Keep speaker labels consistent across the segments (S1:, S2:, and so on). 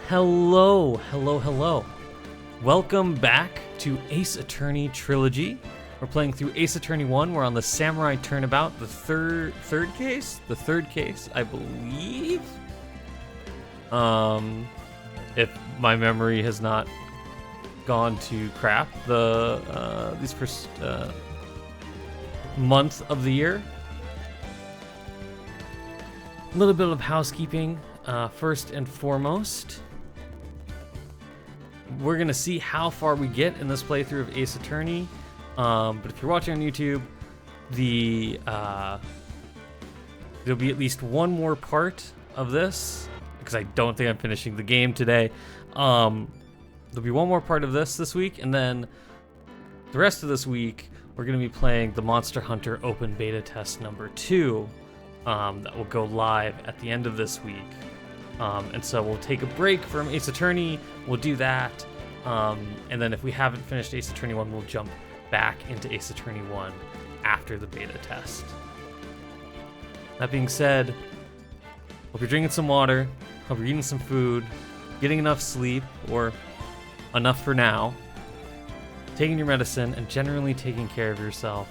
S1: Hello. Welcome back to Ace Attorney Trilogy. We're playing through Ace Attorney 1. We're on the Samurai Turnabout, the third case? The third case, I believe. If my memory has not gone to crap, these first month of the year. A little bit of housekeeping. First and foremost, we're gonna see how far we get in this playthrough of Ace Attorney. But if you're watching on YouTube, there'll be at least one more part of this, because I don't think I'm finishing the game today. There'll be one more part of this week, and then the rest of this week we're gonna be playing the Monster Hunter Open Beta Test number 2. That will go live at the end of this week. And so we'll take a break from Ace Attorney, we'll do that, and then if we haven't finished Ace Attorney 1, we'll jump back into Ace Attorney 1 after the beta test. That being said, hope you're drinking some water, hope you're eating some food, getting enough sleep, or enough for now, taking your medicine, and generally taking care of yourself.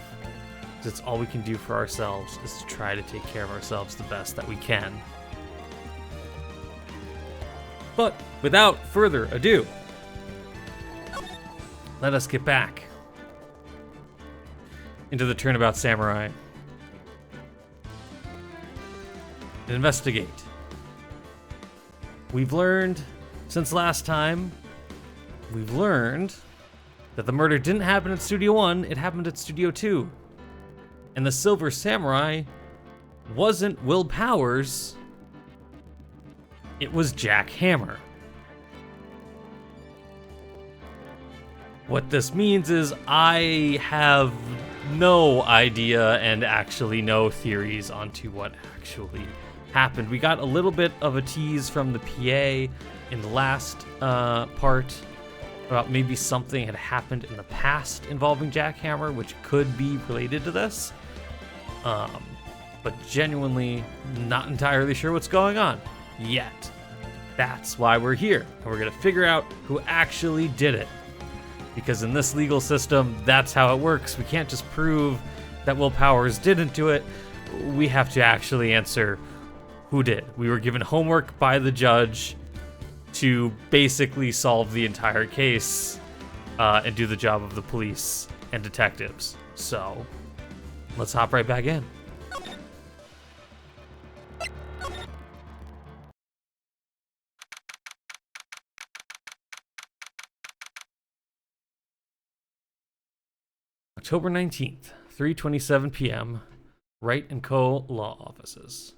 S1: It's all we can do for ourselves is to try to take care of ourselves the best that we can. But without further ado, let us get back into the Turnabout Samurai and investigate. We've learned since last time, that the murder didn't happen at Studio 1, it happened at Studio 2. And the Silver Samurai wasn't Will Powers, it was Jack Hammer. What this means is I have no idea and actually no theories onto what actually happened. We got a little bit of a tease from the PA in the last part about maybe something had happened in the past involving Jack Hammer, which could be related to this. But genuinely not entirely sure what's going on yet. That's why we're here, and we're gonna figure out who actually did it. Because in this legal system, that's how it works. We can't just prove that Will Powers didn't do it. We have to actually answer who did. We were given homework by the judge to basically solve the entire case and do the job of the police and detectives. So let's hop right back in. October 19th, 3:27 p.m., Wright & Co. Law Offices.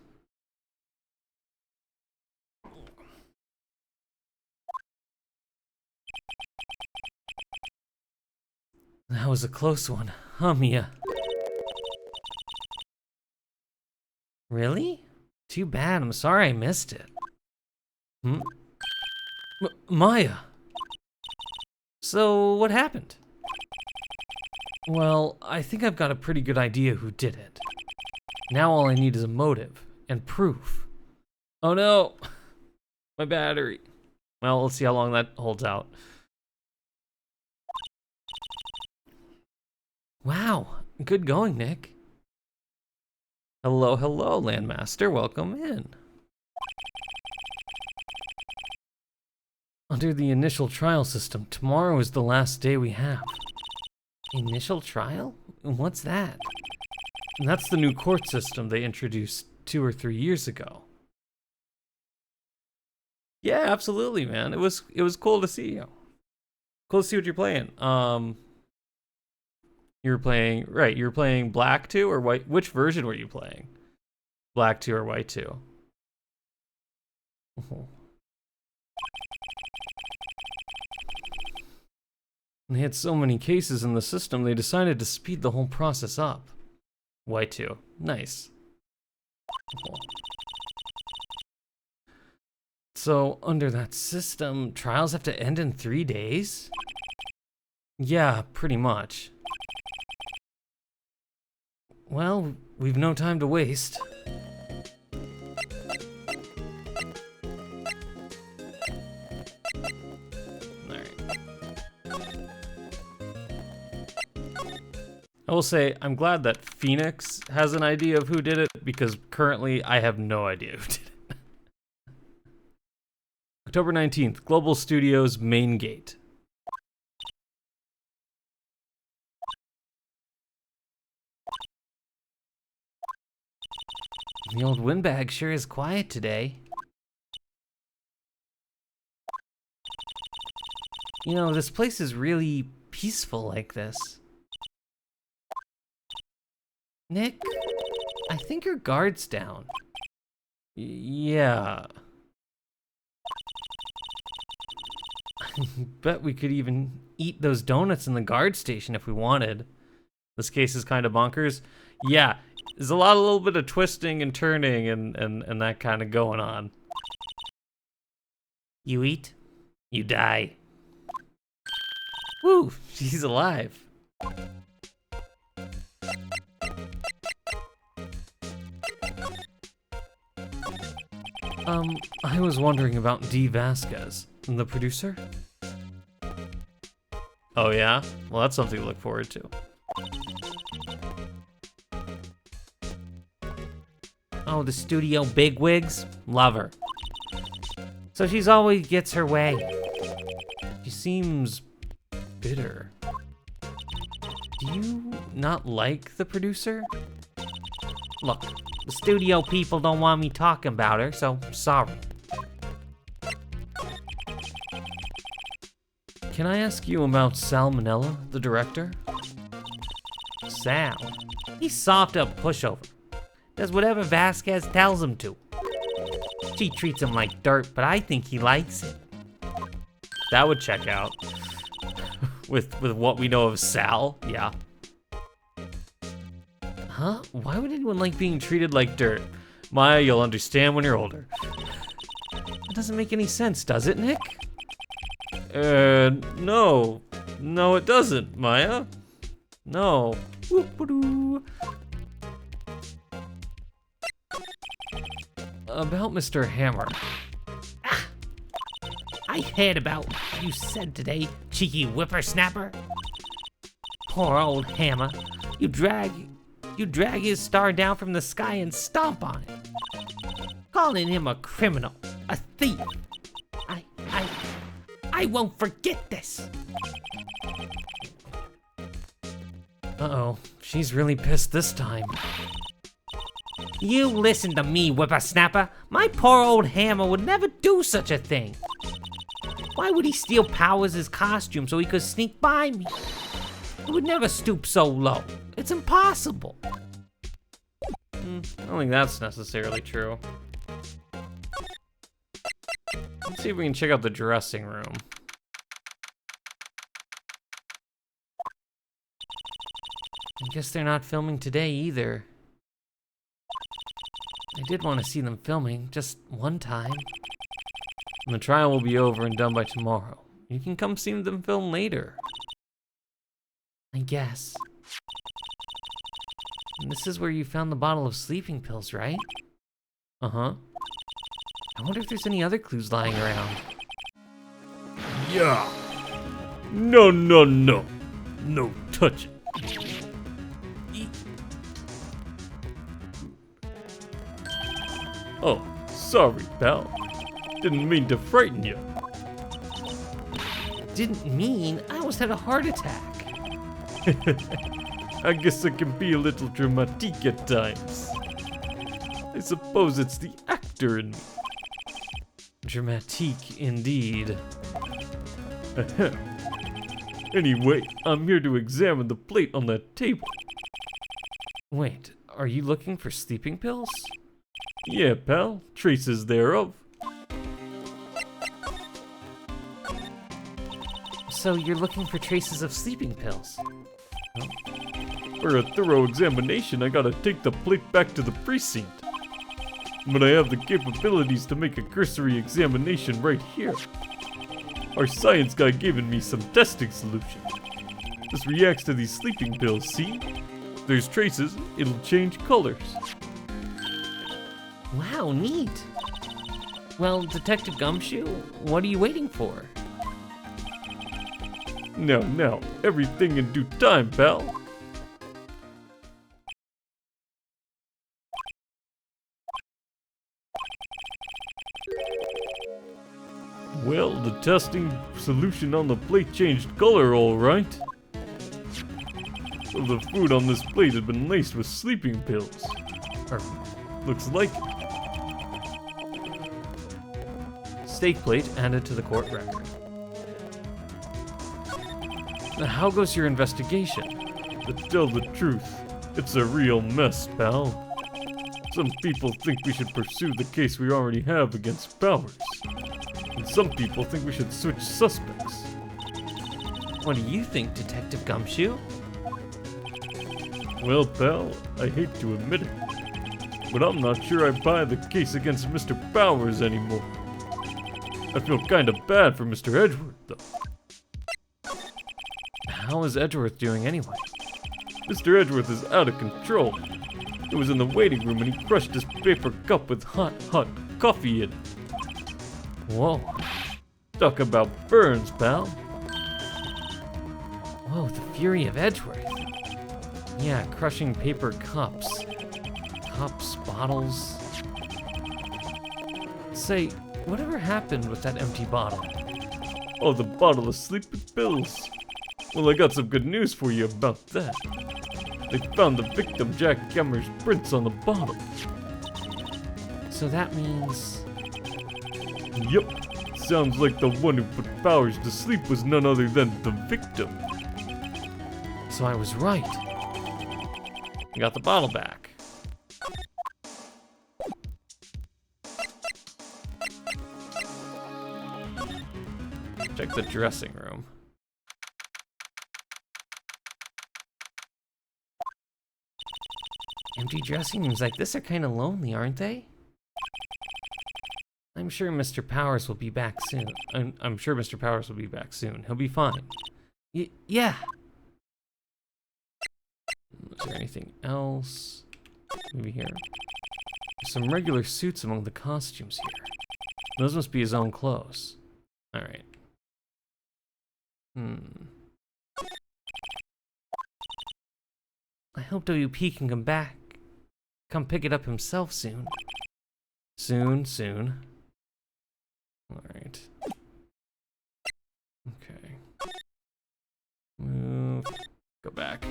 S1: That was a close one, huh, Mia? Really? Too bad, I'm sorry I missed it. Maya! So, what happened? Well, I think I've got a pretty good idea who did it. Now all I need is a motive and proof. Oh no! My battery. Well, let's see how long that holds out. Wow, good going, Nick. Hello, Landmaster, welcome in. Under the initial trial system, tomorrow is the last day we have. Initial trial? What's that? That's the new court system they introduced 2 or 3 years ago. Yeah, absolutely, man. It was cool to see you. Cool to see what you're playing. You were playing Black 2 or White? Which version were you playing? Black 2 or White 2? They had so many cases in the system, they decided to speed the whole process up. White 2. Nice. So, under that system, trials have to end in 3 days? Yeah, pretty much. Well, we've no time to waste. I will say, I'm glad that Phoenix has an idea of who did it, because currently I have no idea who did it. October 19th, Global Studios main gate. The old windbag sure is quiet today. You know, this place is really peaceful like this. Nick, I think your guard's down. Yeah. Bet we could even eat those donuts in the guard station if we wanted. This case is kind of bonkers. Yeah, there's a little bit of twisting and turning and that kind of going on. You eat, you die. Woo, she's alive. I was wondering about D. Vasquez, the producer? Oh yeah? Well, that's something to look forward to. Oh, the studio bigwigs? Love her. So she's always gets her way. She seems bitter. Do you not like the producer? Look, the studio people don't want me talking about her, so sorry. Can I ask you about Sal Manella, the director? Sal? He's soft up pushover. Does whatever Vasquez tells him to. She treats him like dirt, but I think he likes it. That would check out. with what we know of Sal, yeah. Huh? Why would anyone like being treated like dirt? Maya, you'll understand when you're older. That doesn't make any sense, does it, Nick? No. No, it doesn't, Maya. No. Whoop-a-doo. About Mr. Hammer.
S2: Ah! I heard about what you said today, cheeky whippersnapper. Poor old Hammer. You drag his star down from the sky and stomp on it. Calling him a criminal, a thief. I won't forget this.
S1: Uh-oh, she's really pissed this time.
S2: You listen to me, whippersnapper. My poor old Hammer would never do such a thing. Why would he steal Powers' costume so he could sneak by me? He would never stoop so low. It's impossible.
S1: I don't think that's necessarily true. Let's see if we can check out the dressing room. I guess they're not filming today either. I did want to see them filming, just one time. And the trial will be over and done by tomorrow. You can come see them film later. I guess. And this is where you found the bottle of sleeping pills, right? Uh-huh. I wonder if there's any other clues lying around. Yeah. No, no, no. No touching. Oh, sorry, pal. Didn't mean to frighten you.
S2: Didn't mean, I almost had a heart attack.
S1: I guess I can be a little dramatic at times. I suppose it's the actor in me. Dramatique indeed. Anyway, I'm here to examine the plate on that table. Wait, are you looking for sleeping pills? Yeah, pal. Traces thereof.
S2: So you're looking for traces of sleeping pills?
S1: For a thorough examination, I gotta take the plate back to the precinct. But I have the capabilities to make a cursory examination right here. Our science guy given me some testing solution. This reacts to these sleeping pills, see? If there's traces, it'll change colors.
S2: Wow, neat. Well, Detective Gumshoe, what are you waiting for?
S1: Now, everything in due time, pal. Well, the testing solution on the plate changed color, all right. So the food on this plate had been laced with sleeping pills. Or looks like it. Steak plate added to the court record. Now, how goes your investigation? To tell the truth, it's a real mess, pal. Some people think we should pursue the case we already have against Powers. And some people think we should switch suspects.
S2: What do you think, Detective Gumshoe?
S1: Well, pal, I hate to admit it, but I'm not sure I buy the case against Mr. Powers anymore. I feel kinda bad for Mr. Edgeworth, though.
S2: How is Edgeworth doing anyway?
S1: Mr. Edgeworth is out of control. He was in the waiting room and he crushed his paper cup with hot coffee in it.
S2: Whoa.
S1: Talk about burns, pal.
S2: Whoa, the fury of Edgeworth. Yeah, crushing paper cups. Bottles. Say, whatever happened with that empty bottle?
S1: Oh, the bottle of sleeping pills. Well, I got some good news for you about that. They found the victim Jack Kemmer's prints on the bottle.
S2: So that means...
S1: Yup. Sounds like the one who put Powers to sleep was none other than the victim.
S2: So I was right.
S1: I got the bottle back. Check the dressing room.
S2: Empty dressing rooms like this are kind of lonely, aren't they? I'm sure Mr. Powers will be back soon.
S1: I'm sure Mr. Powers will be back soon. He'll be fine.
S2: Yeah.
S1: Is there anything else? Maybe here. There's some regular suits among the costumes here. Those must be his own clothes. Alright.
S2: I hope WP can come pick it up himself soon.
S1: Soon. Alright. Okay. Move. Go back.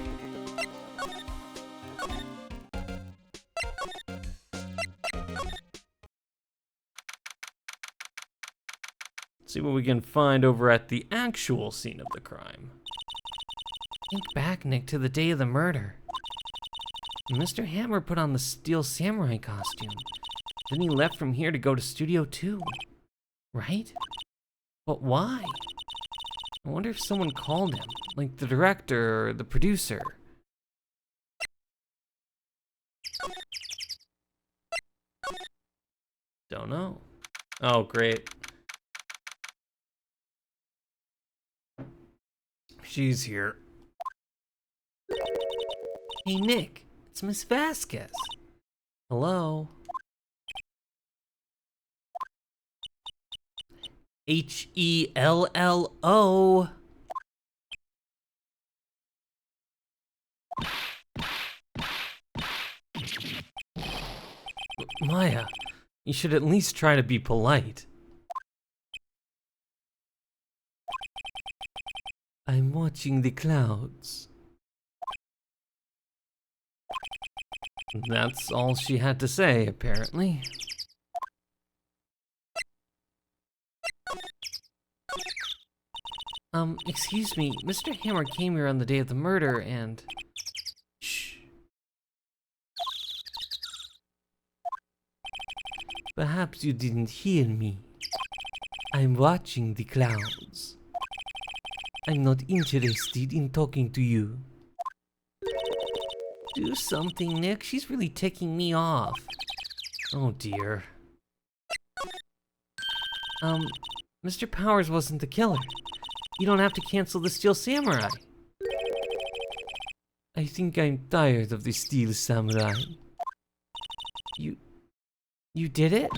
S1: See what we can find over at the actual scene of the crime.
S2: Think back, Nick, to the day of the murder. Mr. Hammer put on the Steel Samurai costume. Then he left from here to go to Studio 2. Right? But why? I wonder if someone called him, like the director or the producer.
S1: Don't know. Oh, great. She's here.
S2: Hey, Nick, it's Miss Vasquez. Hello? Hello?
S1: Maya, you should at least try to be polite.
S2: I'm watching the clouds.
S1: That's all she had to say, apparently.
S2: Excuse me, Mr. Hammer came here on the day of the murder and... Shh. Perhaps you didn't hear me. I'm watching the clouds. I'm not interested in talking to you. Do something, Nick. She's really ticking me off.
S1: Oh dear.
S2: Mr. Powers wasn't the killer. You don't have to cancel the Steel Samurai. I think I'm tired of the Steel Samurai. You did it?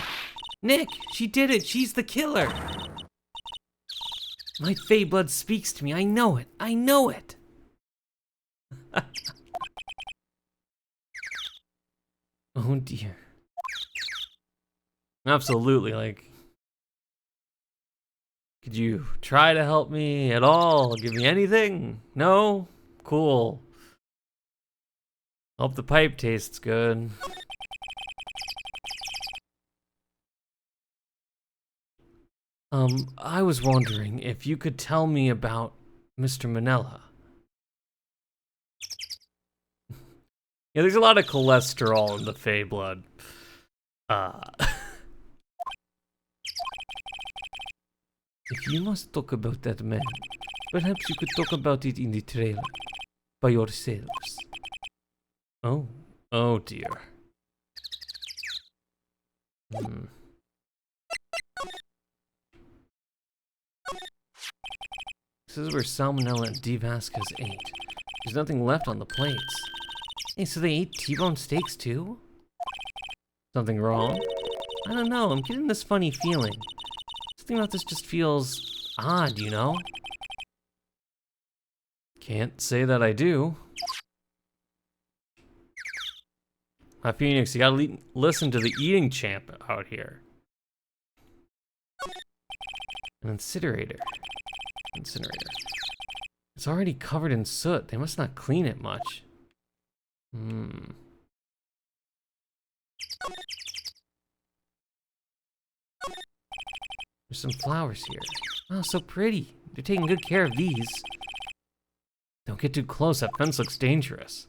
S2: Nick, she did it. She's the killer. My Fey blood speaks to me. I know it. I know it.
S1: Oh dear. Absolutely, like... Could you try to help me at all? Give me anything? No? Cool. Hope the pipe tastes good. I was wondering if you could tell me about Mr. Manella. Yeah, there's a lot of cholesterol in the Fey blood. If you must talk about that man, perhaps you could talk about it in the trailer by yourselves. Oh dear. This is where Salmonella and D. Vasquez ate. There's nothing left on the plates. Hey, so they ate T-bone steaks too? Something wrong? I don't know, I'm getting this funny feeling. Something about this just feels odd, you know? Can't say that I do. Phoenix, you gotta listen to the eating champ out here. An incinerator. It's already covered in soot. They must not clean it much. There's some flowers here. Oh, so pretty. They're taking good care of these. Don't get too close. That fence looks dangerous.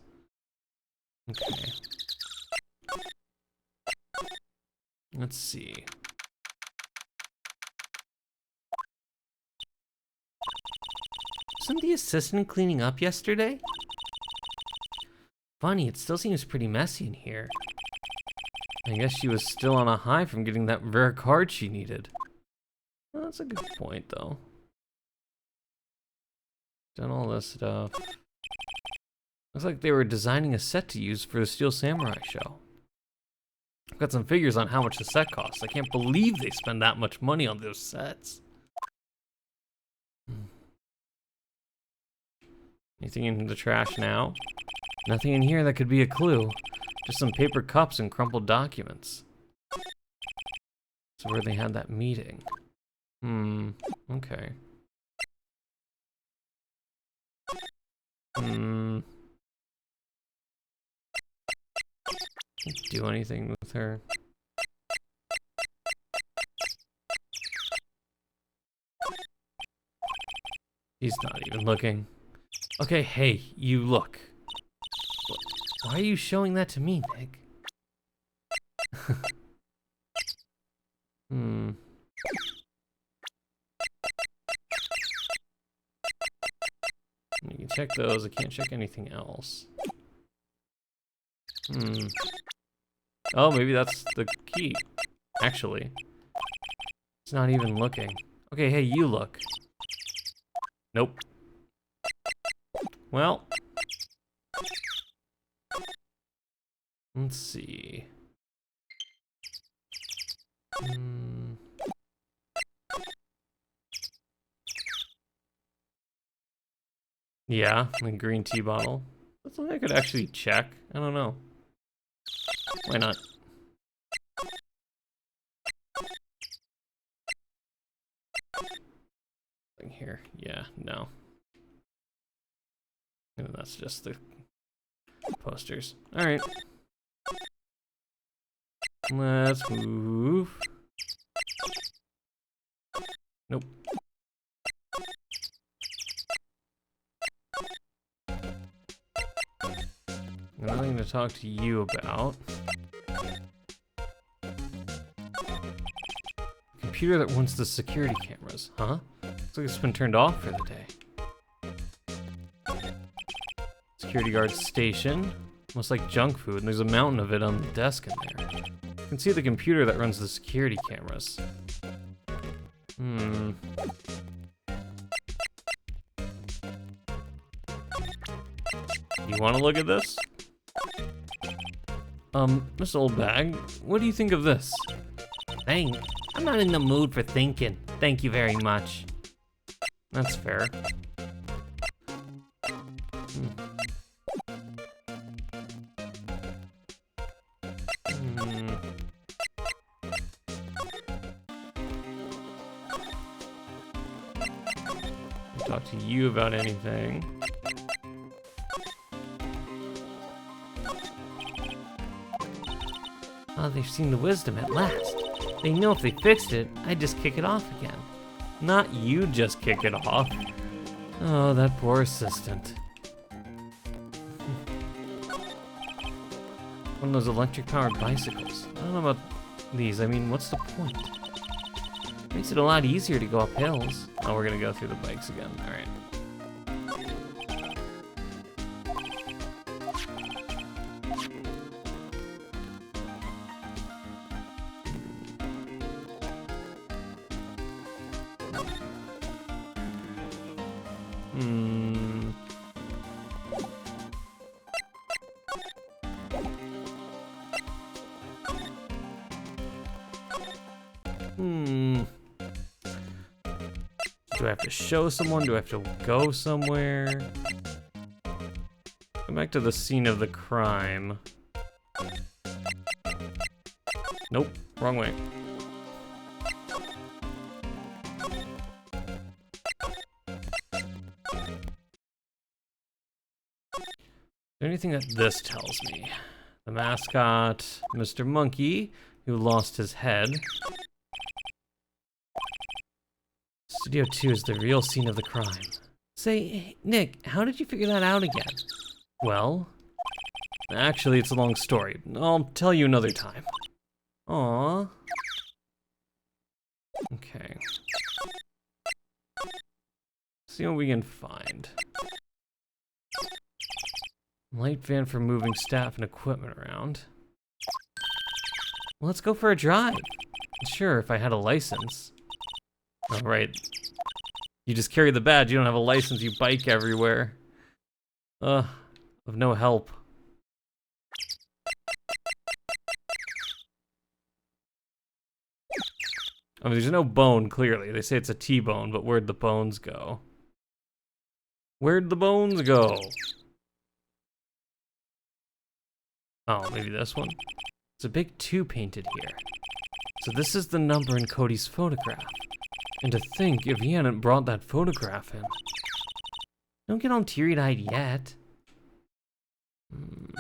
S1: Okay. Let's see. Wasn't the assistant cleaning up yesterday? Funny, it still seems pretty messy in here. I guess she was still on a high from getting that rare card she needed. Well, that's a good point, though. Done all this stuff. Looks like they were designing a set to use for the Steel Samurai show. I've got some figures on how much the set costs. I can't believe they spend that much money on those sets. Anything in the trash now? Nothing in here that could be a clue. Just some paper cups and crumpled documents. That's where they had that meeting. Okay. Can't do anything with her. He's not even looking. Okay, hey, you look. Why are you showing that to me, Nick? You can check those. I can't check anything else. Oh, maybe that's the key. Actually. It's not even looking. Okay, hey, you look. Nope. Well. Let's see. Yeah, the green tea bottle. That's something I could actually check. I don't know. Why not? Thing here. Yeah, no. And that's just the posters. Alright. Let's move. Nope. Nothing to talk to you about. Computer that runs the security cameras, huh? Looks like it's been turned off for the day. Security guard station. Almost like junk food, and there's a mountain of it on the desk in there. You can see the computer that runs the security cameras. You want to look at this? Miss Oldbag, what do you think of this?
S2: I'm not in the mood for thinking. Thank you very much.
S1: That's fair. talk to you about anything.
S2: Oh, they've seen the wisdom at last. They know if they fixed it, I'd just kick it off again.
S1: Not you just kick it off. Oh, that poor assistant. One of those electric-powered bicycles. I don't know about these. I mean, what's the point?
S2: Makes it a lot easier to go up hills.
S1: Oh, we're gonna go through the bikes again. All right. Do I have to show someone? Do I have to go somewhere? Go back to the scene of the crime. Nope, wrong way. Anything that this tells me? The mascot, Mr. Monkey, who lost his head. Studio 2 is the real scene of the crime.
S2: Say, Nick, how did you figure that out again?
S1: Well, actually, it's a long story. I'll tell you another time.
S2: Aww.
S1: Okay. See what we can find. Light van for moving staff and equipment around.
S2: Well, let's go for a drive.
S1: Sure, if I had a license. Oh, right. You just carry the badge, you don't have a license, you bike everywhere. Of no help. I mean, there's no bone, clearly. They say it's a T-bone, but where'd the bones go? Where'd the bones go? Oh, maybe this one? It's a big 2 painted here. So this is the number in Cody's photograph. And to think if he hadn't brought that photograph in.
S2: Don't get all teary-eyed yet.
S1: On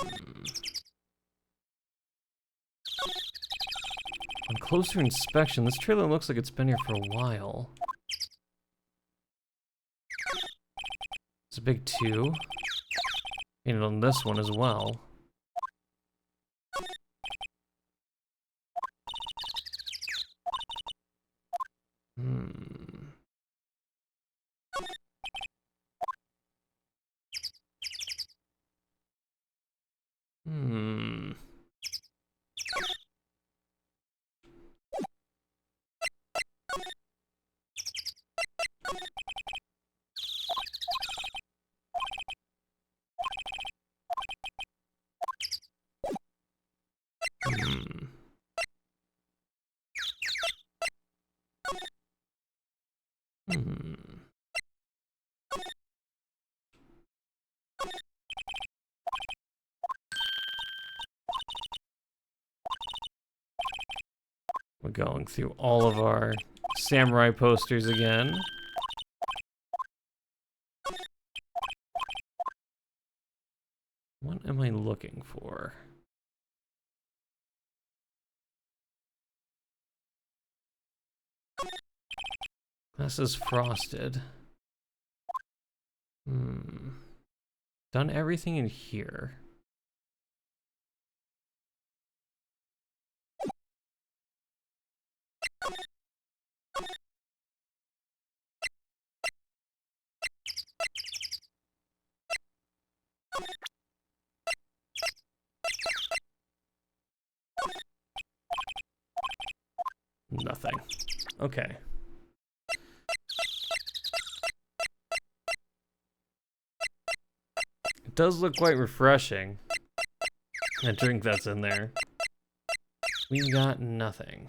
S1: closer inspection, this trailer looks like it's been here for a while. It's a big 2. Painted on this one as well. We're going through all of our samurai posters again. What am I looking for? This is frosted. Done everything in here. Nothing. Okay. It does look quite refreshing. That drink that's in there. We got nothing.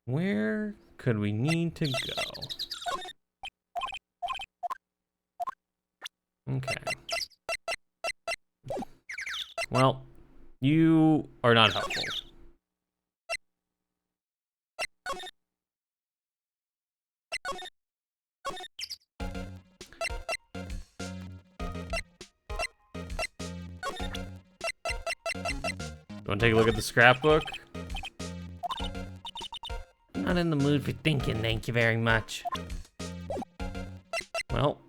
S1: Where could we need to go? Okay. Well, you are not helpful. Want to take a look at the scrapbook?
S2: Not in the mood for thinking, thank you very much.
S1: Well.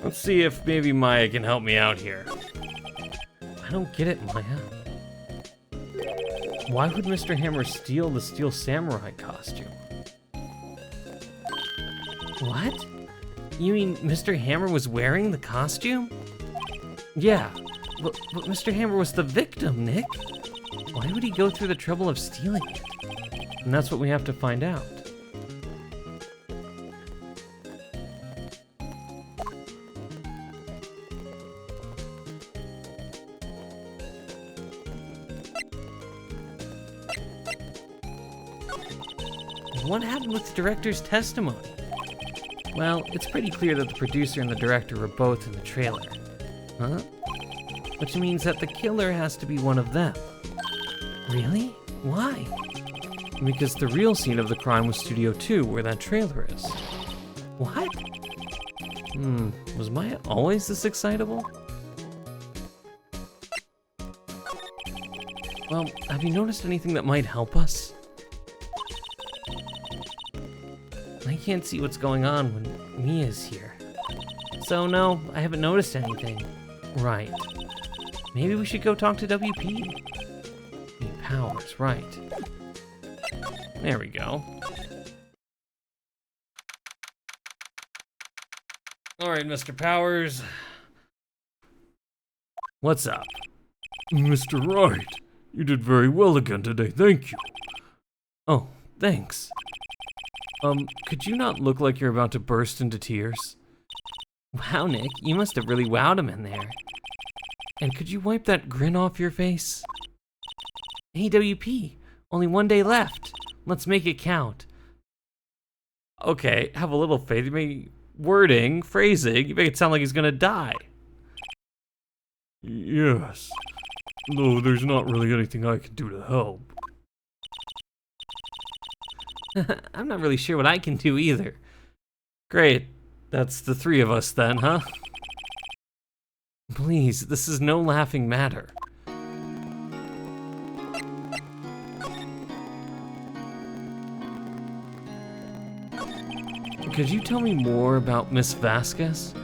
S1: Let's see if maybe Maya can help me out here. I don't get it, Maya. Why would Mr. Hammer steal the Steel Samurai costume?
S2: What? You mean Mr. Hammer was wearing the costume?
S1: Yeah,
S2: But Mr. Hammer was the victim, Nick. Why would he go through the trouble of stealing it?
S1: and that's what we have to find out.
S2: What happened with the director's testimony?
S1: Well, it's pretty clear that the producer and the director were both in the trailer.
S2: Huh? Which means that the killer has to be one of them. Really? Why?
S1: Because the real scene of the crime was Studio 2, where that trailer is.
S2: What?
S1: Was Maya always this excitable?
S2: Well, have you noticed anything that might help us? I can't see what's going on when Mia's here. So no, I haven't noticed anything.
S1: Right.
S2: Maybe we should go talk to WP.
S1: Need powers, right. There we go. Alright, Mr. Powers. What's up?
S3: Mr. Wright, you did very well again today, thank you.
S1: Oh, thanks. Could you not look like you're about to burst into tears?
S2: Wow, Nick, you must have really wowed him in there.
S1: And could you wipe that grin off your face?
S2: Hey, WP, only one day left. Let's make it count.
S1: Okay, have a little faith. You make wording, phrasing, you make it sound like he's gonna die.
S3: Yes, though there's not really anything I can do to help.
S2: I'm not really sure what I can do either.
S1: Great. That's the three of us then, huh?
S2: Please, this is no laughing matter.
S1: Could you tell me more about Miss Vasquez?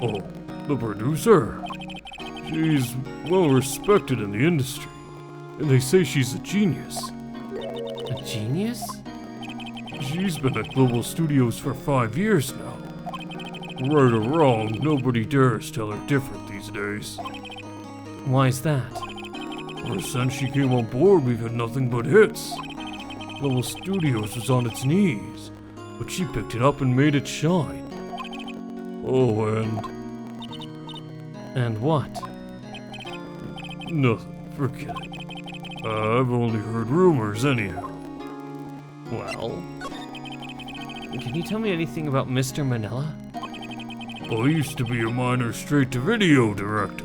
S3: Oh, the producer? She's well respected in the industry, and they say she's a genius.
S2: A genius?
S3: She's been at Global Studios for 5 years now. Right or wrong, nobody dares tell her different these days.
S1: Why's that?
S3: Ever since she came on board, we've had nothing but hits. Global Studios was on its knees, but she picked it up and made it shine. Oh,
S1: And what?
S3: nothing, forget it. I've only heard rumors anyhow.
S1: Well, can you tell me anything about Mr. Manila?
S3: I used to be a minor straight-to-video director,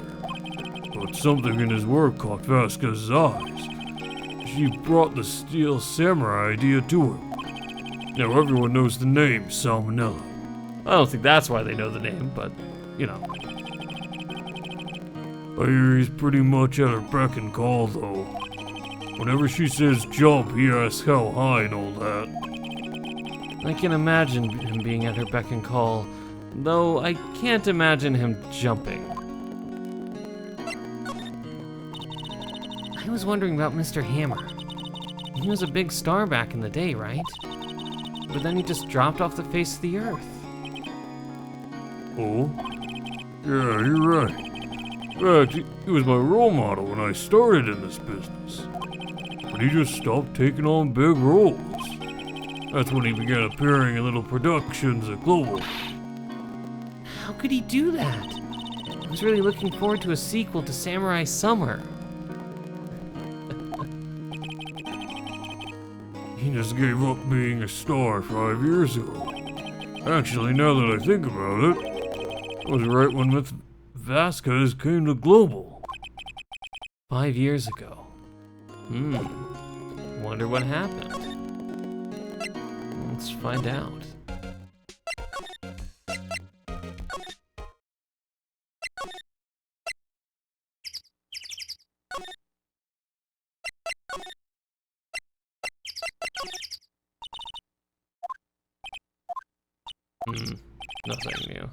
S3: but something in his work caught Vasquez's eyes. She brought the Steel Samurai idea to him. Now everyone knows the name Salmonella.
S1: I don't think that's why they know the name, but, you know.
S3: I hear he's pretty much at her beck and call, though. Whenever she says jump, he asks how high and all that.
S1: I can imagine him being at her beck and call, though I can't imagine him jumping.
S2: I was wondering about Mr. Hammer. He was a big star back in the day, right? But then he just dropped off the face of the earth.
S3: Oh? Yeah, you're right. In fact, he was my role model when I started in this business. But he just stopped taking on big roles. That's when he began appearing in little productions at Global.
S2: How could he do that? I was really looking forward to a sequel to Samurai Summer.
S3: He just gave up being a star 5 years ago. Actually, now that I think about it, it was right when Myth Vasquez came to Global.
S1: 5 years ago. Wonder what happened. Let's find out. Nothing new.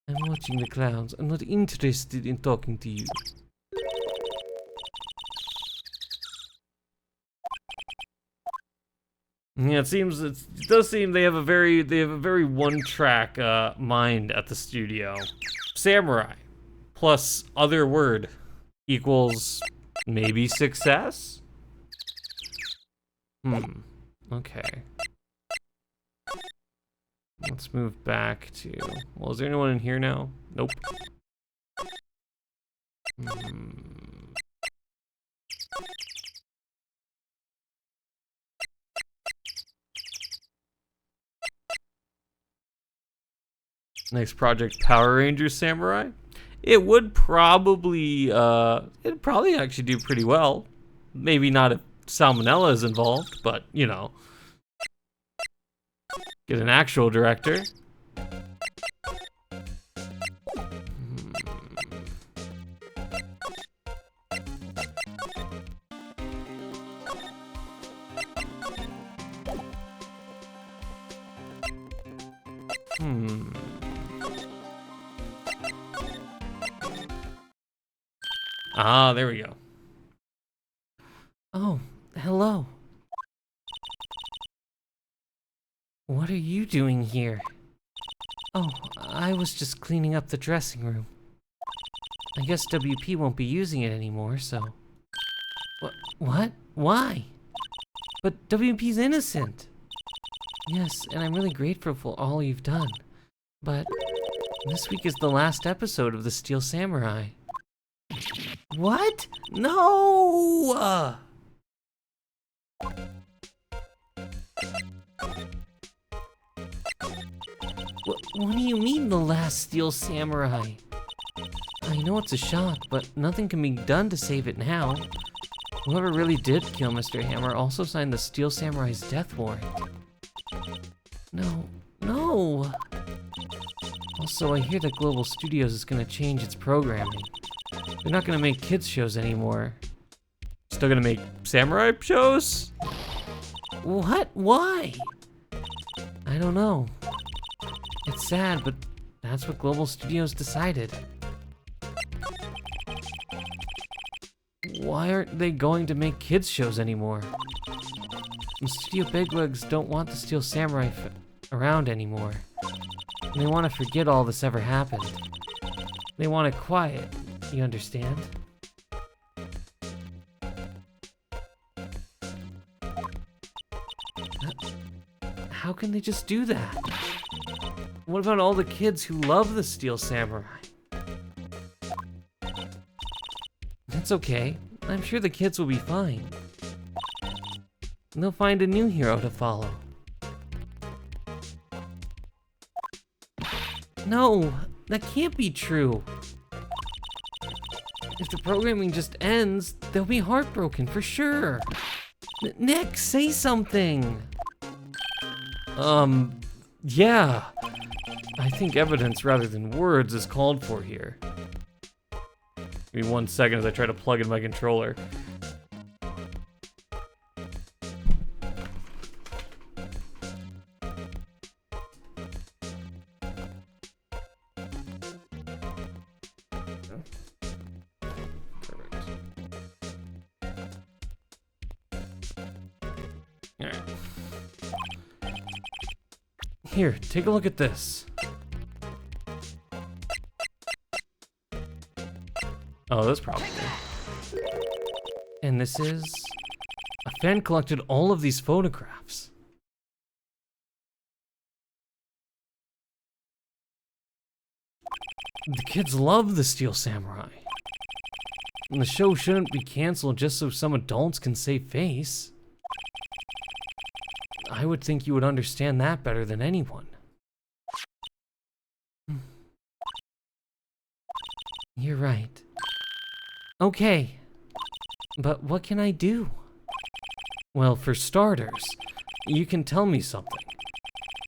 S2: I'm watching the clowns. I'm not interested in talking to you.
S1: Yeah, it does seem they have a very one-track mind at the studio. Samurai plus other word equals maybe success? Okay. Let's move back to... Well, is there anyone in here now? Nope. Next project, Power Rangers Samurai. It would probably, it'd probably actually do pretty well. Maybe not if Salmonella is involved, but, you know. Get an actual director. Ah, there we go.
S2: Oh, hello. What are you doing here? Oh, I was just cleaning up the dressing room. I guess WP won't be using it anymore, so... What? Why? But WP's innocent. Yes, and I'm really grateful for all you've done. But this week is the last episode of the Steel Samurai. What? No! What do you mean, the last Steel Samurai? I know it's a shock, but nothing can be done to save it now. Whoever really did kill Mr. Hammer also signed the Steel Samurai's death warrant. No. Also, I hear that Global Studios is gonna change its programming. They're not gonna make kids shows anymore.
S1: Still gonna make samurai shows?
S2: What? Why? I don't know. It's sad, but that's what Global Studios decided. Why aren't they going to make kids shows anymore? The studio bigwigs don't want the Steel Samurai around anymore. And they want to forget all this ever happened. They want it quiet, you understand? How can they just do that? What about all the kids who love the Steel Samurai? That's okay. I'm sure the kids will be fine. They'll find a new hero to follow. No, that can't be true. If the programming just ends, they'll be heartbroken for sure. Nick, say something.
S1: Yeah. I think evidence rather than words is called for here. Give me 1 second as I try to plug in my controller. Alright. Here, take a look at this. Oh, that's probably good.
S2: And this is...
S1: A fan collected all of these photographs. The kids love the Steel Samurai. And the show shouldn't be canceled just so some adults can save face. I would think you would understand that better than anyone. You're right. Okay, but what can I do? Well, for starters, you can tell me something.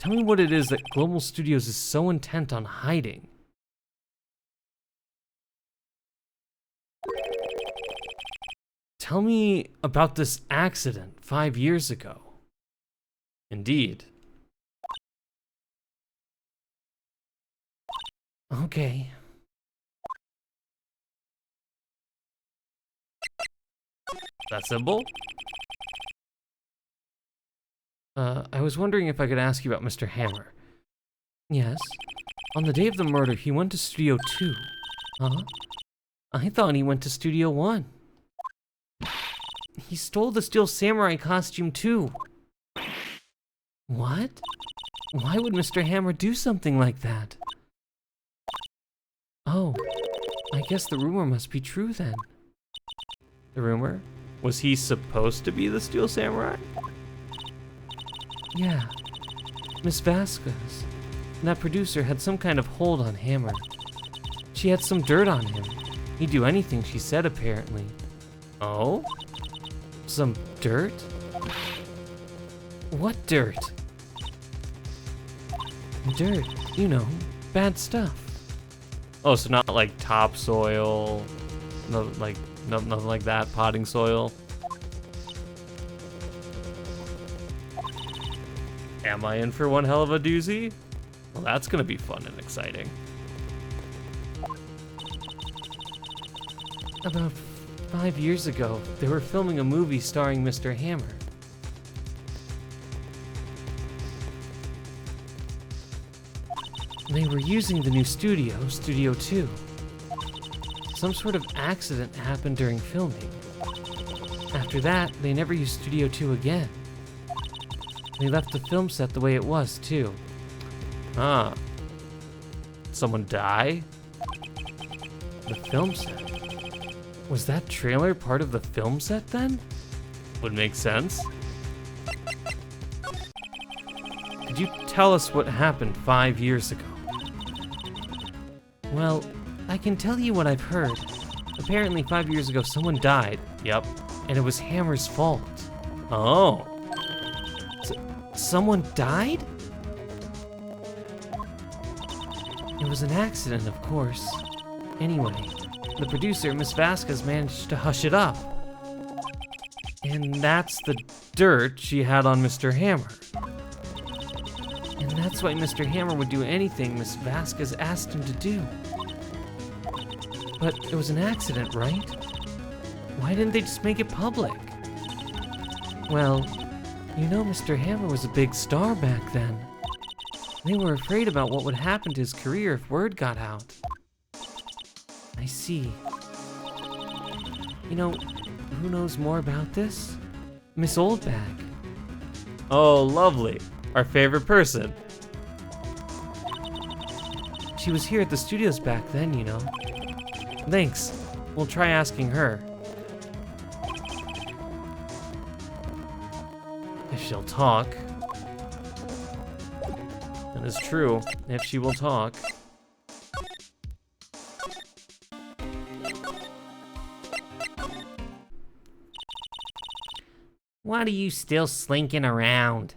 S1: Tell me what it is that Global Studios is so intent on hiding. Tell me about this accident 5 years ago. Indeed. Okay. That simple? I was wondering if I could ask you about Mr. Hammer. Yes. On the day of the murder, he went to Studio 2. Huh? I thought he went to Studio 1. He stole the Steel Samurai costume too. What? Why would Mr. Hammer do something like that? Oh, I guess the rumor must be true then. The rumor? Was he supposed to be the Steel Samurai? Yeah. Miss Vasquez, that producer, had some kind of hold on Hammer. She had some dirt on him. He'd do anything she said, apparently. Oh? Some dirt? What dirt? Dirt, you know, bad stuff. Oh, so not like topsoil, no, like nothing like that, potting soil. Am I in for one hell of a doozy? Well, that's gonna be fun and exciting. About 5 years ago, they were filming a movie starring Mr. Hammer. They were using the new studio, Studio 2. Some sort of accident happened during filming. After that, they never used Studio 2 again. They left the film set the way it was, too. Ah. Someone die? The film set? Was that trailer part of the film set then? Would make sense. Could you tell us what happened 5 years ago? Well, I can tell you what I've heard. Apparently 5 years ago someone died. Yep. And it was Hammer's fault. Oh. Someone died? It was an accident, of course. Anyway, the producer, Miss Vasquez, managed to hush it up. And that's the dirt she had on Mr. Hammer. And that's why Mr. Hammer would do anything Miss Vasquez asked him to do. But it was an accident, right? Why didn't they just make it public? Well, you know Mr. Hammer was a big star back then. They were afraid about what would happen to his career if word got out. I see. You know, who knows more about this? Miss Oldbag. Oh, lovely. Our favorite person. She was here at the studios back then, you know. Thanks. We'll try asking her. If she'll talk. That is true, if she will talk.
S2: What are you still slinking around?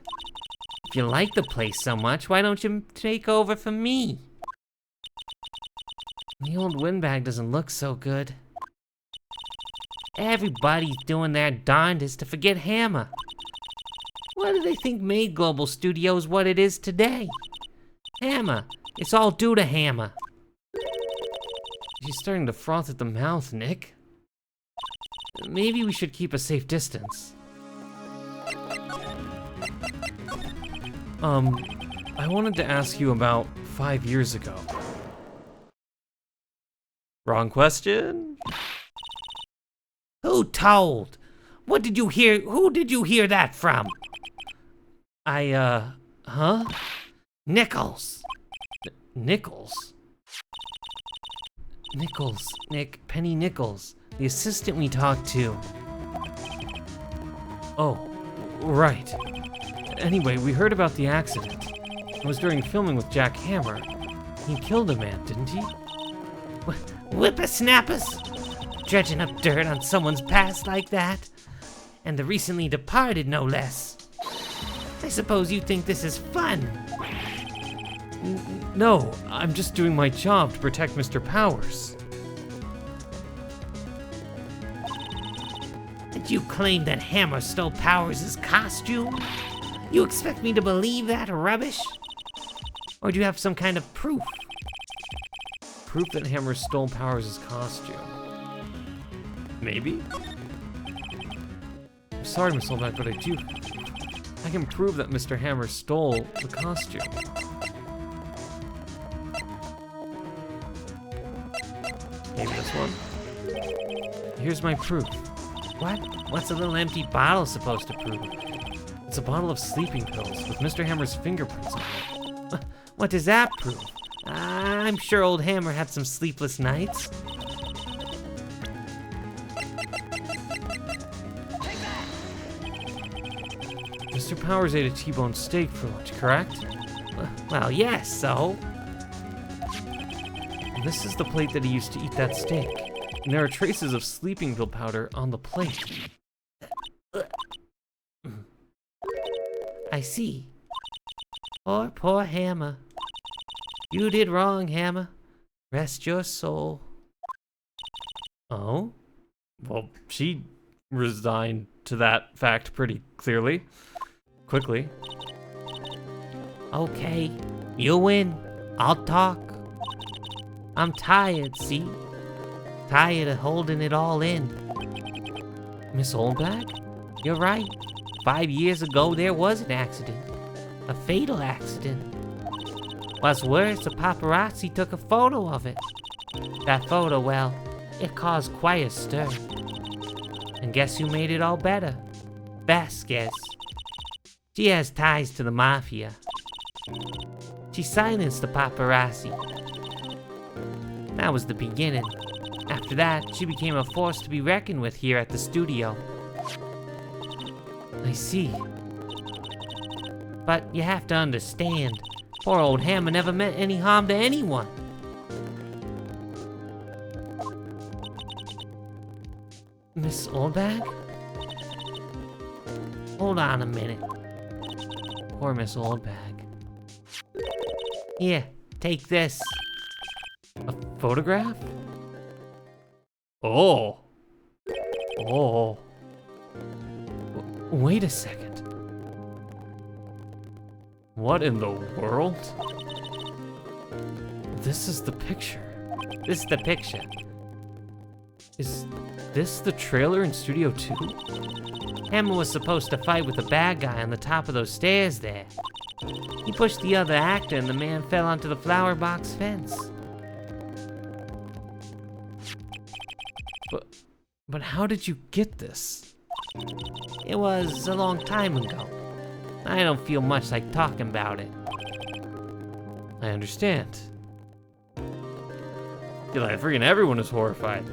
S2: If you like the place so much, why don't you take over for me?
S1: The old windbag doesn't look so good.
S2: Everybody's doing their darndest to forget Hammer. What do they think made Global Studios what it is today? Hammer. It's all due to Hammer.
S1: She's starting to froth at the mouth, Nick. Maybe we should keep a safe distance. I wanted to ask you about 5 years ago. Wrong question?
S2: Who told? What did you hear? Who did you hear that from?
S1: Huh?
S2: Nichols.
S1: Nichols?
S2: Nichols, Nick, Penny Nichols, the assistant we talked to.
S1: Oh, right. Anyway, we heard about the accident. It was during filming with Jack Hammer. He killed a man, didn't he?
S2: Whippersnappers! Dredging up dirt on someone's past like that. And the recently departed, no less. I suppose you think this is fun.
S1: No, I'm just doing my job to protect Mr. Powers.
S2: And you claim that Hammer stole Powers' costume? You expect me to believe that rubbish? Or do you have some kind of proof?
S1: Proof that Hammer stole Powers' costume. Maybe? I'm sorry, Miss Olbeck, but I can prove that Mr. Hammer stole the costume. Maybe this one? Here's my proof.
S2: What? What's a little empty bottle supposed to prove?
S1: It's a bottle of sleeping pills with Mr. Hammer's fingerprints on it.
S2: What does that prove? I'm sure old Hammer had some sleepless nights.
S1: Mr. Powers ate a T-bone steak for lunch, correct?
S2: Well, yes, so?
S1: And this is the plate that he used to eat that steak. And there are traces of sleeping pill powder on the plate.
S2: I see. Poor Hammer. You did wrong, Hammer. Rest your soul.
S1: Oh? Well, she resigned to that fact pretty quickly.
S2: Okay, you win. I'll talk. I'm tired, see? Tired of holding it all in.
S1: Miss Oldbag?
S2: You're right. 5 years ago, there was an accident. A fatal accident. What's worse, the paparazzi took a photo of it. That photo, well, it caused quite a stir. And guess who made it all better? Vasquez. She has ties to the mafia. She silenced the paparazzi. That was the beginning. After that, she became a force to be reckoned with here at the studio.
S1: I see.
S2: But you have to understand, poor old Hammer never meant any harm to anyone.
S1: Miss Oldbag?
S2: Hold on a minute.
S1: Poor Miss Oldbag.
S2: Here, take this.
S1: A photograph? Oh. Oh. Wait a second. What in the world? This is the picture.
S2: This is the picture.
S1: Is this the trailer in Studio 2?
S2: Hammer was supposed to fight with the bad guy on the top of those stairs there. He pushed the other actor and the man fell onto the flower box fence.
S1: But how did you get this?
S2: It was a long time ago. I don't feel much like talking about it.
S1: I understand. Yeah, like freaking everyone is horrified.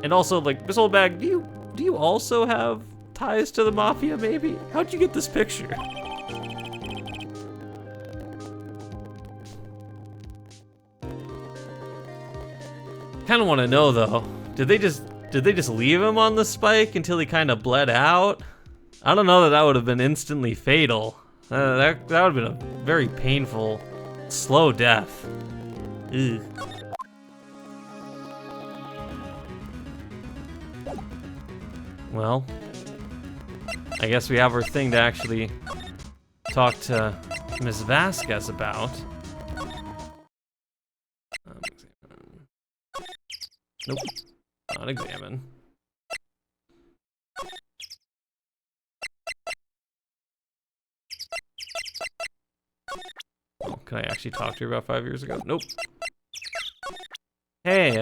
S1: And also, like, Miss Oldbag, do you also have ties to the mafia, maybe? How'd you get this picture? Kind of want to know though. Did they just leave him on the spike until he kind of bled out? I don't know that would have been instantly fatal. That would have been a very painful, slow death. Ugh. Well, I guess we have our thing to actually talk to Ms. Vasquez about. Nope, not examine. Oh, can I actually talk to her about 5 years ago? Nope. Hey,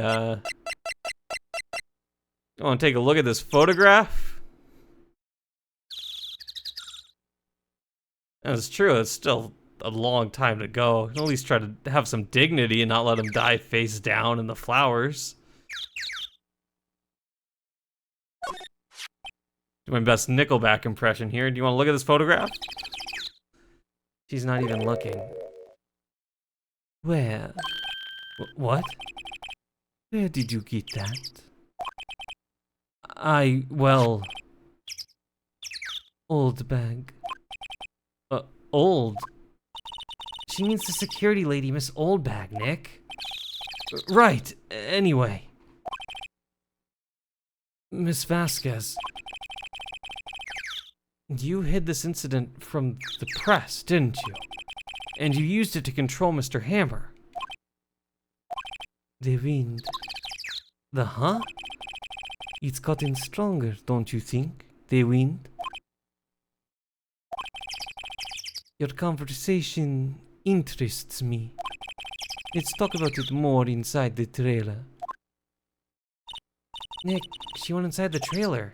S1: you want to take a look at this photograph? That's true, it's still a long time to go. At least try to have some dignity and not let him die face down in the flowers. Do my best Nickelback impression here. Do you want to look at this photograph? She's not even looking. Where? What? Where did you get that? Well... Old bag. Old? She means the security lady, Miss Oldbag, Nick. Right, anyway. Miss Vasquez. You hid this incident from the press, didn't you? And you used it to control Mr. Hammer. The wind. The huh? It's gotten stronger, don't you think? The wind? Your conversation interests me. Let's talk about it more inside the trailer. Nick, she went inside the trailer.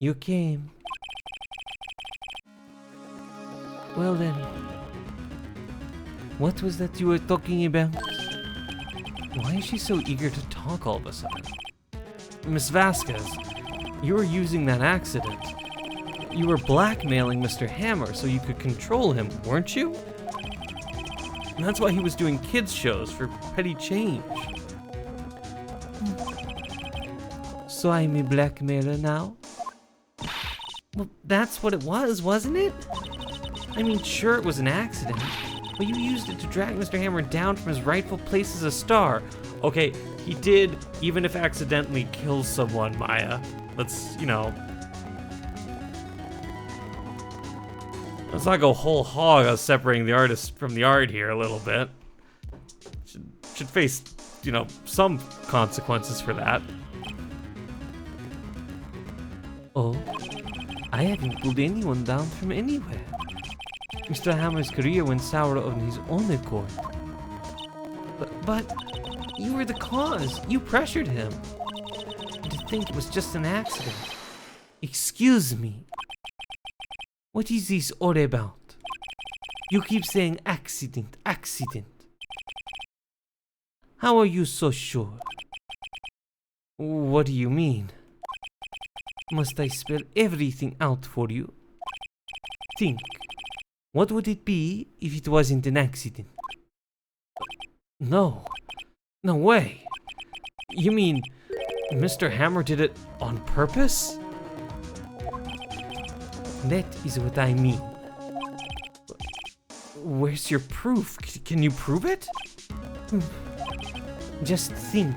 S1: You came. Well then, what was that you were talking about? Why is she so eager to talk all of a sudden? Miss Vasquez, you were using that accident. You were blackmailing Mr. Hammer so you could control him, weren't you? And that's why he was doing kids shows for petty change. So I'm a blackmailer now? Well, that's what it was, wasn't it? I mean, sure, it was an accident, but you used it to drag Mr. Hammer down from his rightful place as a star. Okay, he did, even if accidentally, kill someone, Maya. Let's, you know... Let's not go whole hog on separating the artist from the art here a little bit. Should face, you know, some consequences for that. Oh, I haven't pulled anyone down from anywhere. Mr. Hammer's career went sour on his own accord. But you were the cause. You pressured him. And to think it was just an accident. Excuse me. What is this all about? You keep saying accident, accident. How are you so sure? What do you mean? Must I spell everything out for you? Think. What would it be if it wasn't an accident? No. No way. You mean Mr. Hammer did it on purpose? That is what I mean. Where's your proof? Can you prove it? Just think.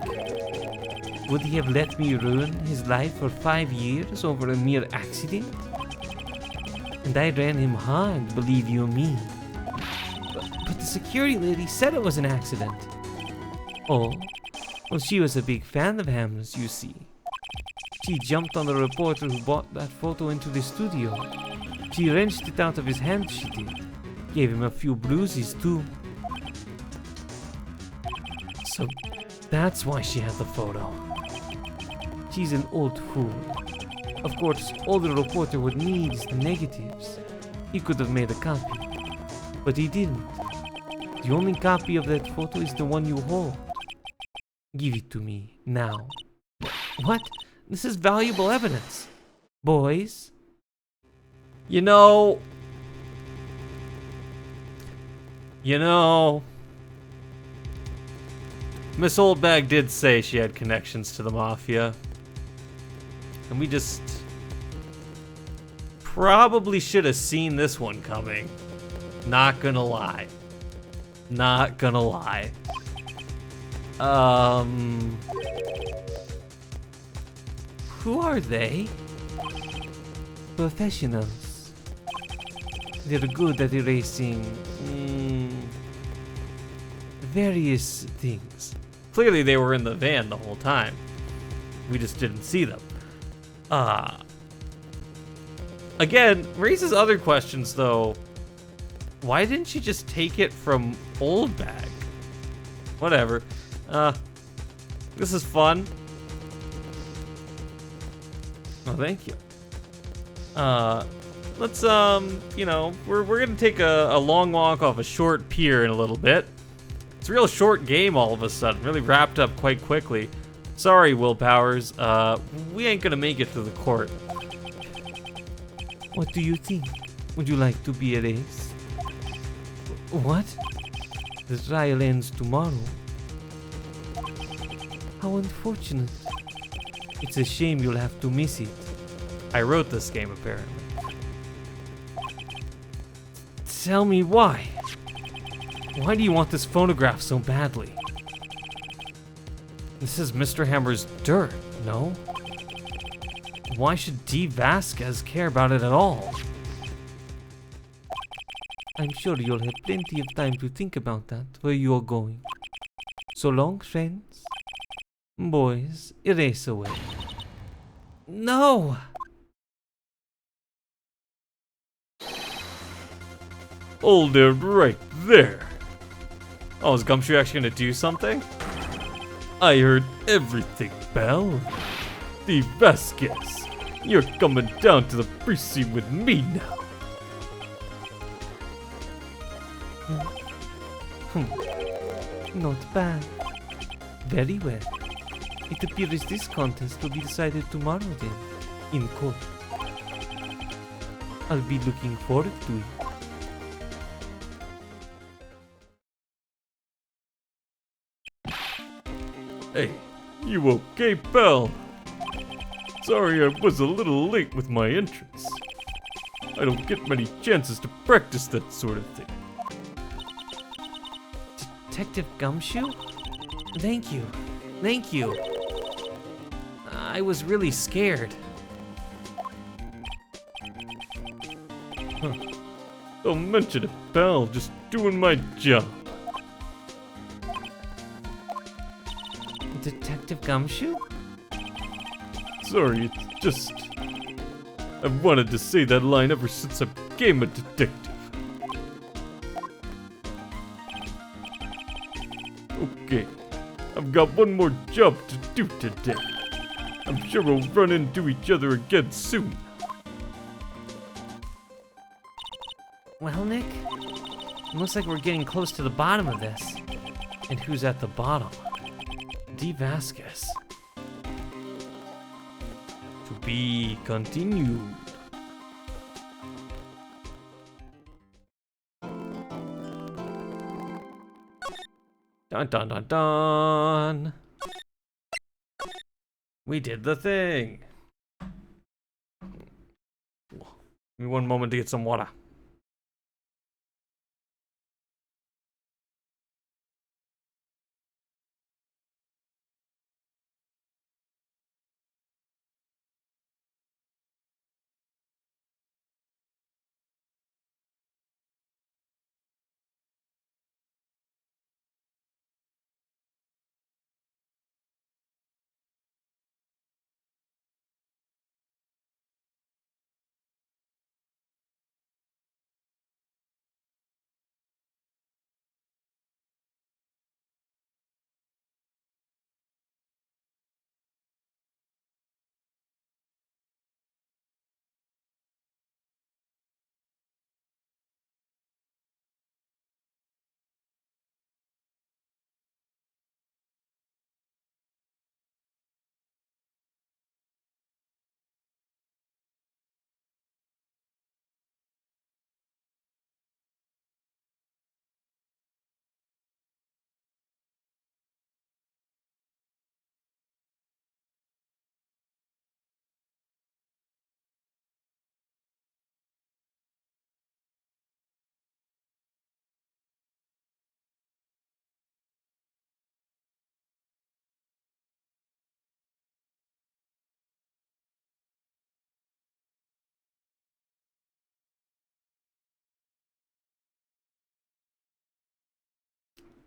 S1: Would he have let me ruin his life for 5 years over a mere accident? And I ran him hard, believe you me. But the security lady said it was an accident. Oh, well, she was a big fan of Hammer's, you see. She jumped on the reporter who brought that photo into the studio. She wrenched it out of his hand, she did. Gave him a few bruises, too. So, that's why she had the photo. She's an old fool. Of course, all the reporter would need is the negatives. He could have made a copy. But he didn't. The only copy of that photo is the one you hold. Give it to me, now. What? This is valuable evidence. Boys? You know... Miss Oldbag did say she had connections to the Mafia. And we just... probably should have seen this one coming. Not gonna lie. Not gonna lie. Who are they? Professionals. They're good at erasing various things. Clearly they were in the van the whole time. We just didn't see them. Again, raises other questions though. Why didn't she just take it from Oldbag? Whatever. This is fun. Oh, thank you. Let's, we're gonna take a long walk off a short pier in a little bit. It's a real short game all of a sudden, really wrapped up quite quickly. Sorry, Will Powers, we ain't gonna make it to the court.
S2: What do you think? Would you like to be erased? What? The trial ends tomorrow. How unfortunate. It's a shame you'll have to miss it.
S1: I wrote this game, apparently.
S2: Tell me why. Why do you want this photograph so badly?
S1: This is Mr. Hammer's dirt, no?
S2: Why should D. Vasquez care about it at all? I'm sure you'll have plenty of time to think about that, where you're going. So long, friends. Boys, erase away. No!
S1: Hold it right there. Oh, is Gumshoe actually gonna do something? I heard everything, Belle. D. Vasquez, you're coming down to the precinct with me now.
S2: Not bad. Very well. It appears this contest will be decided tomorrow then, in court. I'll be looking forward to it.
S3: Hey, you okay, Belle? Sorry I was a little late with my entrance. I don't get many chances to practice that sort of thing.
S2: Detective Gumshoe? Thank you. Thank you. I was really scared.
S3: Don't mention it, pal. Just doing my job.
S2: Detective Gumshoe?
S3: Sorry, it's just... I've wanted to say that line ever since I became a detective. Okay, I've got one more job to do today. I'm sure we'll run into each other again soon.
S2: Well, Nick, it looks like we're getting close to the bottom of this.
S1: And who's at the bottom? D. Vasquez. To be continued. Dun dun dun dun. We did the thing. Give me one moment to get some water.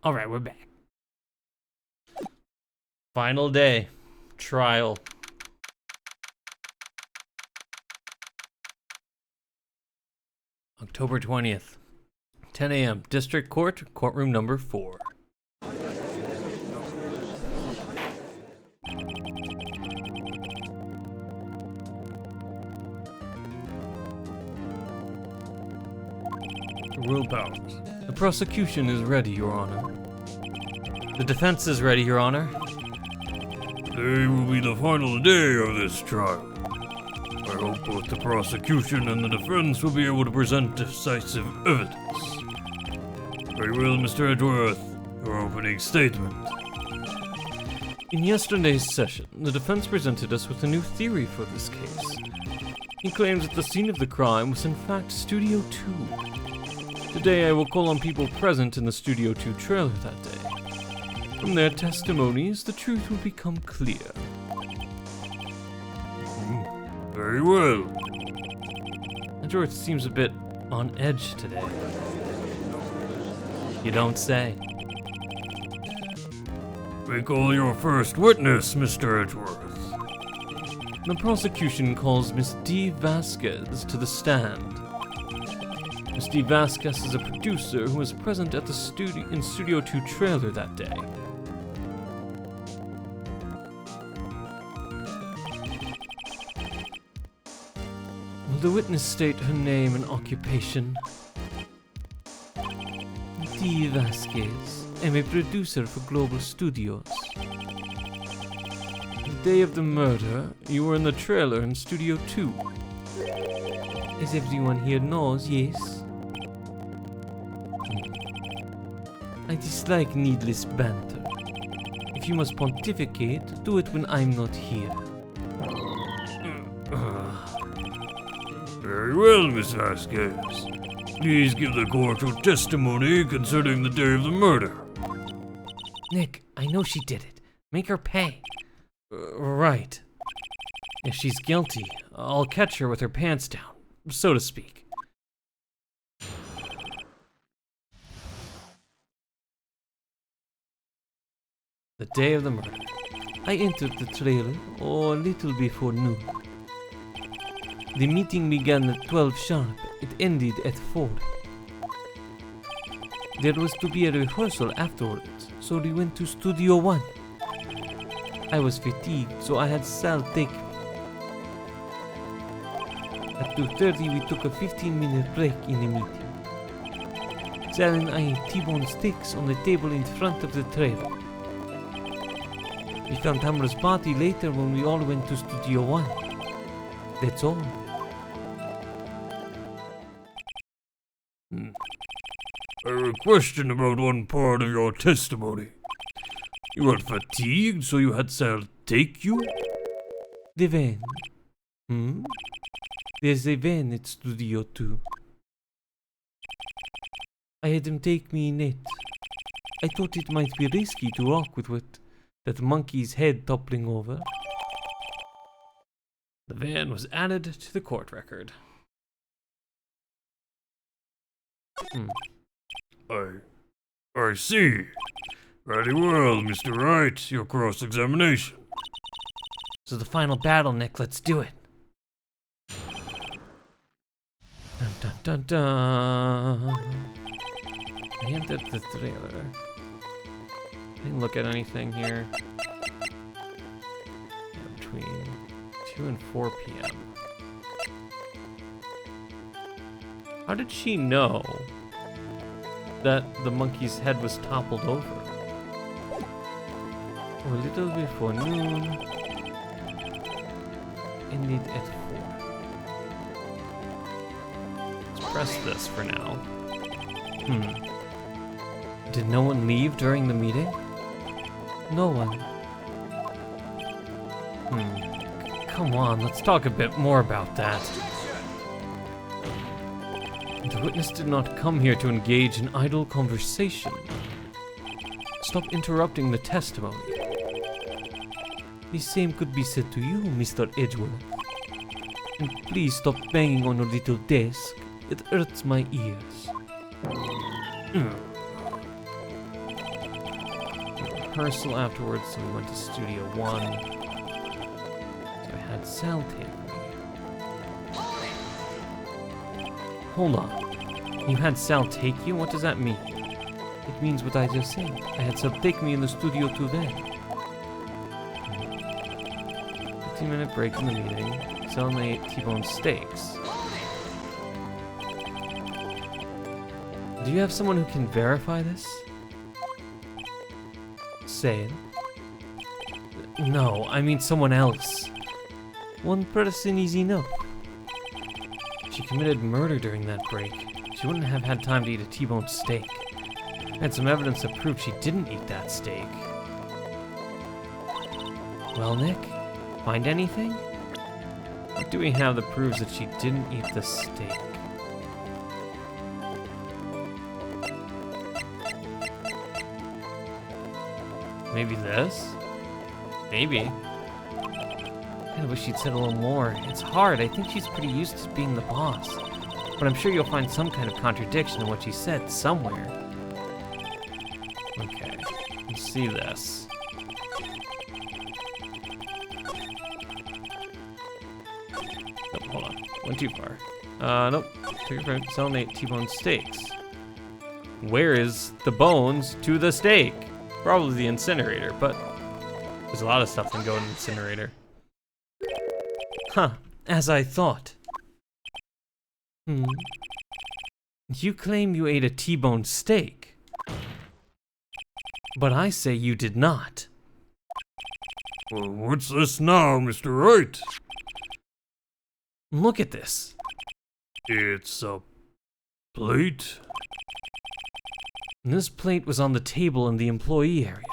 S1: All right, we're back. Final day. Trial. October 20th. 10 a.m. District Court, courtroom number 4.
S3: Royal powers.
S1: The prosecution is ready, Your Honor. The defense is ready, Your Honor.
S3: Today will be the final day of this trial. I hope both the prosecution and the defense will be able to present decisive evidence. Very well, Mr. Edgeworth, your opening statement.
S1: In yesterday's session, the defense presented us with a new theory for this case. He claims that the scene of the crime was in fact Studio 2. Today I will call on people present in the Studio 2 trailer that day. From their testimonies, the truth will become clear.
S3: Very well.
S1: Edgeworth seems a bit on edge today. You don't say.
S3: We call your first witness, Mr. Edgeworth.
S1: The prosecution calls Miss D. Vasquez to the stand. Miss D. Vasquez is a producer who was present at the Studio 2 trailer that day. Will the witness state her name and occupation? D. Vasquez. I'm a producer for Global Studios. The day of the murder, you were in the trailer in Studio 2. As everyone here knows, yes. I dislike needless banter. If you must pontificate, do it when I'm not here.
S3: Very well, Miss Vasquez. Please give the court your testimony concerning the day of the murder.
S2: Nick, I know she did it. Make her pay.
S1: Right. If she's guilty, I'll catch her with her pants down, so to speak. The day of the murder.
S2: I entered the trailer a little before noon. The meeting began at 12 sharp. It ended at 4. There was to be a rehearsal afterwards, so we went to Studio 1. I was fatigued, so I had Sal take me. At 2:30 we took a 15-minute break in the meeting. Sal and I ate T-bone steaks on the table in front of the trailer. We found Tamra's body later when we all went to Studio 1. That's all.
S3: I have a question about one part of your testimony. You were fatigued, so you had Sal take you?
S2: The van. There's a van at Studio 2. I had him take me in it. I thought it might be risky to walk with that monkey's head toppling over.
S1: The van was added to the court record.
S3: I see. Very well, Mr. Wright, your cross-examination.
S2: So the final battle, Nick, let's do it.
S1: Dun dun dun dun. I entered the trailer. I didn't look at anything here. Between 2 and 4 p.m. How did she know that the monkey's head was toppled over?
S2: A little before noon. Ended at 4.
S1: Let's press this for now. Did no one leave during the meeting?
S2: No one.
S1: Come on, let's talk a bit more about that. The witness did not come here to engage in idle conversation. Stop interrupting the testimony.
S2: The same could be said to you, Mr. Edgeworth. And please stop banging on your little desk. It hurts my ears.
S1: Rehearsal afterwards, so we went to Studio 1. So I had Sal take me. Hold on. You had Sal take you? What does that mean?
S2: It means what I just said. I had Sal take me in the Studio 2 van.
S1: 15-minute break in the meeting. Sal and I ate T-bone steaks. Do you have someone who can verify this? Say it. No, I mean someone else. One person is enough. She committed murder during that break. She wouldn't have had time to eat a T-bone steak. I had some evidence that proved she didn't eat that steak. Well, Nick, find anything? What do we have that proves that she didn't eat the steak? Maybe this? Maybe. I kinda wish she'd said a little more. It's hard. I think she's pretty used to being the boss. But I'm sure you'll find some kind of contradiction in what she said somewhere. Okay, let's see this. Oh, hold on. Went too far. Nope. Took your friend, selling 8 T-bone steaks. Where is the bones to the steak? Probably the incinerator, but there's a lot of stuff that can go in the incinerator. Huh, as I thought. You claim you ate a T-bone steak, but I say you did not.
S3: Well, what's this now, Mr. Wright?
S1: Look at this.
S3: It's a plate?
S1: This plate was on the table in the employee area.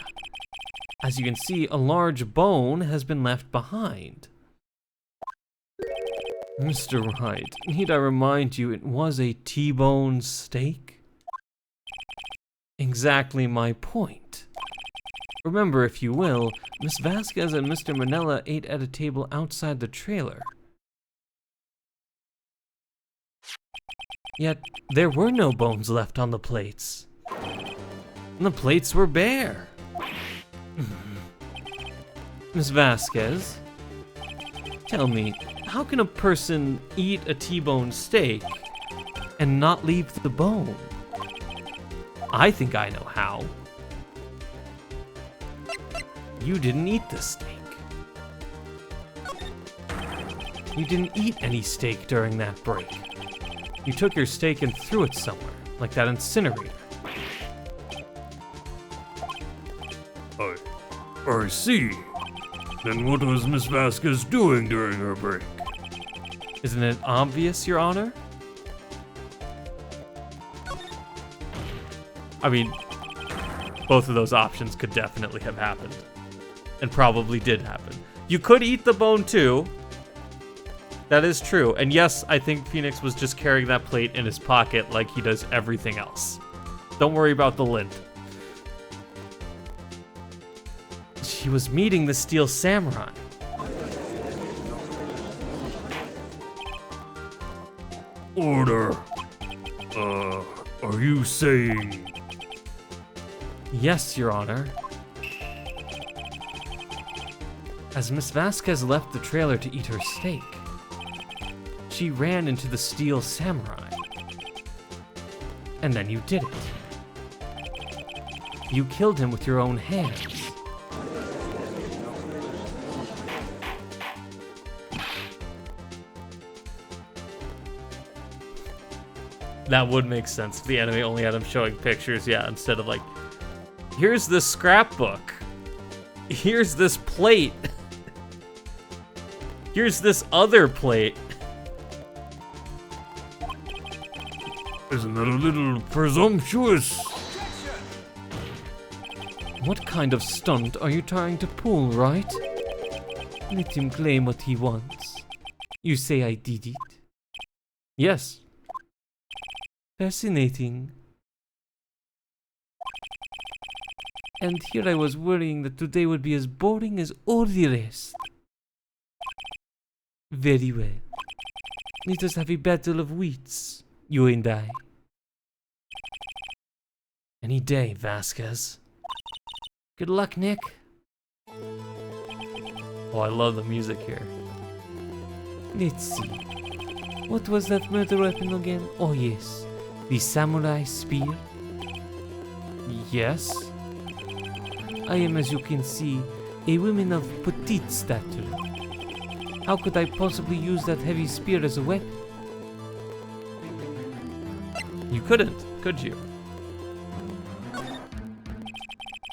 S1: As you can see, a large bone has been left behind. Mr. Wright, need I remind you it was a T-bone steak? Exactly my point. Remember, if you will, Miss Vasquez and Mr. Manella ate at a table outside the trailer. Yet, there were no bones left on the plates. The plates were bare. Miss Vasquez, tell me, how can a person eat a T-bone steak and not leave the bone? I think I know how. You didn't eat the steak. You didn't eat any steak during that break. You took your steak and threw it somewhere, like that incinerator.
S3: I see. Then what was Miss Vasquez doing during her break?
S1: Isn't it obvious, Your Honor? I mean, both of those options could definitely have happened. And probably did happen. You could eat the bone too. That is true. And yes, I think Phoenix was just carrying that plate in his pocket like he does everything else. Don't worry about the lint. She was meeting the Steel Samurai.
S3: Order. Are you saying...
S1: Yes, Your Honor. As Miss Vasquez left the trailer to eat her steak, she ran into the Steel Samurai. And then you did it. You killed him with your own hands. That would make sense if the anime only had him showing pictures, yeah, instead of like, here's this scrapbook. Here's this plate. Here's this other plate.
S3: Isn't that a little presumptuous?
S1: What kind of stunt are you trying to pull, right? Let him claim what he wants. You say I did it? Yes. Fascinating. And here I was worrying that today would be as boring as all the rest. Very well. Let us have a battle of wits, you and I. Any day, Vasquez. Good luck, Nick. Oh, I love the music here. Let's see. What was that murder weapon again? Oh, yes. The samurai spear? Yes. I am, as you can see, a woman of petite stature. How could I possibly use that heavy spear as a weapon? You couldn't. could you?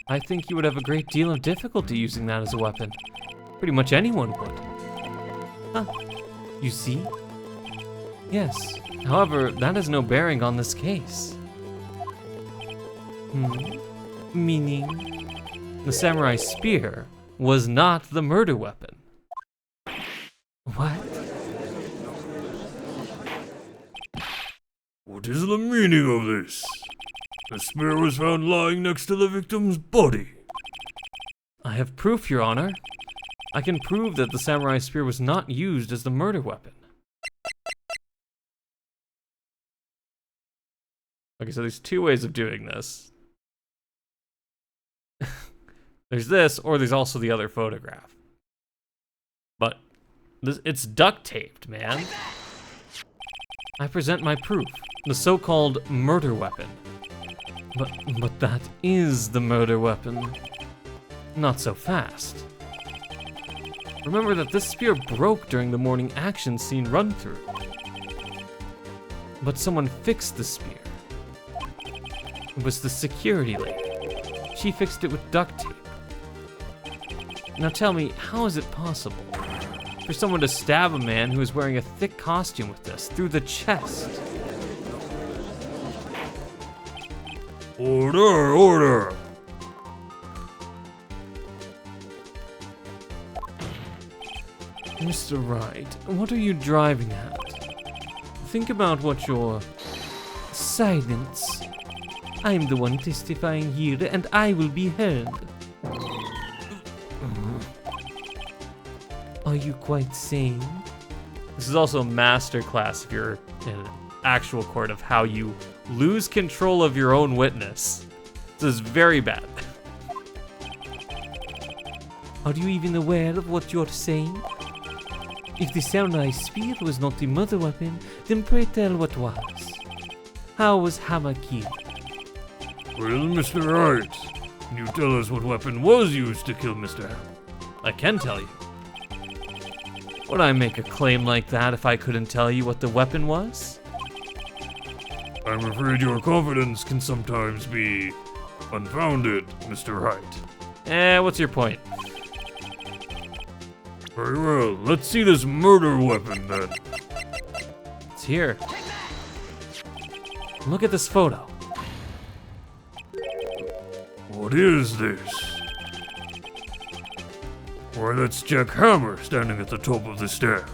S1: I think you would have a great deal of difficulty using that as a weapon. Pretty much anyone would. Huh. You see? Yes. However, that has no bearing on this case. Meaning? The samurai spear was not the murder weapon. What?
S3: What is the meaning of this? The spear was found lying next to the victim's body.
S1: I have proof, Your Honor. I can prove that the samurai spear was not used as the murder weapon. Okay, so there's two ways of doing this. There's this, or there's also the other photograph. But it's duct taped, man. I present my proof, the so-called murder weapon. But that is the murder weapon. Not so fast. Remember that this spear broke during the morning action scene run-through. But someone fixed the spear. It was the security lady. She fixed it with duct tape. Now tell me, how is it possible for someone to stab a man who is wearing a thick costume with this through the chest?
S3: Order, order!
S1: Mr. Wright, what are you driving at? Think about what you're... Silence. I'm the one testifying here, and I will be heard. Are you quite sane? This is also a masterclass if you're in an actual court of how you lose control of your own witness. This is very bad. Are you even aware of what you're saying? If the samurai spear was not the murder weapon, then pray tell what was. How was Hammer killed?
S3: Well, Mr. Wright, can you tell us what weapon was used to kill Mr. Hammer?
S1: I can tell you. Would I make a claim like that if I couldn't tell you what the weapon was?
S3: I'm afraid your confidence can sometimes be unfounded, Mr. Wright.
S1: What's your point?
S3: Very well, let's see this murder weapon then.
S1: It's here. Look at this photo.
S3: What is this? Why, that's Jack Hammer standing at the top of the stairs.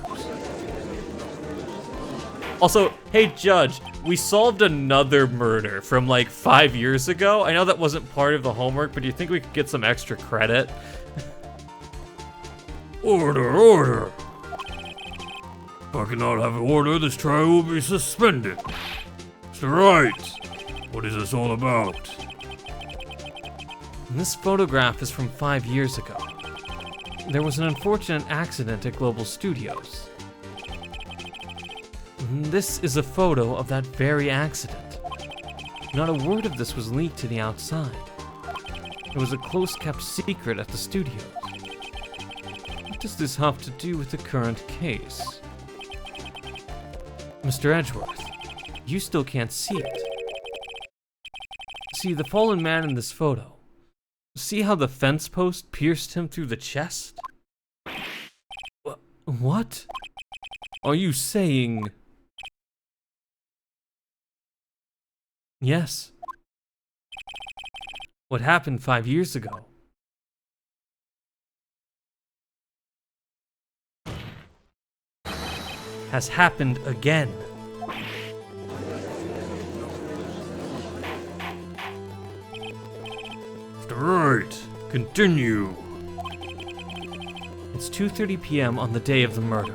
S1: Also, hey Judge, we solved another murder from like 5 years ago. I know that wasn't part of the homework, but do you think we could get some extra credit?
S3: Order, order! If I cannot have order, this trial will be suspended. Mr. Wright, what is this all about?
S1: This photograph is from 5 years ago. There was an unfortunate accident at Global Studios. This is a photo of that very accident. Not a word of this was leaked to the outside. It was a close-kept secret at the studios. What does this have to do with the current case? Mr. Edgeworth, you still can't see it. See, the fallen man in this photo. See how the fence post pierced him through the chest? What? Are you saying... Yes. What happened 5 years ago? Has happened again.
S3: Right, continue.
S1: It's 2:30 p.m. on the day of the murder.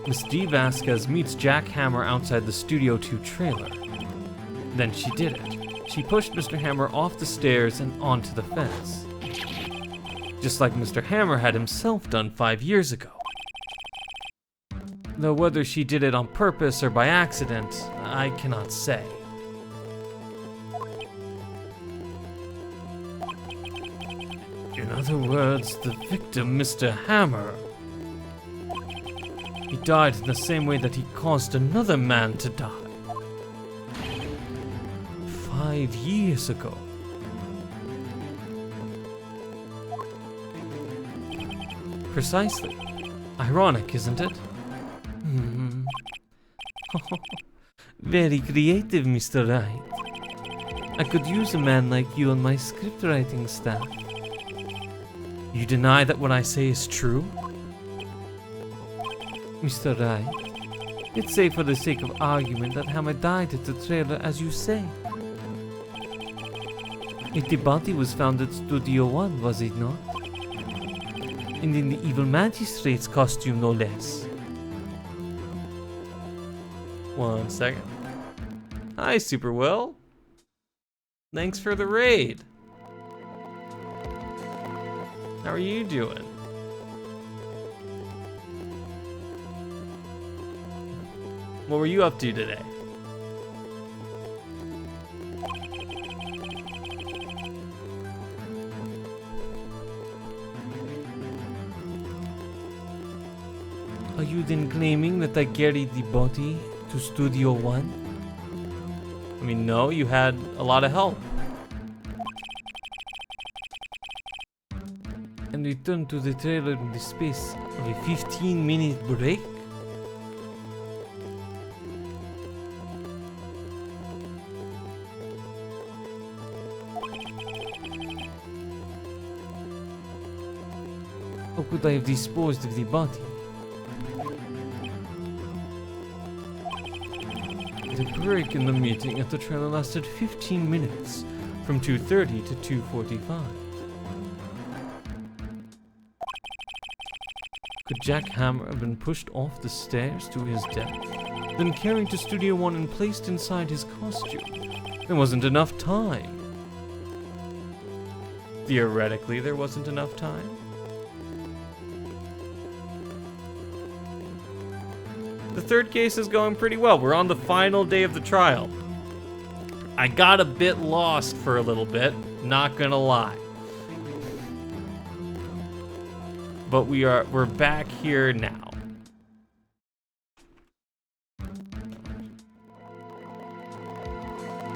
S1: Miss D. Vasquez meets Jack Hammer outside the Studio 2 trailer. Then she did it. She pushed Mr. Hammer off the stairs and onto the fence. Just like Mr. Hammer had himself done 5 years ago. Though whether she did it on purpose or by accident, I cannot say. In other words, the victim, Mr. Hammer, he died in the same way that he caused another man to die. 5 years ago. Precisely. Ironic, isn't it? Hmm. Very creative, Mr. Wright. I could use a man like you on my script writing staff. You deny that what I say is true? Mr. Wright, let's say for the sake of argument that Hammer died at the trailer as you say. If the body was found at Studio One, was it not? And in the evil magistrate's costume, no less. 1 second. Hi, Super Will. Thanks for the raid. How are you doing? What were you up to today? Are you then claiming that I carried the body to Studio One? I mean, no, you had a lot of help. And returned to the trailer in the space of a 15-minute break? How could I have disposed of the body? The break in the meeting at the trailer lasted 15 minutes, from 2:30 to 2:45. Could Jack Hammer have been pushed off the stairs to his death, then carried to Studio One and placed inside his costume? There wasn't enough time. Theoretically, there wasn't enough time. The third case is going pretty well. We're on the final day of the trial. I got a bit lost for a little bit, not gonna lie. But we're back here now.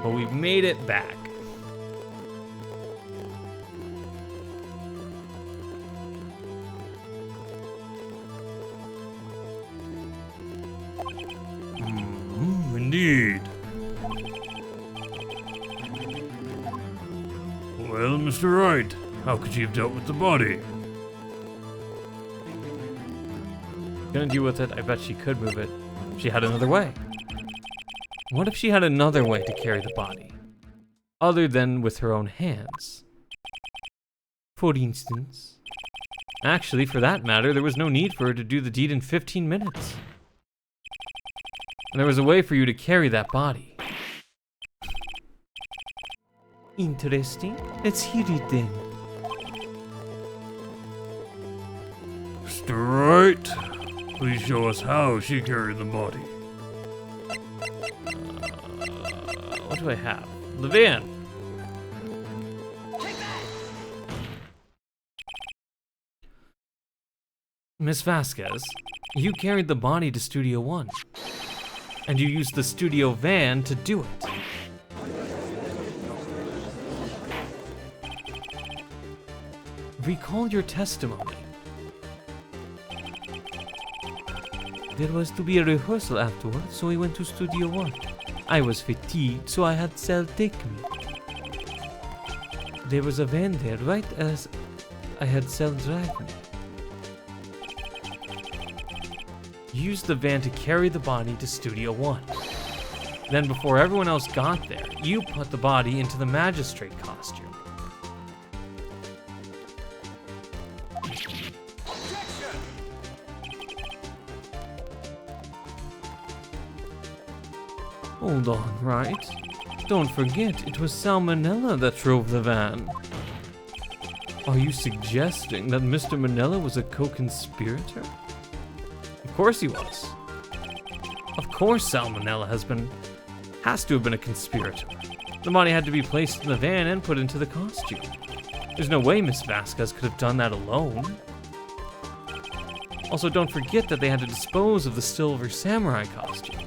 S1: But we've made it back.
S3: Indeed. Well, Mr. Wright, how could you have dealt with the body?
S1: Gonna deal with it. I bet she could move it. She had another way. What if she had another way to carry the body? Other than with her own hands? For instance. Actually, for that matter, there was no need for her to do the deed in 15 minutes. And there was a way for you to carry that body. Interesting. Let's hear it then.
S3: Mr. Wright, please show us how she carried the body.
S1: What do I have? The van. Miss Vasquez, you carried the body to Studio One. And you used the studio van to do it. Recall your testimony. There was to be a rehearsal afterwards, so we went to Studio One. I was fatigued, so I had Sal take me. There was a van there right as I had Sal drive me. Used the van to carry the body to Studio One. Then before everyone else got there, you put the body into the magistrate costume. Hold on, right? Don't forget, it was Salmonella that drove the van. Are you suggesting that Mr. Manella was a co-conspirator? Of course he was. Of course Salmonella has to have been a conspirator. The body had to be placed in the van and put into the costume. There's no way Miss Vasquez could have done that alone. Also, don't forget that they had to dispose of the silver samurai costume.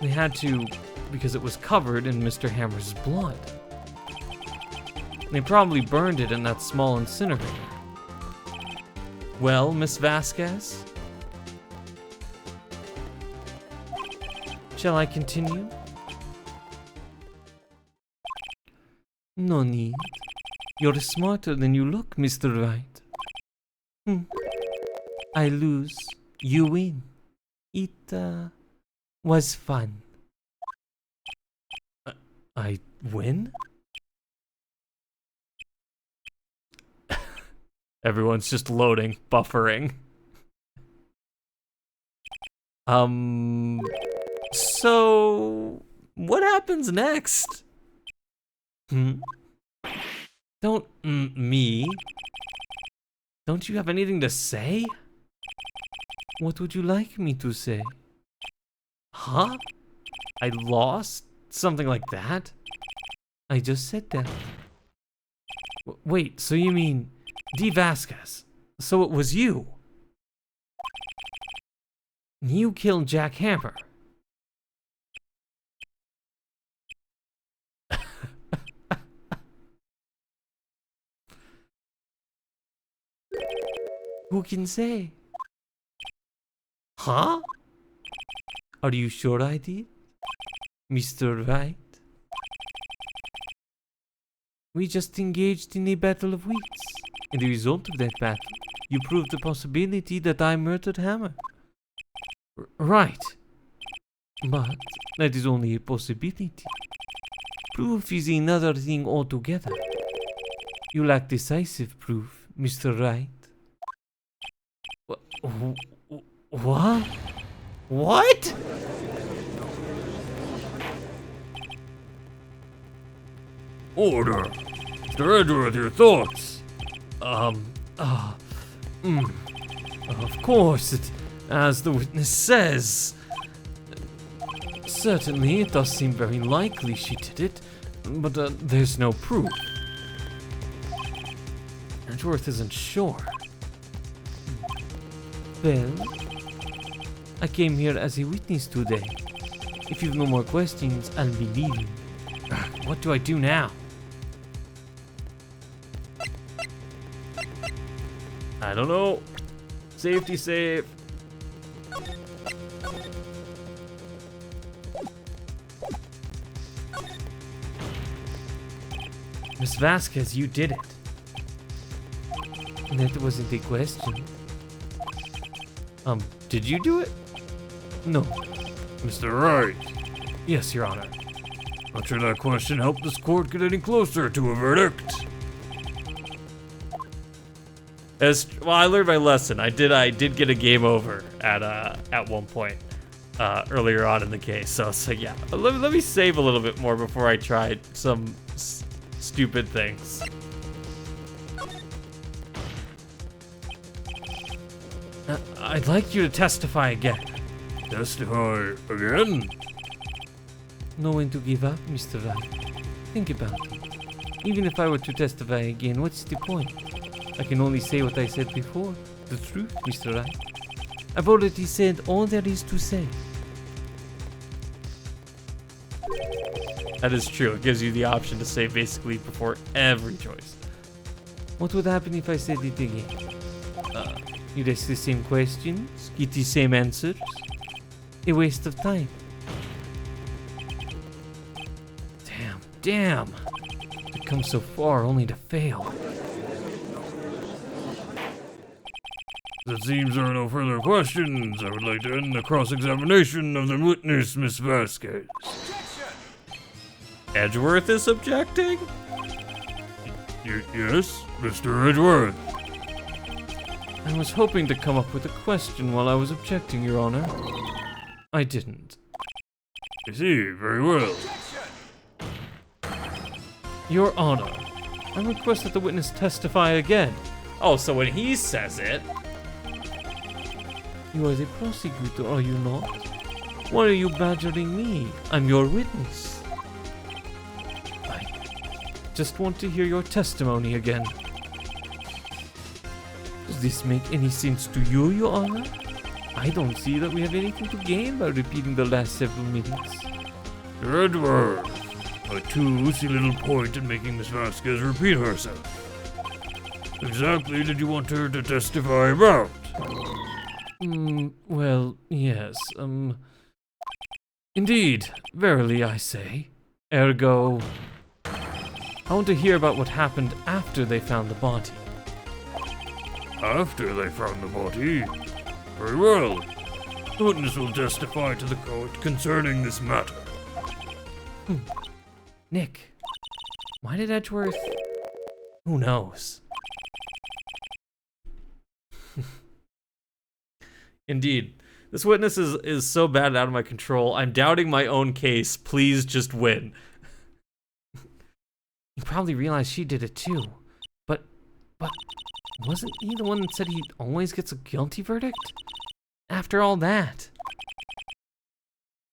S1: They had to because it was covered in Mr. Hammer's blood. They probably burned it in that small incinerator. Well, Miss Vasquez? Shall I continue? No need. You're smarter than you look, Mr. Wright. I lose. You win. It, was fun. I win? Everyone's just loading, buffering. So what happens next? Don't me. Don't you have anything to say? What would you like me to say? Huh? I lost? Something like that? I just said that. Wait, so you mean D. Vasquez? So it was you? You killed Jack Hammer? Who can say? Huh? Are you sure I did? Mr. Wright? We just engaged in a battle of wits. In the result of that battle, you proved the possibility that I murdered Hammer. Right. But that is only a possibility. Proof is another thing altogether. You lack decisive proof, Mr. Wright. What? What?
S3: Order. Mr. Edgeworth, your thoughts?
S1: Of course, as the witness says. Certainly, it does seem very likely she did it, but there's no proof. Edgeworth isn't sure. Well, I came here as a witness today. If you've no more questions, I'll be leaving. What do I do now? I don't know. Safety save. Miss Vasquez, you did it. That wasn't a question. Did you do it? No.
S3: Mr. Wright,
S1: Yes, Your Honor.
S3: not sure that question helped this court get any closer to a verdict.
S1: Well, I learned my lesson. I did get a game over at one point earlier on in the case. So yeah, let me save a little bit more before I try some stupid things. I'd like you to testify again.
S3: Testify again?
S1: Know when to give up, Mr. Wright. Think about it. Even if I were to testify again, what's the point? I can only say what I said before. The truth, Mr. Wright. I've already said all there is to say. That is true. It gives you the option to say basically before every choice. What would happen if I said it again? You'd ask the same questions, get the same answers. A waste of time. Damn. I've come so far only to fail.
S3: It seems there are no further questions. I would like to end the cross-examination of the witness, Miss Vasquez.
S1: Edgeworth is objecting?
S3: Yes, Mr. Edgeworth.
S1: I was hoping to come up with a question while I was objecting, Your Honor. I didn't.
S3: I see, very well.
S1: Your Honor, I request that the witness testify again. Oh, so when he says it... You are the prosecutor, are you not? Why are you badgering me? I'm your witness. I just want to hear your testimony again. Does this make any sense to you, Your Honor? I don't see that we have anything to gain by repeating the last several minutes.
S3: Mr. Edgeworth, I too see little point in making Miss Vasquez repeat herself. Exactly did you want her to testify about?
S1: Well, yes, indeed, verily I say. Ergo, I want to hear about what happened after they found the body.
S3: After they found the body? Very well. The witness will testify to the court concerning this matter.
S1: Nick, why did Edgeworth... Who knows? Indeed. This witness is so bad and out of my control. I'm doubting my own case. Please just win. You probably realize she did it too. But wasn't he the one that said he always gets a guilty verdict? After all that.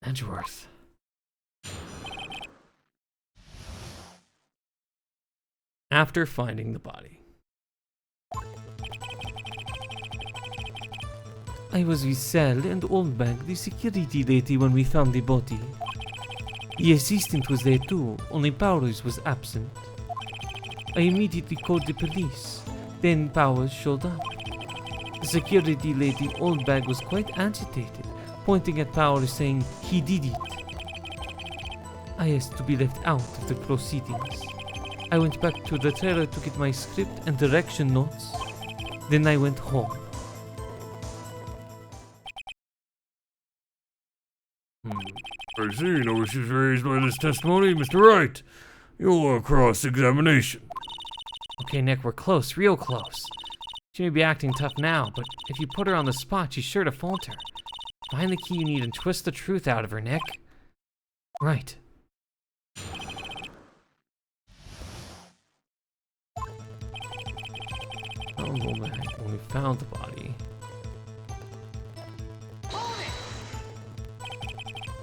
S1: Edgeworth. After finding the body. I was with Sal and Oldbag, the security lady, when we found the body. The assistant was there too, only Powers was absent. I immediately called the police. Then Powers showed up. The security lady, Oldbag, was quite agitated, pointing at Powers saying he did it. I asked to be left out of the proceedings. I went back to the trailer to get my script and direction notes. Then I went home.
S3: I see no issues raised by this testimony, Mr. Wright. Your cross-examination.
S1: Okay, Nick, we're close, real close. She may be acting tough now, but if you put her on the spot, she's sure to falter. Find the key you need and twist the truth out of her, Nick. Right. Found Womack when we found the body.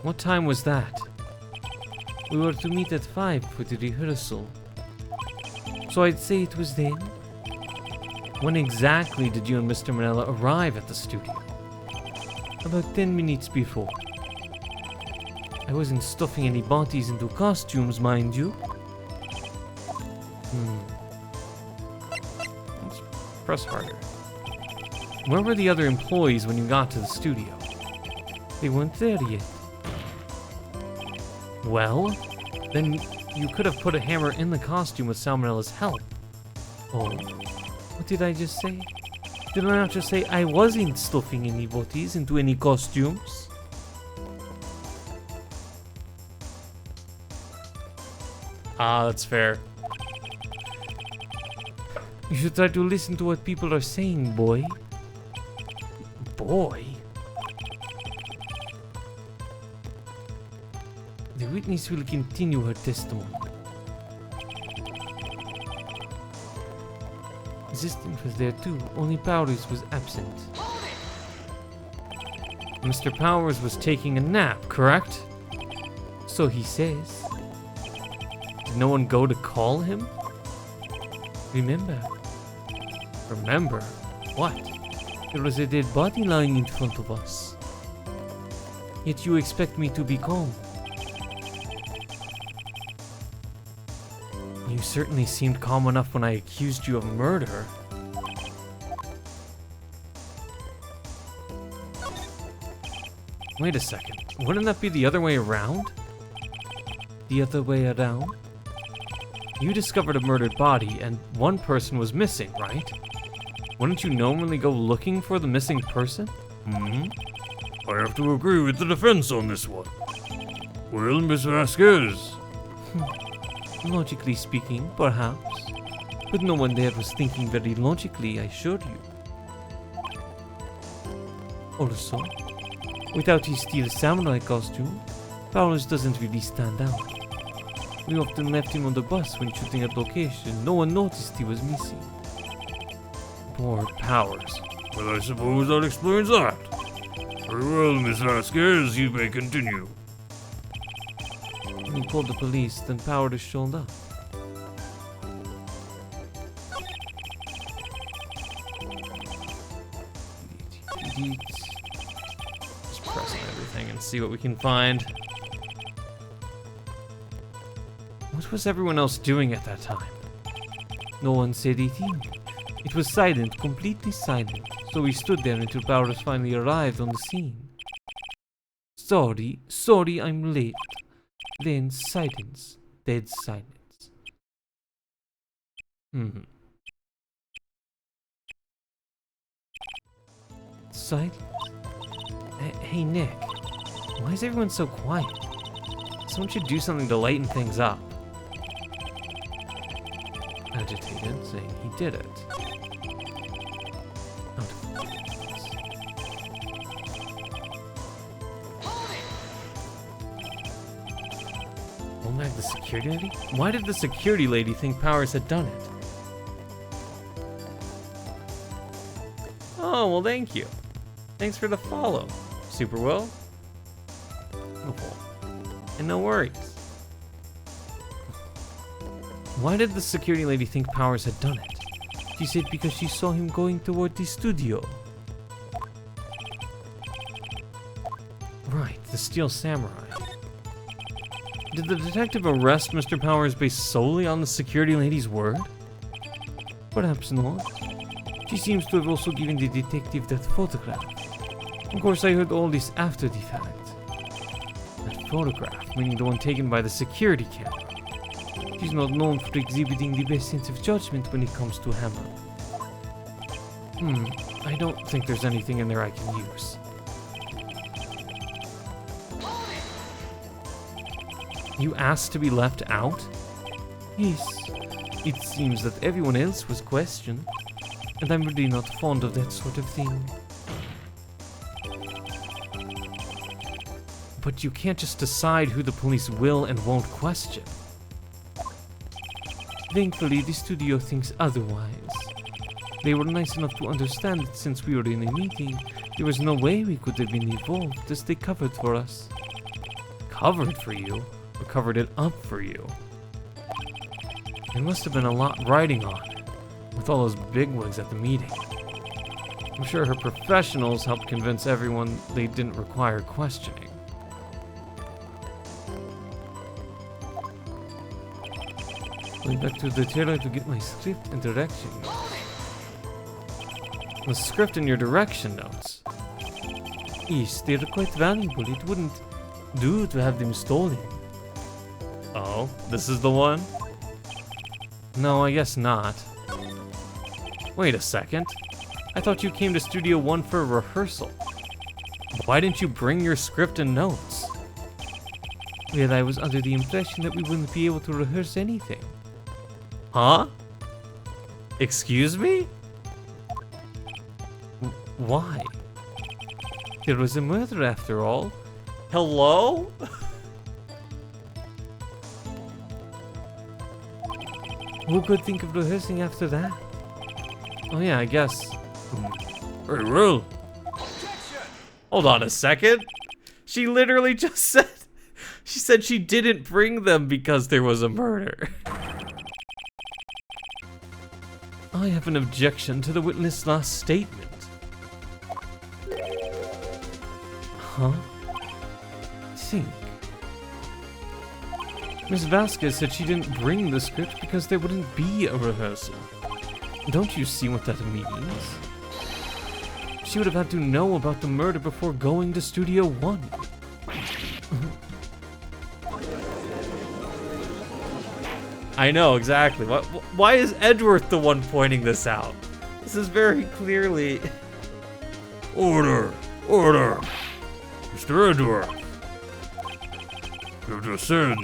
S1: What time was that? We were to meet at 5 for the rehearsal. So I'd say it was then. When exactly did you and Mr. Manella arrive at the studio? About 10 minutes before. I wasn't stuffing any bodies into costumes, mind you. Let's press harder. Where were the other employees when you got to the studio? They weren't there yet. Well, then you could have put a hammer in the costume with Salmonella's help. Oh, what did I just say? Did I not just say I wasn't stuffing any bodies into any costumes? Ah, that's fair. You should try to listen to what people are saying, boy. Boy? The witness will continue her testimony. Assistant was there too, only Powers was absent. Mr. Powers was taking a nap, correct? So he says. Did no one go to call him? Remember? Remember? What? There was a dead body lying in front of us. Yet you expect me to be calm. You certainly seemed calm enough when I accused you of murder. Wait a second. Wouldn't that be the other way around? The other way around? You discovered a murdered body and one person was missing, right? Wouldn't you normally go looking for the missing person?
S3: I have to agree with the defense on this one. Well, Miss Vasquez.
S1: Logically speaking, perhaps. But no one there was thinking very logically, I assure you. Also, without his steel samurai costume, Powers doesn't really stand out. We often left him on the bus when shooting at location. No one noticed he was missing. Poor Powers.
S3: Well, I suppose that explains that. Very well, Miss Vasquez, you may continue.
S1: We called the police, then Powers showed up. Just press on everything and see what we can find. What was everyone else doing at that time? No one said a thing. It was silent, completely silent. So we stood there until Powers finally arrived on the scene. Sorry, I'm late. Then silence, dead silence. Silence? Hey Nick, why is everyone so quiet? Someone should do something to lighten things up. Agitated, saying he did it. Out of focus. Womack the security lady? Why did the security lady think Powers had done it? Oh, well thank you. Thanks for the follow. Super well. Oh, and no worries. Why did the security lady think Powers had done it? She said because she saw him going toward the studio. Right, the Steel Samurai. Did the detective arrest Mr. Powers based solely on the security lady's word? Perhaps not. She seems to have also given the detective that photograph. Of course, I heard all this after the fact. That photograph, meaning the one taken by the security camera. She's not known for exhibiting the best sense of judgment when it comes to Hammer. I don't think there's anything in there I can use. You asked to be left out? Yes. It seems that everyone else was questioned, and I'm really not fond of that sort of thing. But you can't just decide who the police will and won't question. Thankfully, the studio thinks otherwise. They were nice enough to understand that since we were in a meeting, there was no way we could have been involved, as they covered for us. Covered for you? Or covered it up for you? There must have been a lot riding on it, with all those bigwigs at the meeting. I'm sure her professionals helped convince everyone they didn't require questioning. Going back to the tailor to get my script and direction notes. The script and your direction notes? Yes, they're quite valuable. It wouldn't do to have them stolen. Oh, this is the one? No, I guess not. Wait a second. I thought you came to Studio 1 for a rehearsal. Why didn't you bring your script and notes? Well, I was under the impression that we wouldn't be able to rehearse anything. Huh? Excuse me? Why? There was a murder after all. Hello? Who could think of rehearsing after that? Oh yeah, I guess.
S3: Very well.
S1: Hold on a second. She literally just said... She said she didn't bring them because there was a murder. I have an objection to the witness' last statement. Huh? Think. Miss Vasquez said she didn't bring the script because there wouldn't be a rehearsal. Don't you see what that means? She would have had to know about the murder before going to Studio 1. I know, exactly. Why is Edgeworth the one pointing this out? This is very clearly...
S3: Order! Order! Mr. Edgeworth! You just said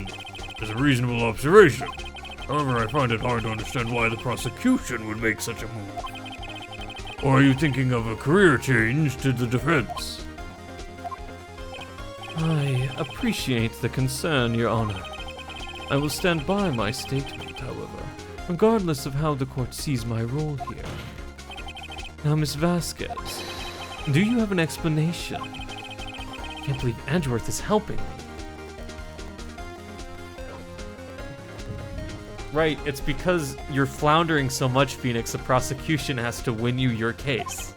S3: is a reasonable observation. However, I find it hard to understand why the prosecution would make such a move. Or are you thinking of a career change to the defense?
S1: I appreciate the concern, Your Honor. I will stand by my statement, however, regardless of how the court sees my role here. Now, Miss Vasquez, do you have an explanation? Can't believe Edgeworth is helping me. Right, it's because you're floundering so much, Phoenix, the prosecution has to win you your case.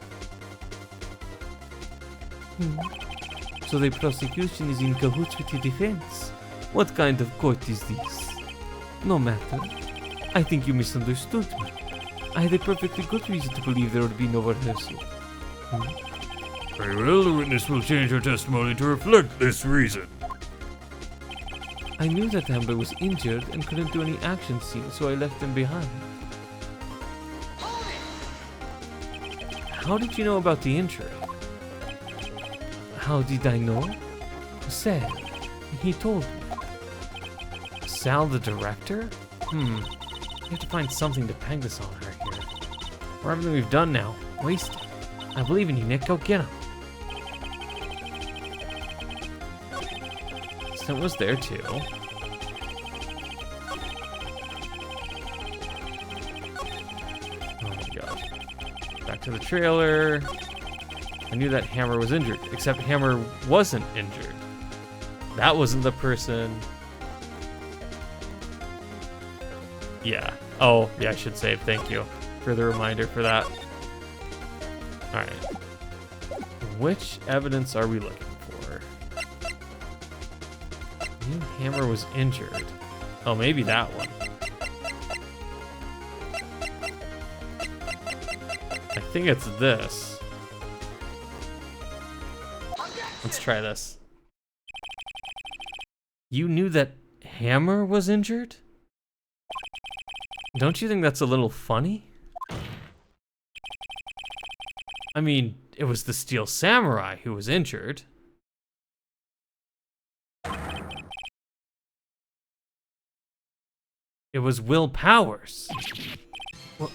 S1: So the prosecution is in cahoots with the defense? What kind of court is this?
S4: No matter. I think you misunderstood me. I had a perfectly good reason to believe there would be no rehearsal.
S3: Very well, the witness will change her testimony to reflect this reason.
S4: I knew that Amber was injured and couldn't do any action scenes, so I left them behind.
S1: How did you know about the injury?
S4: How did I know? Sal. He told me.
S1: Sal the director? We have to find something to peg this on her here. For everything we've done now, wasted. I believe in you, Nick. Go get him. Snow was there too. Oh my god. Back to the trailer. I knew that Hammer was injured, except Hammer wasn't injured. That wasn't the person. Yeah. Oh, yeah, I should save. Thank you for the reminder for that. Alright. Which evidence are we looking for? I knew Hammer was injured. Oh, maybe that one. I think it's this. Let's try this. You knew that Hammer was injured? Don't you think that's a little funny? I mean, it was the Steel Samurai who was injured. It was Will Powers. What?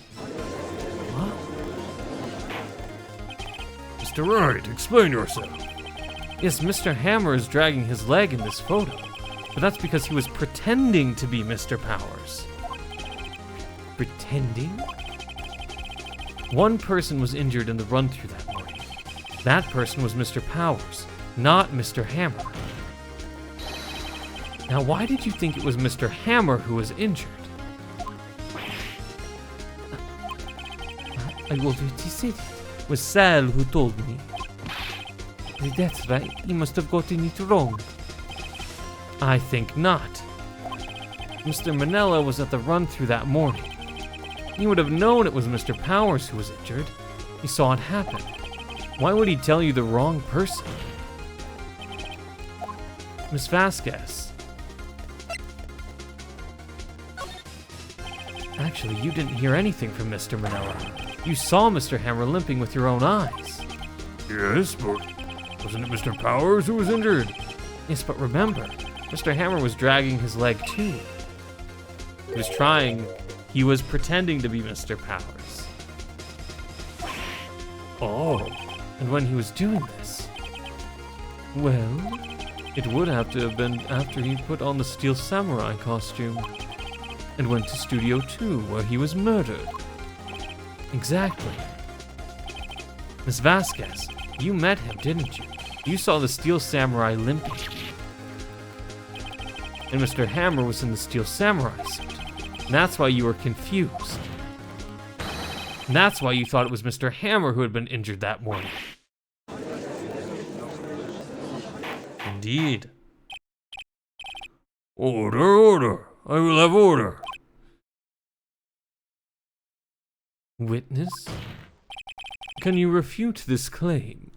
S3: Mr. Wright, explain yourself.
S1: Yes, Mr. Hammer is dragging his leg in this photo, but that's because he was pretending to be Mr. Powers. Pretending? One person was injured in the run-through that morning. That person was Mr. Powers, not Mr. Hammer. Now, why did you think it was Mr. Hammer who was injured?
S4: I already said it. It was Sal who told me. That's right. He must have gotten it wrong.
S1: I think not. Mr. Manella was at the run-through that morning. He would have known it was Mr. Powers who was injured. He saw it happen. Why would he tell you the wrong person? Miss Vasquez. Actually, you didn't hear anything from Mr. Manella. You saw Mr. Hammer limping with your own eyes.
S3: Yes, but wasn't it Mr. Powers who was injured?
S1: Yes, but remember, Mr. Hammer was dragging his leg too. He was pretending to be Mr. Powers. Oh, and when he was doing this,
S4: Well, it would have to have been after he put on the Steel Samurai costume and went to Studio 2 where he was murdered.
S1: exactly. Miss Vasquez, you met him, didn't you? You saw the Steel Samurai limping. And Mr. Hammer was in the Steel Samurai suit. And that's why you were confused. And that's why you thought it was Mr. Hammer who had been injured that morning. Indeed.
S3: Order, order. I will have order.
S4: Witness? Can you refute this claim?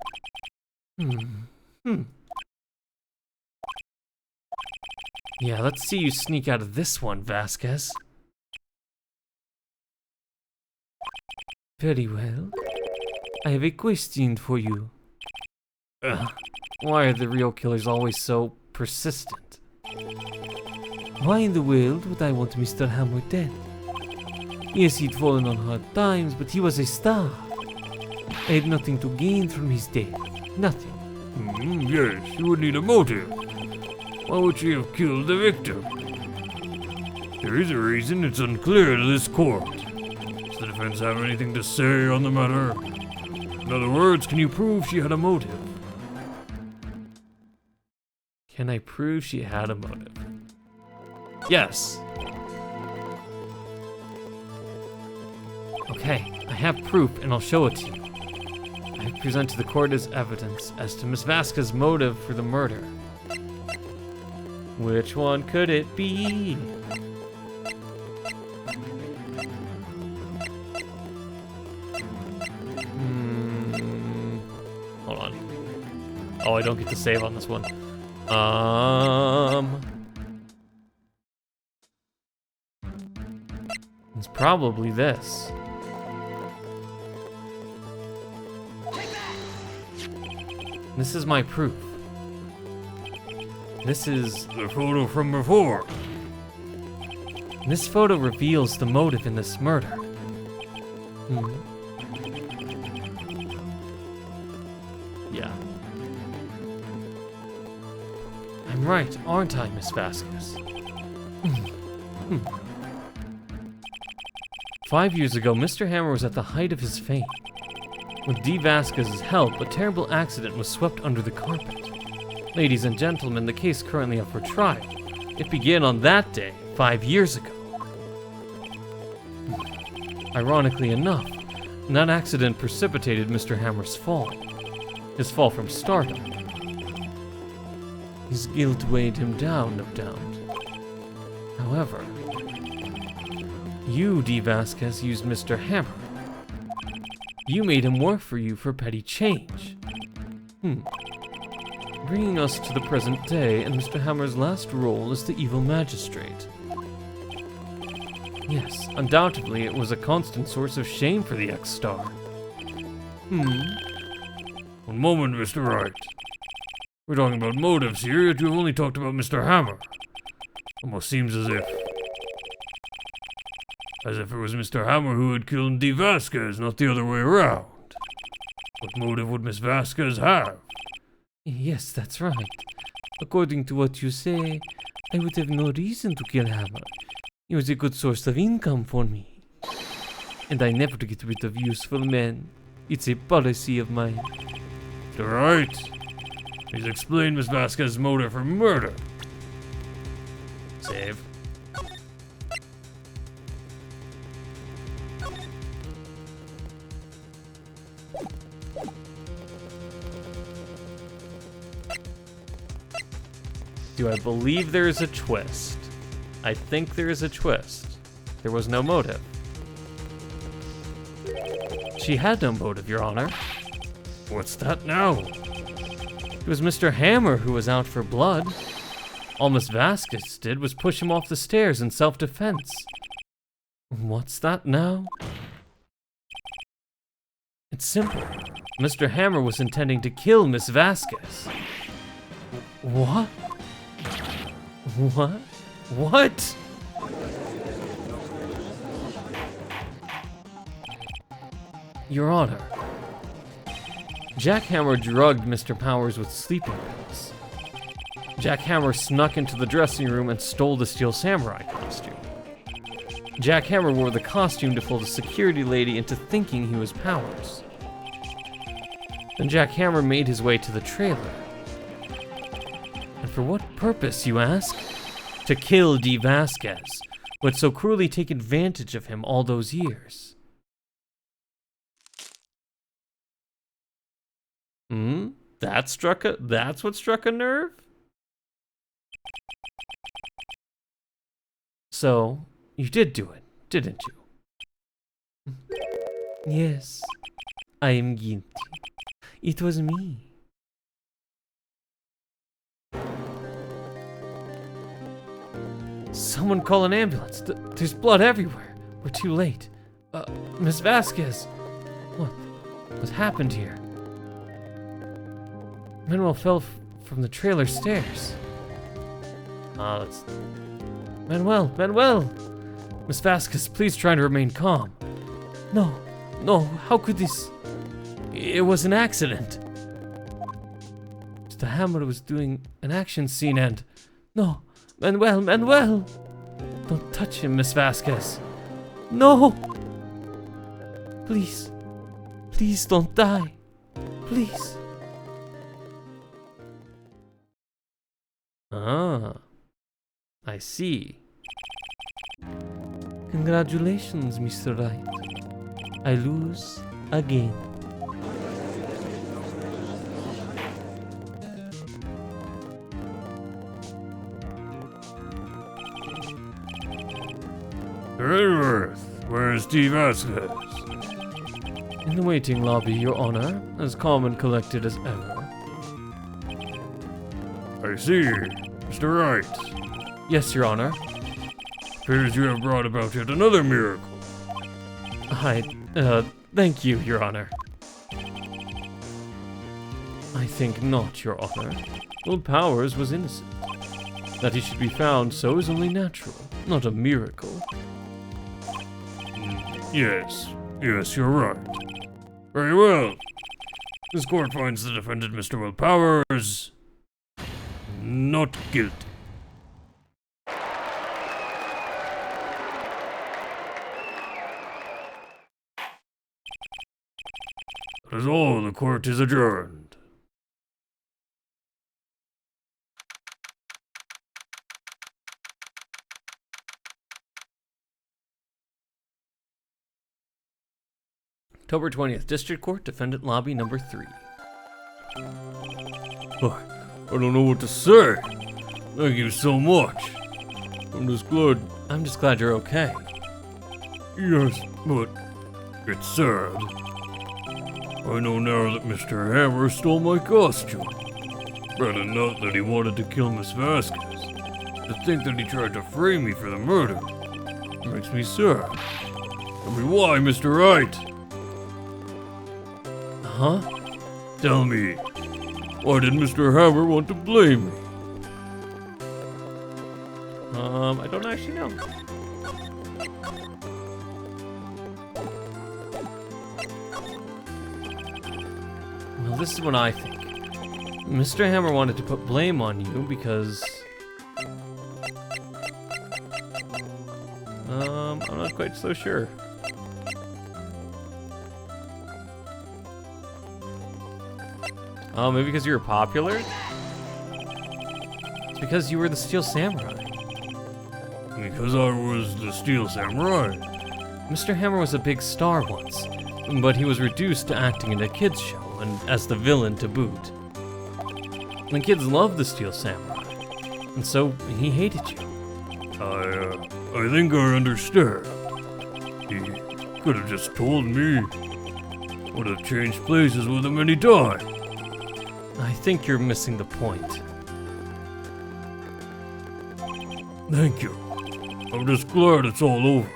S1: Yeah, let's see you sneak out of this one, Vasquez.
S4: Very well. I have a question for you.
S1: Why are the real killers always so persistent?
S4: Why in the world would I want Mr. Hammer dead? Yes, he'd fallen on hard times, but he was a star. I had nothing to gain from his death. Nothing.
S3: Yes, you would need a motive. Why would she have killed the victim? There is a reason it's unclear to this court. Does the defense have anything to say on the matter? In other words, can you prove she had a motive?
S1: Can I prove she had a motive? Yes. Okay, I have proof and I'll show it to you. I present to the court as evidence as to Miss Vasquez's motive for the murder. Which one could it be? Hold on. Oh, I don't get to save on this one. It's probably this. This is my proof. This is
S3: The photo from before.
S1: This photo reveals the motive in this murder. Yeah. I'm right, aren't I, Miss Vasquez? 5 years ago, Mr. Hammer was at the height of his fame. With D. Vasquez's help, a terrible accident was swept under the carpet. Ladies and gentlemen, the case currently up for trial. It began on that day, 5 years ago. Ironically enough, that accident precipitated Mr. Hammer's fall. His fall from stardom. His guilt weighed him down, no doubt. However, you, D. Vasquez, used Mr. Hammer. You made him work for you for petty change. Bringing us to the present day, and Mr. Hammer's last role as the evil magistrate. Yes, undoubtedly it was a constant source of shame for the ex-star.
S3: One moment, Mr. Wright. We're talking about motives here, yet you've only talked about Mr. Hammer. Almost seems as if it was Mr. Hammer who had killed D. Vasquez, not the other way around. What motive would Miss Vasquez have?
S4: Yes, that's right. According to what you say, I would have no reason to kill Hammer. He was a good source of income for me. And I never get rid of useful men. It's a policy of mine.
S3: All right. Please explain Miss Vasquez's motive for murder.
S1: Save. Do I believe there is a twist? I think there is a twist. There was no motive. She had no motive, Your Honor.
S3: What's that now?
S1: It was Mr. Hammer who was out for blood. All Miss Vasquez did was push him off the stairs in self-defense. What's that now? It's simple. Mr. Hammer was intending to kill Miss Vasquez. What? What? What? Your Honor, Jack Hammer drugged Mr. Powers with sleeping pills. Jack Hammer snuck into the dressing room and stole the Steel Samurai costume. Jack Hammer wore the costume to fool the security lady into thinking he was Powers. Then Jack Hammer made his way to the trailer. And for what purpose, you ask? To kill D. Vasquez, who had so cruelly taken advantage of him all those years. That's what struck a nerve? So, you did do it, didn't you?
S4: Yes, I am guilty. It was me.
S1: Someone call an ambulance. There's blood everywhere. We're too late. Miss Vasquez. What happened here? Manuel fell from the trailer stairs. That's... Manuel! Miss Vasquez, please try to remain calm. No, how could this... It was an accident. Mr. Hammer was doing an action scene and... No, Manuel! Don't touch him, Miss Vasquez. No! Please don't die. Please. I see.
S4: Congratulations, Mr. Wright. I lose again.
S3: Edgeworth, where's D. Vasquez?
S1: In the waiting lobby, Your Honor.
S4: as calm and collected as ever.
S3: I see, Mr. Wright.
S4: Yes, Your Honor.
S3: Appears you have brought about yet another miracle.
S4: Thank you, Your Honor. I think not, Your Honor. Will Powers was innocent. That he should be found so is only natural, not a miracle.
S3: Yes, you're right. Very well. This court finds the defendant, Mr. Will Powers, not guilty. That is all. The court is adjourned.
S4: October 20th, District Court, Defendant Lobby number 3.
S3: I don't know what to say. Thank you so much. I'm just glad
S4: you're okay.
S3: Yes, but it's sad. I know now that Mr. Hammer stole my costume. Rather not that he wanted to kill Miss Vasquez. To think that he tried to frame me for the murder makes me sad. Tell me why, Mr. Wright?
S4: Huh?
S3: Tell me, why did Mr. Hammer want to blame me?
S4: I don't actually know. Well, this is what I think. Mr. Hammer wanted to put blame on you because... I'm not quite so sure. Oh, maybe because you were popular? It's because you were the Steel Samurai.
S3: Because I was the Steel Samurai.
S4: Mr. Hammer was a big star once, but he was reduced to acting in a kids' show, and as the villain to boot. The kids loved the Steel Samurai, and so he hated you.
S3: I think I understand. He could have just told me. Would have changed places with him any time.
S4: I think you're missing the point.
S3: Thank you. I'm just glad it's all over.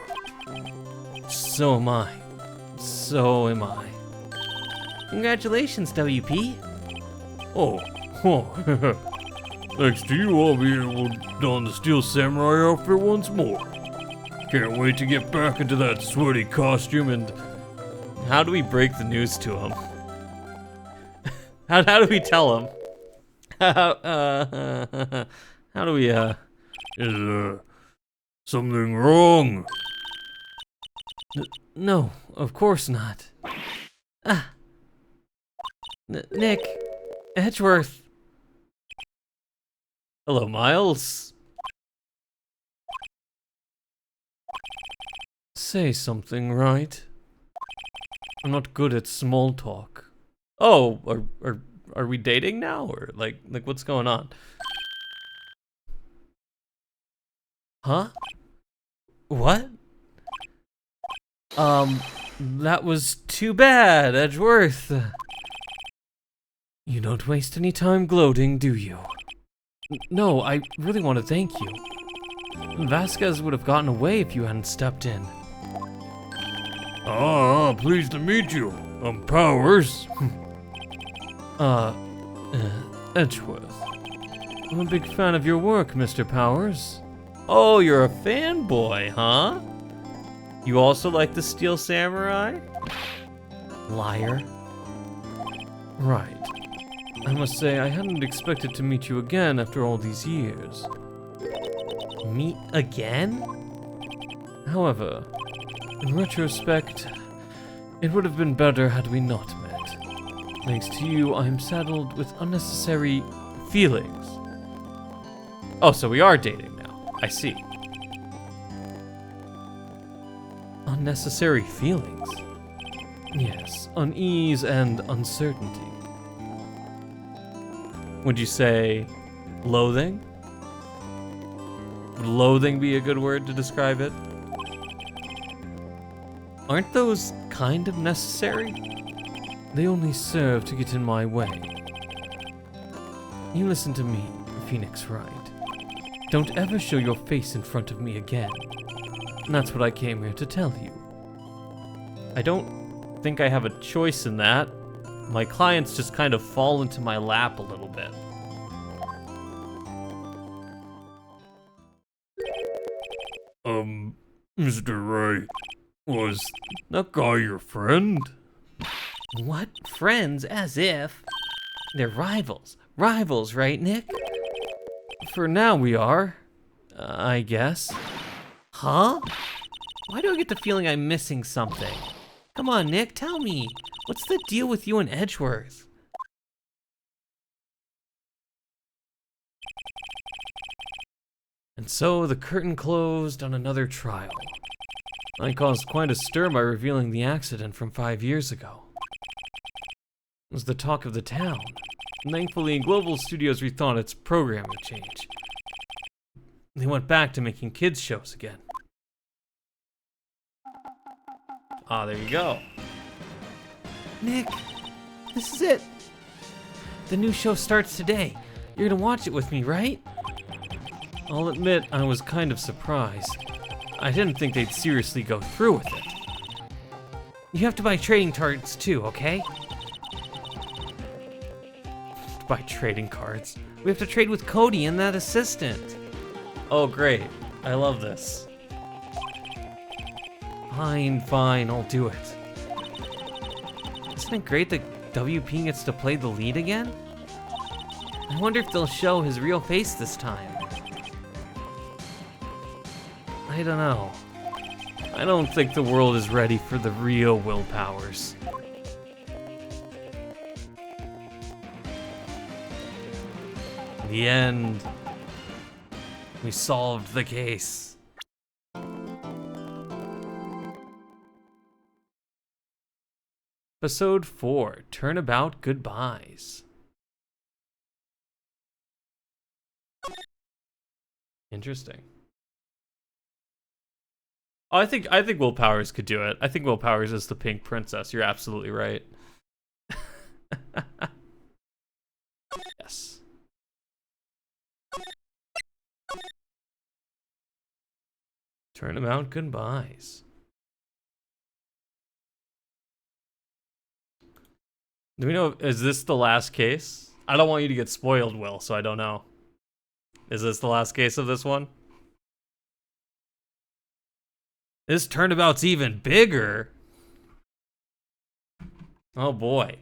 S4: So am I. So am I.
S2: Congratulations, WP.
S3: Oh. Thanks to you, I'll be able to don the Steel Samurai outfit once more. Can't wait to get back into that sweaty costume and...
S4: How do we break the news to him? How do we tell him? How do we,
S3: Is, something wrong?
S4: No, of course not. Nick, Edgeworth. Hello, Miles. Say something, right? I'm not good at small talk. Oh, are we dating now, or like what's going on? Huh? What? That was too bad, Edgeworth. You don't waste any time gloating, do you? No, I really want to thank you. Vasquez would have gotten away if you hadn't stepped in.
S3: Pleased to meet you. I'm Powers.
S4: Edgeworth. I'm a big fan of your work, Mr. Powers. Oh, you're a fanboy, huh? You also like the Steel Samurai? Liar. Right. I must say, I hadn't expected to meet you again after all these years. Meet again? However, in retrospect, it would have been better had we not met. Thanks to you, I am saddled with unnecessary feelings. Oh, so we are dating now. I see. Unnecessary feelings? Yes, unease and uncertainty. Would you say loathing? Would loathing be a good word to describe it? Aren't those kind of necessary? They only serve to get in my way. You listen to me, Phoenix Wright. Don't ever show your face in front of me again. And that's what I came here to tell you.
S1: I don't think I have a choice in that. My clients just kind of fall into my lap a little bit.
S3: Mr. Wright, was that guy your friend?
S2: What? Friends? As if. They're rivals. Rivals, right, Nick?
S4: For now we are, I guess.
S2: Huh? Why do I get the feeling I'm missing something? Come on, Nick, tell me. What's the deal with you and Edgeworth?
S4: And so the curtain closed on another trial. I caused quite a stir by revealing the accident from 5 years ago. It was the talk of the town. Thankfully, Global Studios rethought its programming change. They went back to making kids shows again.
S1: Ah, there you go.
S2: Nick, this is it. The new show starts today. You're gonna watch it with me, right?
S4: I'll admit I was kind of surprised. I didn't think they'd seriously go through with it.
S2: You have to buy trading cards too, okay?
S4: By trading cards.
S2: We have to trade with Cody and that assistant.
S1: Oh, great. I love this.
S4: Fine, I'll do it.
S2: Isn't it great that WP gets to play the lead again? I wonder if they'll show his real face this time.
S4: I don't know. I don't think the world is ready for the real Will Powers. In the end, we solved the case. Episode 4, Turnabout Goodbyes. Interesting. Oh, I think Will Powers could do it. I think Will Powers is the Pink Princess. You're absolutely right. Yes. Turnabout Goodbyes. Do we know, is this the last case? I don't want you to get spoiled, Will, so I don't know. Is this the last case of this one? This turnabout's even bigger. Oh boy.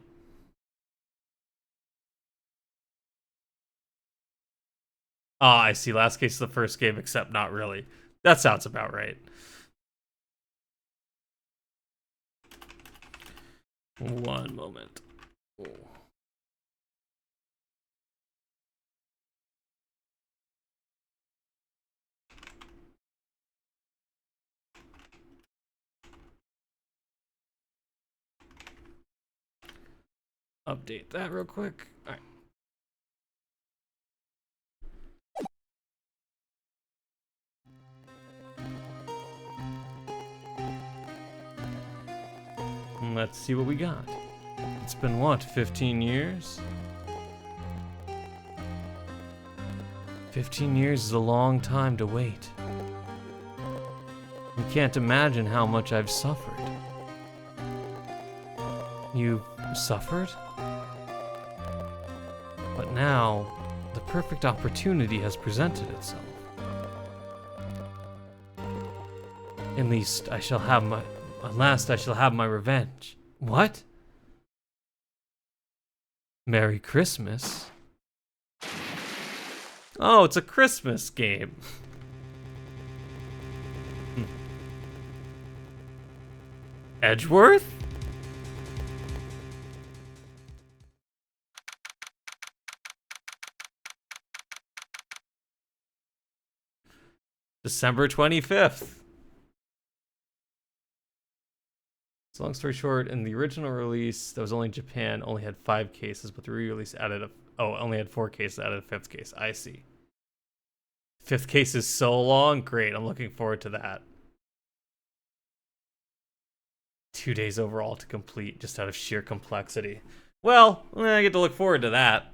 S4: Ah, I see. Last case of the first game, except not really. That sounds about right. One moment. Oh. Update that real quick. All right. Let's see what we got. It's been what, 15 years? 15 years is a long time to wait. You can't imagine how much I've suffered. You suffered? But now, the perfect opportunity has presented itself. At last I shall have my revenge. What? Merry Christmas.
S1: Oh, it's a Christmas game. Edgeworth? December 25th. So long story short, in the original release, that was only in Japan, only had 5 cases, but the re-release added only had 4 cases, added a 5th case. I see. 5th case is so long. Great, I'm looking forward to that. 2 days overall to complete, just out of sheer complexity. Well, I get to look forward to that.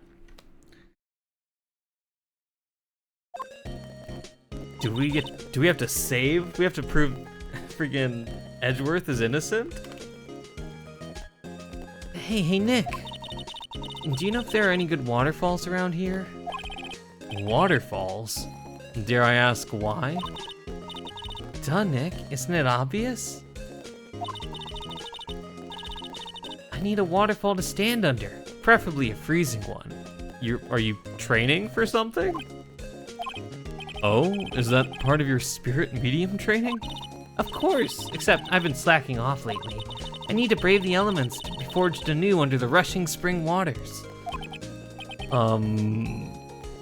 S1: Do we have to save? We have to prove freaking Edgeworth is innocent?
S4: Hey, Nick. Do you know if there are any good waterfalls around here?
S1: Waterfalls? Dare I ask why?
S4: Duh, Nick. Isn't it obvious? I need a waterfall to stand under, preferably a freezing one.
S1: Are you training for something? Oh, is that part of your spirit medium training?
S4: Of course, except I've been slacking off lately. I need to brave the elements to be forged anew under the rushing spring waters.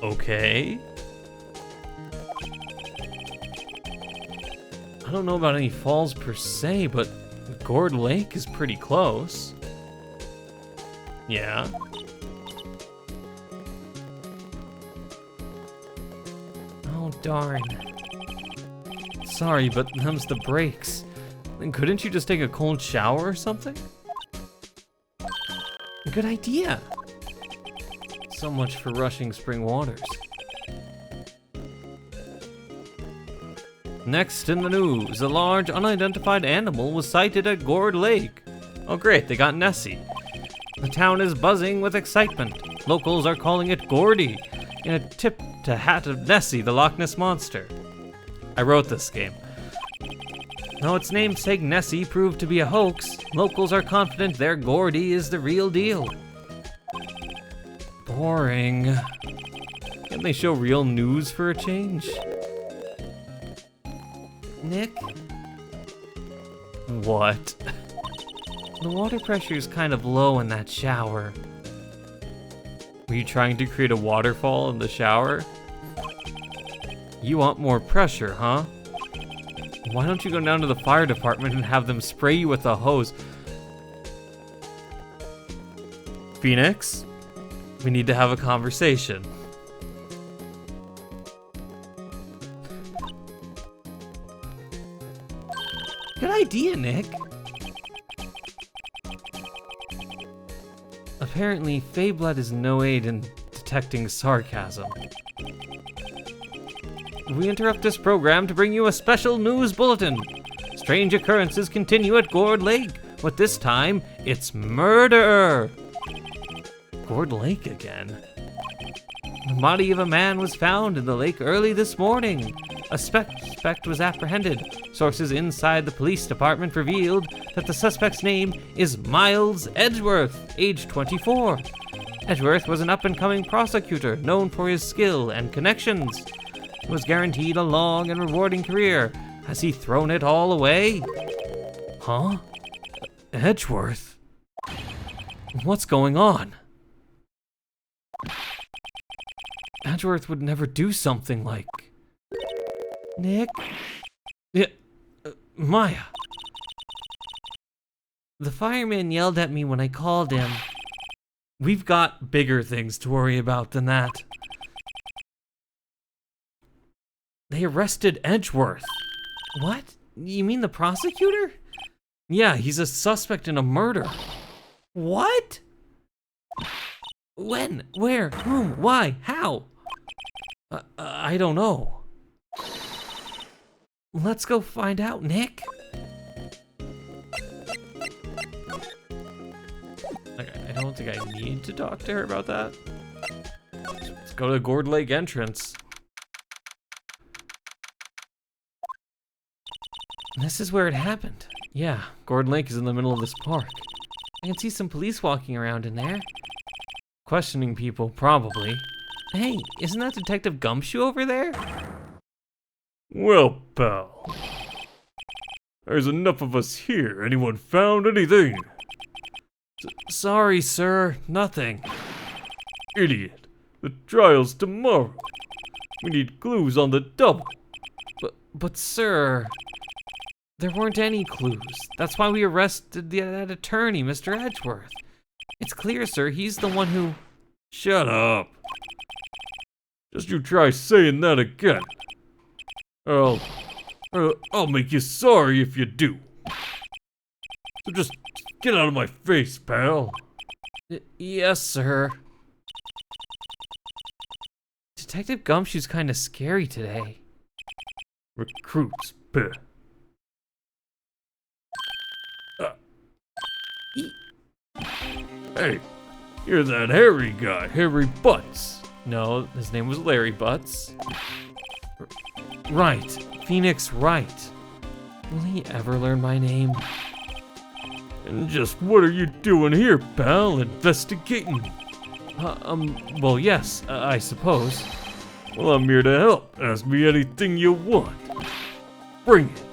S1: Okay. I don't know about any falls per se, but Gourd Lake is pretty close. Yeah.
S4: Oh, darn.
S1: Sorry, but them's the breaks. Then couldn't you just take a cold shower or something?
S4: Good idea.
S1: So much for rushing spring waters. Next in the news, a large unidentified animal was sighted at Gourd Lake. Oh great, they got Nessie. The town is buzzing with excitement. Locals are calling it Gordy, in a tip to hat of Nessie, the Loch Ness Monster. I wrote this game. Though its namesake Nessie proved to be a hoax, locals are confident their Gordy is the real deal. Boring. Can't they show real news for a change?
S4: Nick,
S1: What?
S4: the water pressure is kind of low in that shower.
S1: Were you trying to create a waterfall in the shower? You want more pressure, huh? Why don't you go down to the fire department and have them spray you with a hose? Phoenix, we need to have a conversation.
S4: Good idea, Nick.
S1: Apparently, Fey blood is no aid in detecting sarcasm. We interrupt this program to bring you a special news bulletin. Strange occurrences continue at Gourd Lake, but this time, it's murder! Gourd Lake again? The body of a man was found in the lake early this morning. A suspect was apprehended. Sources inside the police department revealed that the suspect's name is Miles Edgeworth, age 24. Edgeworth was an up-and-coming prosecutor known for his skill and connections. He was guaranteed a long and rewarding career. Has he thrown it all away? Huh? Edgeworth? What's going on? Edgeworth would never do something like...
S4: Nick,
S1: Yeah, Maya.
S4: the fireman yelled at me when I called him.
S1: We've got bigger things to worry about than that. They arrested Edgeworth.
S4: What? You mean the prosecutor?
S1: Yeah, he's a suspect in a murder.
S4: What? When? Where? Whom? Why? How?
S1: I don't know.
S4: Let's go find out, Nick.
S1: I don't think I need to talk to her about that. Let's go to the Gourd Lake entrance.
S4: This is where it happened.
S1: Yeah, Gourd Lake is in the middle of this park.
S4: I can see some police walking around in there.
S1: Questioning people, probably.
S4: Hey, isn't that Detective Gumshoe over there?
S3: Well, pal. There's enough of us here. Anyone found anything?
S1: Sorry, sir. Nothing.
S3: Idiot. The trial's tomorrow. We need clues on the double.
S1: But sir... There weren't any clues. That's why we arrested that attorney, Mr. Edgeworth. It's clear, sir, he's the one who...
S3: Shut up. Just you try saying that again. I'll make you sorry if you do. So just get out of my face, pal.
S1: Yes, sir. Detective Gumshoe's kind of scary today.
S3: Recruits, peh. Hey, you're that hairy guy, Harry Butts.
S1: No, his name was Larry Butts. Right, Phoenix Wright. Will he ever learn my name?
S3: And just what are you doing here, pal? Investigating?
S1: Well, yes, I suppose.
S3: Well, I'm here to help. Ask me anything you want. Bring it.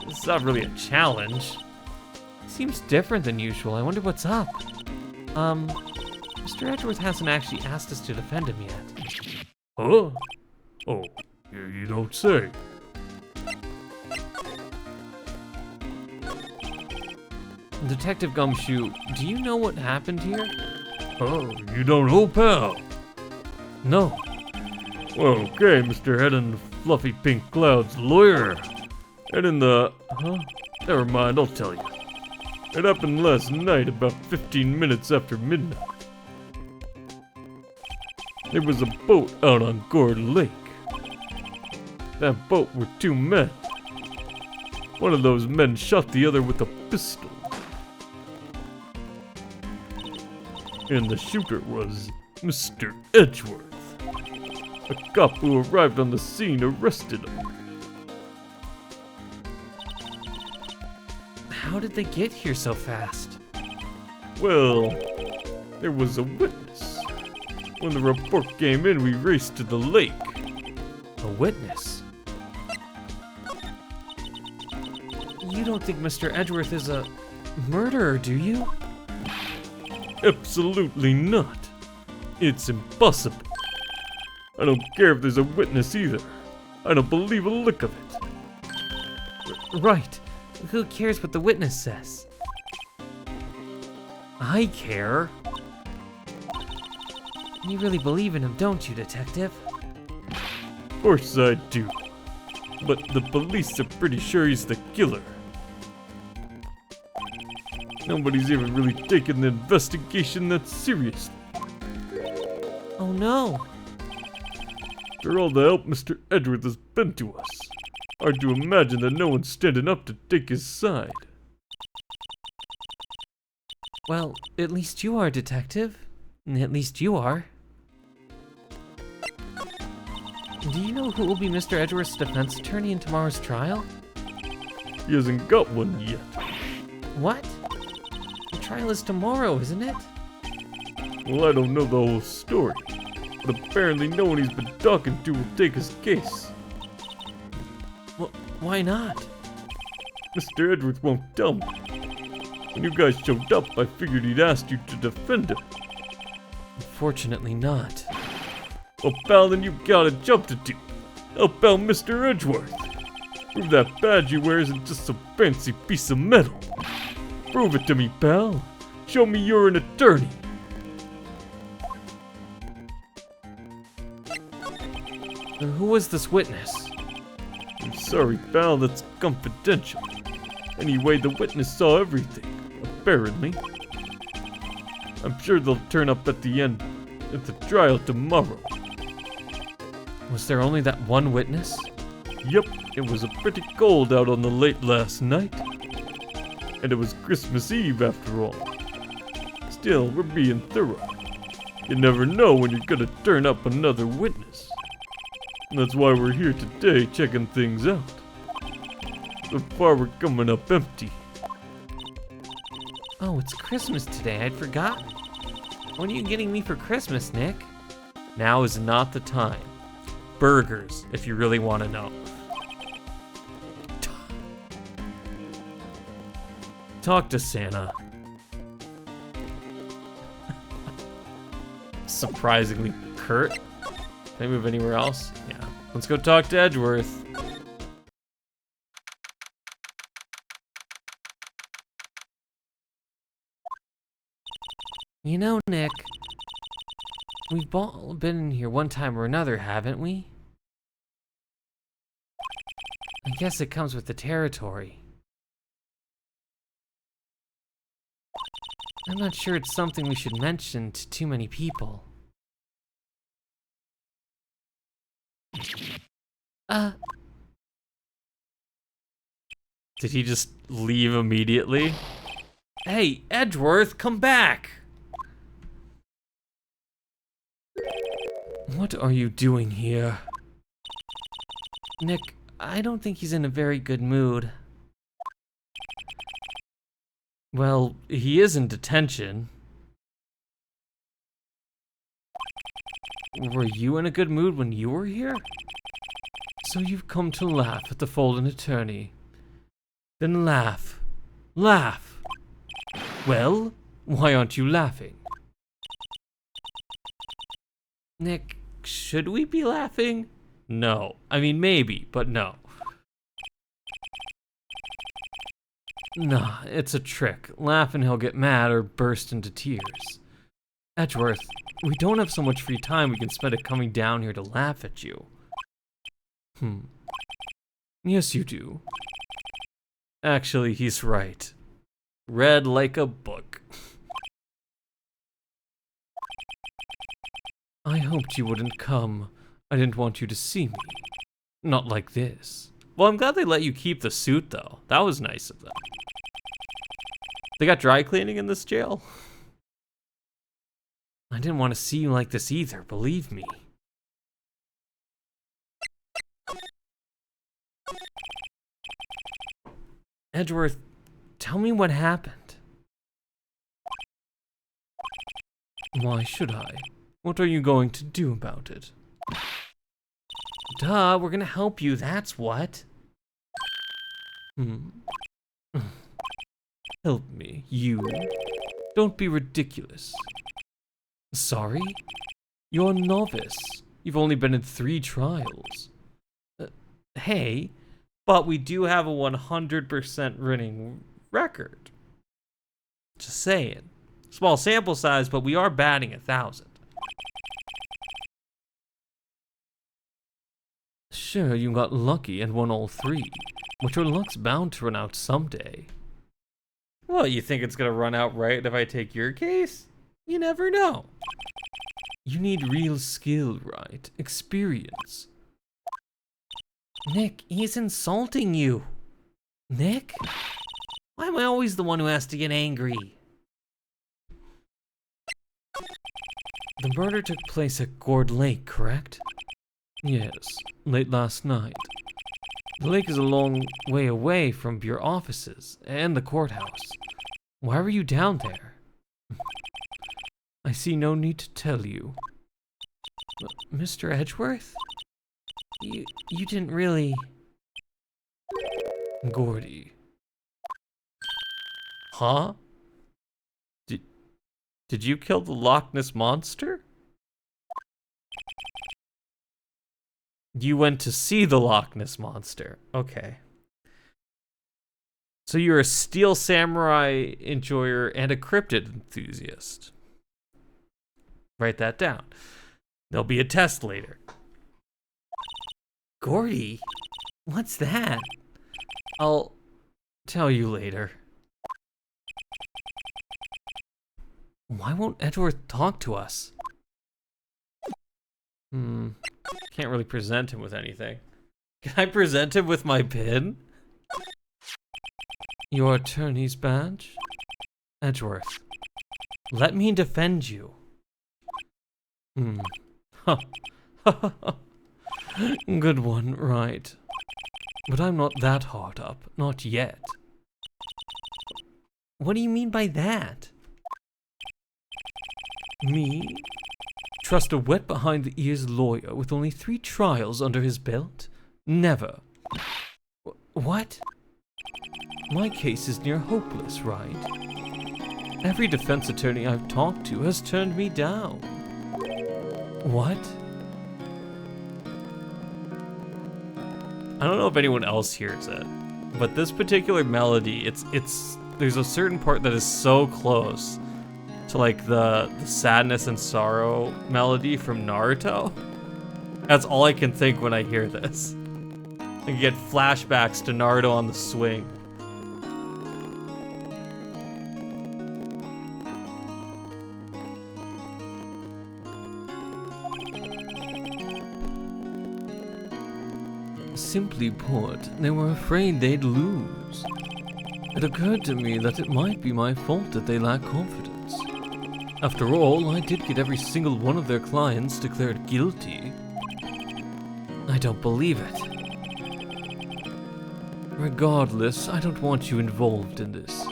S1: It's not really a challenge. Seems different than usual. I wonder what's up. Mr. Edgeworth hasn't actually asked us to defend him yet.
S3: Huh? Oh, you don't say.
S1: Detective Gumshoe, do you know what happened here?
S3: Oh, you don't know, pal?
S1: No.
S3: Well, okay, Mr. Head in the Fluffy Pink Clouds lawyer. Head in the... Huh? Never mind, I'll tell you. It happened last night, about 15 minutes after midnight. There was a boat out on Gourd Lake. That boat were two men. One of those men shot the other with a pistol. And the shooter was Mr. Edgeworth. A cop who arrived on the scene arrested him.
S1: How did they get here so fast?
S3: Well, there was a witness. When the report came in, we raced to the lake.
S1: A witness? You don't think Mr. Edgeworth is a murderer, do you?
S3: Absolutely not. It's impossible. I don't care if there's a witness either. I don't believe a lick of it.
S1: Right. Who cares what the witness says? I care. You really believe in him, don't you, Detective?
S3: Of course I do. But the police are pretty sure he's the killer. Nobody's even really taken the investigation that seriously.
S1: Oh no.
S3: For all the help Mr. Edgeworth has been to us, hard to imagine that no one's standing up to take his side.
S1: Well, at least you are, Detective. At least you are. Do you know who will be Mr. Edgeworth's defense attorney in tomorrow's trial?
S3: He hasn't got one yet.
S1: What? The trial is tomorrow, isn't it?
S3: Well, I don't know the whole story, but apparently no one he's been talking to will take his case.
S1: Well, why not?
S3: Mr. Edgeworth won't tell me. When you guys showed up, I figured he'd asked you to defend him.
S1: Unfortunately not.
S3: Well, pal, then you got a job to do. Help out Mr. Edgeworth. Prove that badge you wear isn't just some fancy piece of metal. Prove it to me, pal. Show me you're an attorney.
S1: Who was this witness?
S3: I'm sorry, pal, that's confidential. Anyway, the witness saw everything, apparently. I'm sure they'll turn up at the end at the trial tomorrow.
S1: Was there only that one witness?
S3: Yep, it was pretty cold out on the lake last night. And it was Christmas Eve after all. Still, we're being thorough. You never know when you're gonna turn up another witness. And that's why we're here today checking things out. So far we're coming up empty.
S1: Oh, it's Christmas today. I'd forgotten. What are you getting me for Christmas, Nick? Now is not the time. Burgers, if you really want to know. Talk to Santa. Surprisingly curt. Can I move anywhere else? Yeah. Let's go talk to Edgeworth. You know, Nick, we've all been in here one time or another, haven't we? I guess it comes with the territory.
S4: I'm not sure it's something we should mention to too many people.
S1: Did he just leave immediately? Hey, Edgeworth, come back!
S4: What are you doing here? Nick, I don't think he's in a very good mood.
S1: Well, he is in detention.
S4: Were you in a good mood when you were here? So you've come to laugh at the fallen attorney. Then laugh. Laugh! Well, why aren't you laughing?
S1: Nick, should we be laughing? No. I mean, maybe, but no.
S4: Nah, it's a trick. Laugh and he'll get mad or burst into tears. Edgeworth, we don't have so much free time we can spend it coming down here to laugh at you. Yes, you do.
S1: Actually, he's right. Read like a book.
S4: I hoped you wouldn't come. I didn't want you to see me. Not like this.
S1: Well, I'm glad they let you keep the suit, though. That was nice of them. They got dry cleaning in this jail?
S4: I didn't want to see you like this either, believe me. Edgeworth, tell me what happened. Why should I? What are you going to do about it? Duh, we're gonna help you, that's what. Help me, you. Don't be ridiculous. Sorry? You're a novice. You've only been in 3 trials.
S1: Hey, but we do have a 100% winning record. Just saying. Small sample size, but we are batting 1,000.
S4: Sure, you got lucky and won all 3, but your luck's bound to run out someday.
S1: Well, you think it's gonna run out right if I take your case? You never know.
S4: You need real skill, right? Experience. Nick, he's insulting you. Nick? Why am I always the one who has to get angry? The murder took place at Gourd Lake, correct? Yes, late last night. The lake is a long way away from your offices and the courthouse. Why were you down there? I see no need to tell you. Mr. Edgeworth? You didn't really... Gordy.
S1: Huh? Did you kill the Loch Ness Monster? You went to see the Loch Ness Monster. Okay. So you're a Steel Samurai enjoyer and a cryptid enthusiast. Write that down. There'll be a test later.
S4: Gordy? What's that? I'll tell you later. Why won't Edgeworth talk to us?
S1: Can't really present him with anything. Can I present him with my pin?
S4: Your attorney's badge? Edgeworth, let me defend you. Good one, right. But I'm not that hard up, not yet. What do you mean by that? Me? Trust a wet behind the ears lawyer with only 3 trials under his belt? Never. What? My case is near hopeless, right? Every defense attorney I've talked to has turned me down. What?
S1: I don't know if anyone else hears it, but this particular melody, there's a certain part that is so close to like the sadness and sorrow melody from Naruto. That's all I can think when I hear this. I get flashbacks to Naruto on the swing.
S4: Simply put, they were afraid they'd lose. It occurred to me that it might be my fault that they lack confidence. After all, I did get every single one of their clients declared guilty.
S1: I don't believe it.
S4: Regardless, I don't want you involved in this.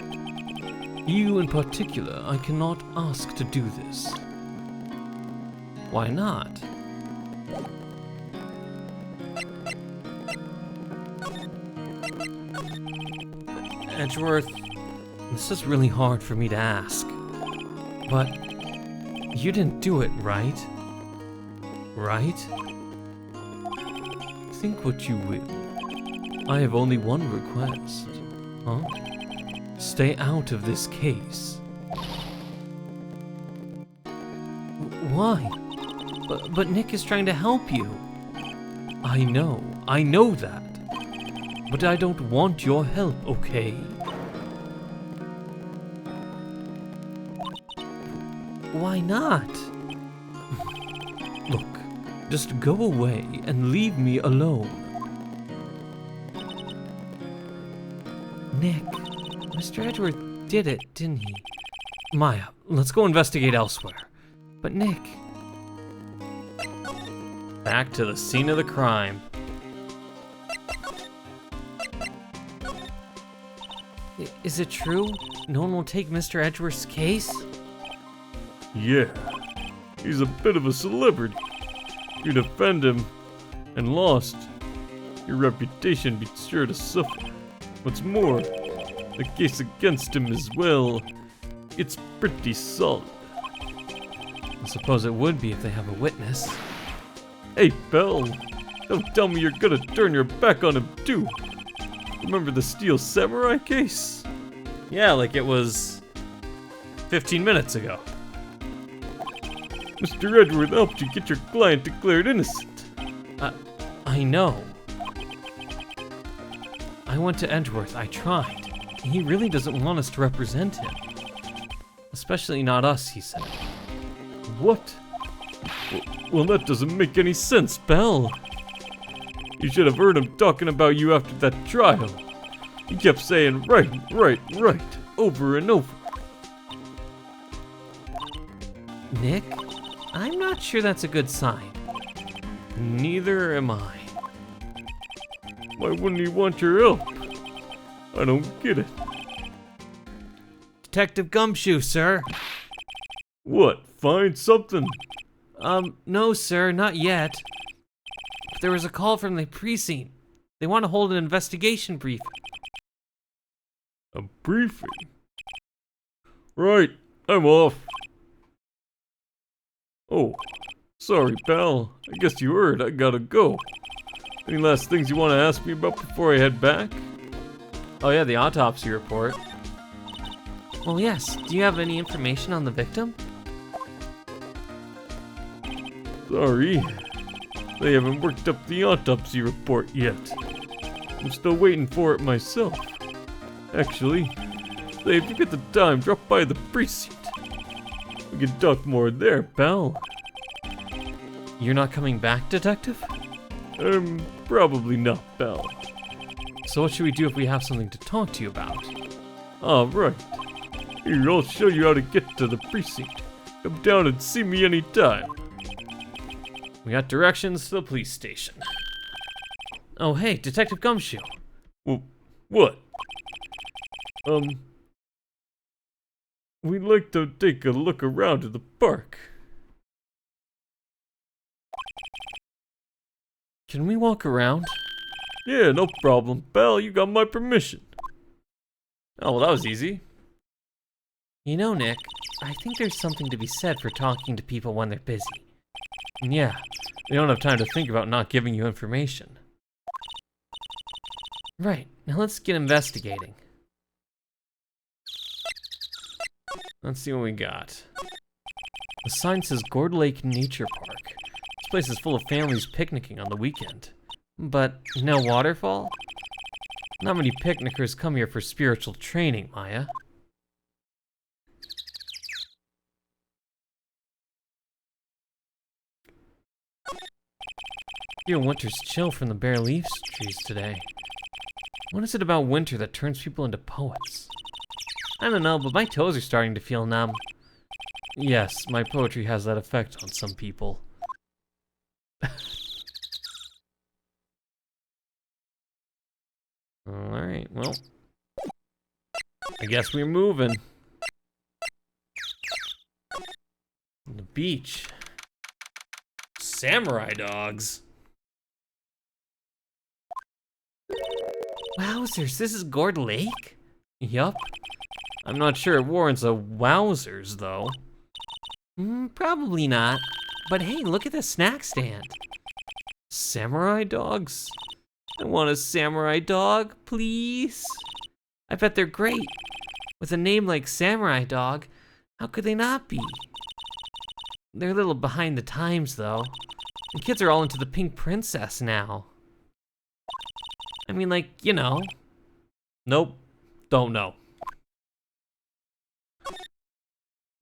S4: You in particular, I cannot ask to do this.
S1: Why not? Edgeworth, this is really hard for me to ask. But you didn't do it, right? Right?
S4: Think what you will. I have only one request.
S1: Huh?
S4: Stay out of this case.
S1: Why? But Nick is trying to help you.
S4: I know that. But I don't want your help, okay?
S1: Why not?
S4: Look, just go away and leave me alone.
S1: Nick, Mr. Edgeworth did it, didn't he? Maya, let's go investigate elsewhere. But Nick... Back to the scene of the crime. Is it true? No one will take Mr. Edgeworth's case?
S3: Yeah, he's a bit of a celebrity. You defend him and lost, your reputation be sure to suffer. What's more, the case against him as well, it's pretty solid.
S1: I suppose it would be if they have a witness.
S3: Hey, Bell, don't tell me you're gonna turn your back on him too. Remember the Steel Samurai case?
S1: Yeah, like it was 15 minutes ago.
S3: Mr. Edgeworth helped you get your client declared innocent.
S1: I know. I went to Edgeworth, I tried. He really doesn't want us to represent him. Especially not us, he said.
S3: What? Well, that doesn't make any sense, Bell. You should have heard him talking about you after that trial. He kept saying right, over and over.
S1: Nick? I'm not sure that's a good sign. Neither am I.
S3: Why wouldn't he want your help? I don't get it.
S1: Detective Gumshoe, sir.
S3: What, find something?
S1: No, sir, not yet. There was a call from the precinct. They want to hold an investigation briefing.
S3: A briefing? Right, I'm off. Oh, sorry, pal. I guess you heard I gotta go. Any last things you want to ask me about before I head back?
S1: Oh yeah, the autopsy report. Well, yes. Do you have any information on the victim?
S3: Sorry. They haven't worked up the autopsy report yet. I'm still waiting for it myself. Actually, say if you get the time, drop by the precinct. We can talk more there, pal.
S1: You're not coming back, Detective?
S3: Probably not, pal.
S1: So what should we do if we have something to talk to you about?
S3: Right. Here, I'll show you how to get to the precinct. Come down and see me anytime.
S1: We got directions to the police station. Oh, hey, Detective Gumshoe.
S3: What? We'd like to take a look around at the park.
S1: Can we walk around?
S3: Yeah, no problem, pal. You got my permission.
S1: Oh, well, that was easy. You know, Nick, I think there's something to be said for talking to people when they're busy. And yeah, they don't have time to think about not giving you information. Right, now let's get investigating. Let's see what we got. The sign says Gourd Lake Nature Park. This place is full of families picnicking on the weekend. But no waterfall? Not many picnickers come here for spiritual training, Maya.
S4: Feel winter's chill from the bare leaves trees today. What is it about winter that turns people into poets? I don't know, but my toes are starting to feel numb. Yes, my poetry has that effect on some people. Alright, well. I guess we're moving. On the beach.
S1: Samurai dogs.
S2: Wowzers, this is Gourd Lake?
S4: Yup. I'm not sure it warrants a wowzers, though.
S2: Probably not. But hey, look at the snack stand.
S4: Samurai dogs? I want a samurai dog, please.
S2: I bet they're great. With a name like Samurai Dog, how could they not be? They're a little behind the times, though. The kids are all into the Pink Princess now. I mean, like, you know.
S1: Nope. Don't know.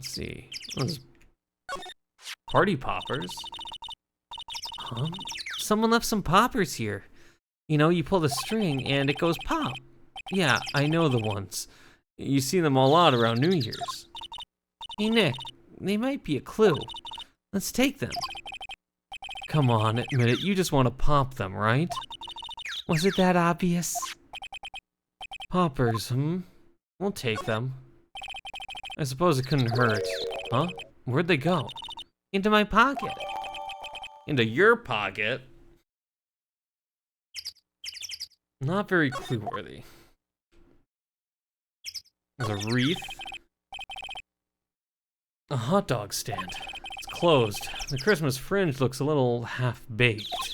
S4: Let's see. Those party poppers.
S2: Huh? Someone left some poppers here. You know, you pull the string and it goes pop.
S4: Yeah, I know the ones. You see them all out around New Year's.
S2: Hey, Nick, they might be a clue. Let's take them.
S4: Come on, admit it. You just want to pop them, right?
S2: Was it that obvious?
S4: Poppers, We'll take them. I suppose it couldn't hurt. Huh? Where'd they go?
S2: Into my pocket.
S1: Into your pocket?
S4: Not very clue-worthy. There's a wreath. A hot dog stand. It's closed. The Christmas fringe looks a little half-baked.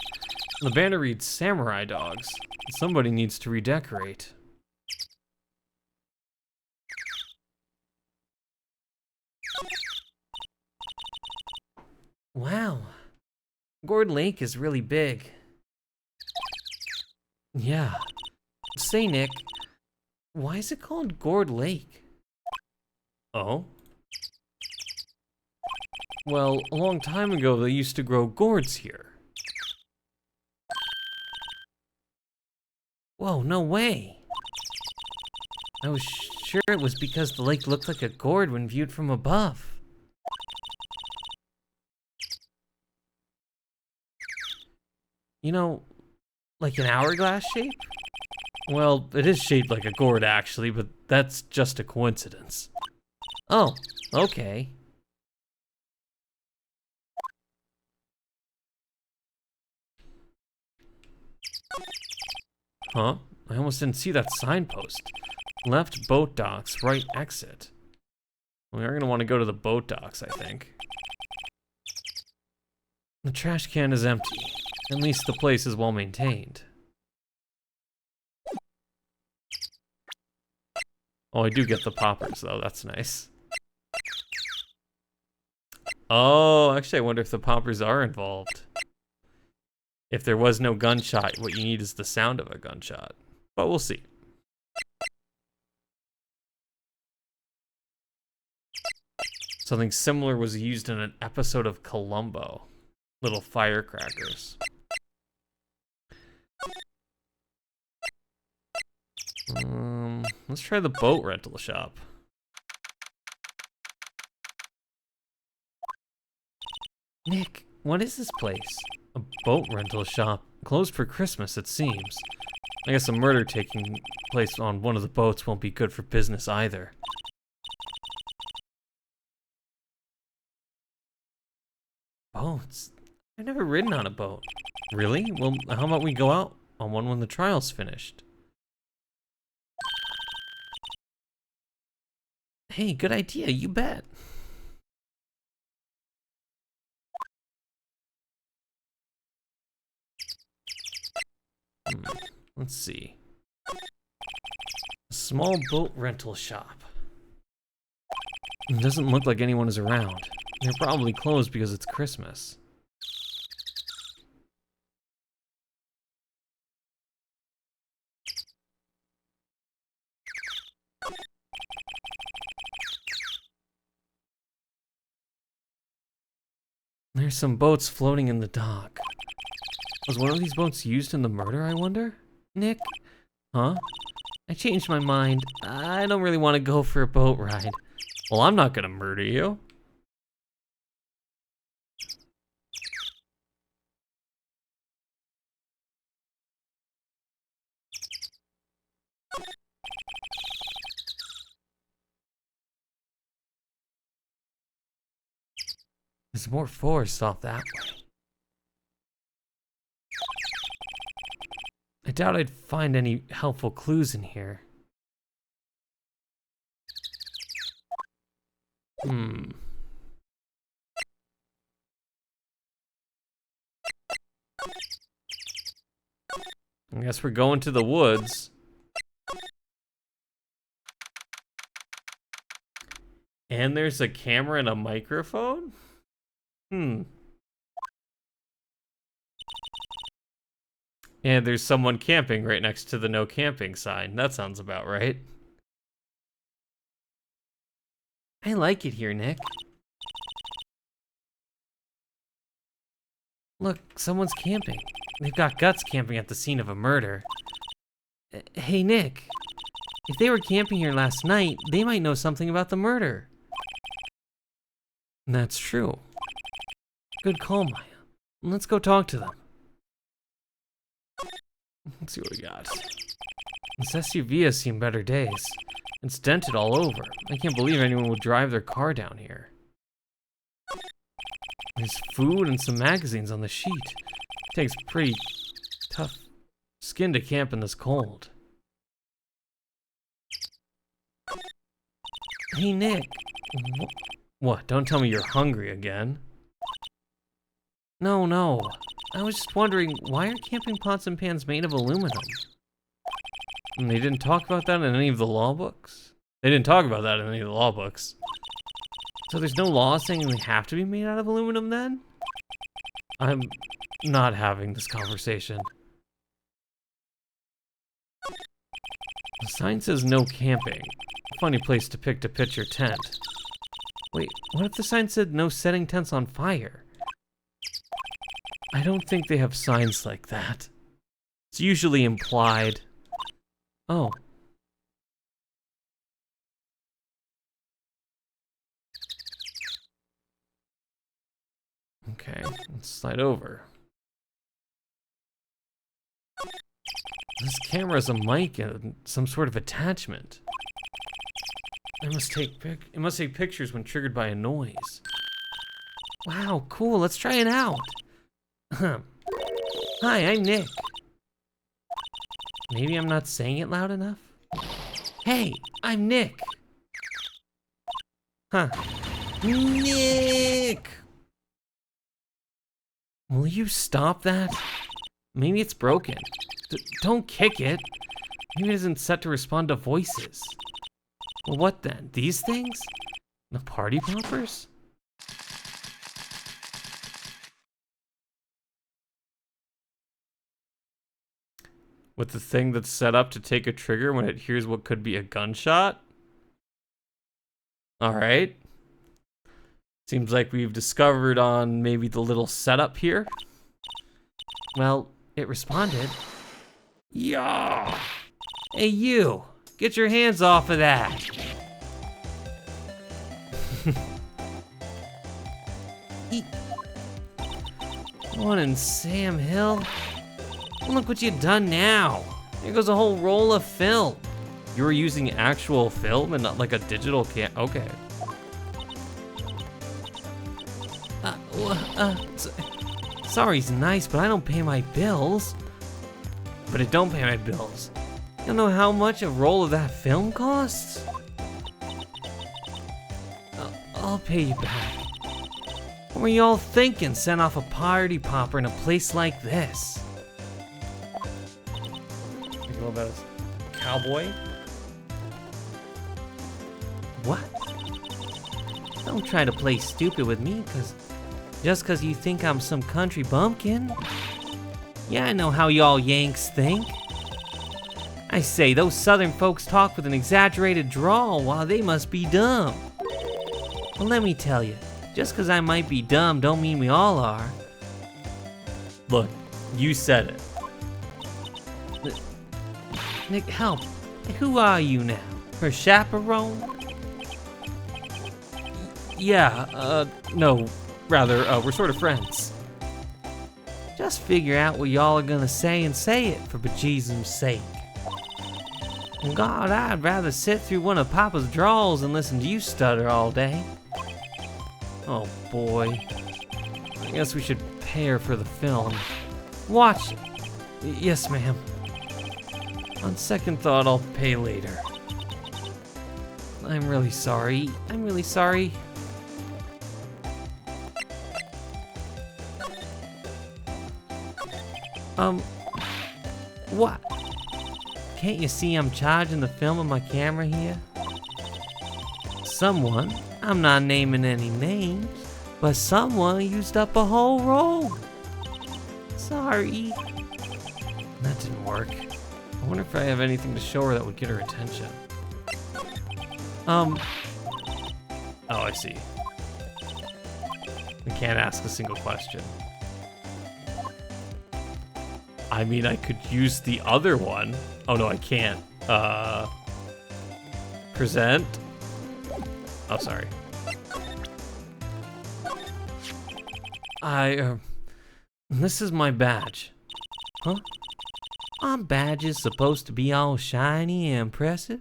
S4: The banner reads Samurai Dogs. Somebody needs to redecorate.
S2: Wow. Gourd Lake is really big.
S4: Yeah.
S2: Say, Nick, why is it called Gourd Lake?
S4: Oh? Well, a long time ago they used to grow gourds here.
S2: Whoa, no way. I was sure it was because the lake looked like a gourd when viewed from above.
S4: You know,
S2: like an hourglass shape?
S4: Well, it is shaped like a gourd actually, but that's just a coincidence.
S2: Oh, okay.
S4: Huh? I almost didn't see that signpost. Left boat docks, right exit. We are going to want to go to the boat docks, I think. The trash can is empty. At least the place is well maintained. Oh, I do get the poppers, though. That's nice. Oh, actually, I wonder if the poppers are involved. If there was no gunshot, what you need is the sound of a gunshot. But we'll see. Something similar was used in an episode of Columbo. Little firecrackers. Let's try the boat rental shop.
S2: Nick, what is this place?
S4: A boat rental shop. Closed for Christmas, it seems. I guess a murder taking place on one of the boats won't be good for business either.
S2: Boats? I've never ridden on a boat.
S4: Really? Well, how about we go out on one when the trial's finished?
S2: Hey, good idea, you bet.
S4: Let's see. A small boat rental shop. It doesn't look like anyone is around. They're probably closed because it's Christmas. There's some boats floating in the dock. Was one of these boats used in the murder, I wonder? Nick? Huh? I changed my mind. I don't really want to go for a boat ride.
S1: Well, I'm not gonna murder you.
S4: There's more forest off that way. I doubt I'd find any helpful clues in here.
S1: I guess we're going to the woods. And there's a camera and a microphone? And there's someone camping right next to the no camping sign. That sounds about right.
S4: I like it here, Nick. Look, someone's camping. They've got guts camping at the scene of a murder. Hey, Nick. If they were camping here last night, they might know something about the murder. That's true. Good call, Maya. Let's go talk to them.
S1: Let's see what we got.
S4: This SUV has seen better days. It's dented all over. I can't believe anyone would drive their car down here. There's food and some magazines on the sheet. It takes pretty tough skin to camp in this cold. Hey, Nick.
S1: What? Don't tell me you're hungry again.
S4: No. I was just wondering, why are camping pots and pans made of aluminum?
S1: And they didn't talk about that in any of the law books? They didn't talk about that in any of the law books.
S4: So there's no law saying they have to be made out of aluminum then?
S1: I'm not having this conversation.
S4: The sign says no camping. Funny place to pick to pitch your tent. Wait, what if the sign said no setting tents on fire? I don't think they have signs like that. It's usually implied. Oh. Okay, let's slide over. This camera's a mic and some sort of attachment. It must take pictures when triggered by a noise. Wow, cool, let's try it out. Hi, I'm Nick. Maybe I'm not saying it loud enough? Hey, I'm Nick. Huh. Nick! Will you stop that? Maybe it's broken. Don't kick it. Maybe it isn't set to respond to voices. Well, what then? These things? The party poppers?
S1: With the thing that's set up to take a trigger when it hears what could be a gunshot? Alright. Seems like we've discovered on maybe the little setup here.
S4: Well, it responded.
S1: Yeah.
S4: Hey, you! Get your hands off of that! What in Sam Hill? Look what you've done now. Here goes a whole roll of film.
S1: You were using actual film and not like a digital okay.
S4: Sorry's nice, but I don't pay my bills. But it don't pay my bills. You know how much a roll of that film costs? I'll pay you back. What were y'all thinking, sent off a party popper in a place like this?
S1: Think about a cowboy?
S4: What? Don't try to play stupid with me, just cause you think I'm some country bumpkin. Yeah, I know how y'all Yanks think. I say, those southern folks talk with an exaggerated drawl while they must be dumb. Well, let me tell you, just cause I might be dumb don't mean we all are.
S1: Look, You said it.
S2: Nick, help. Who are you now? Her chaperone?
S1: Yeah, no. Rather, we're sort of friends.
S2: Just figure out what y'all are gonna say and say it, for bejesus's sake. God, I'd rather sit through one of Papa's draws than listen to you stutter all day.
S1: Oh boy. I guess we should pay her for the film.
S2: Watch it.
S1: Yes, ma'am. On second thought, I'll pay later. I'm really sorry.
S2: I'm really sorry. What? Can't you see I'm charging the film of my camera here? Someone, I'm not naming any names, but someone used up a whole roll. Sorry.
S1: That didn't work. I wonder if I have anything to show her that would get her attention. Oh, I see. We can't ask a single question. I mean, I could use the other one. Oh no, I can't. Present? Oh, sorry. This is my badge.
S2: Huh? Our badge is supposed to be all shiny and impressive?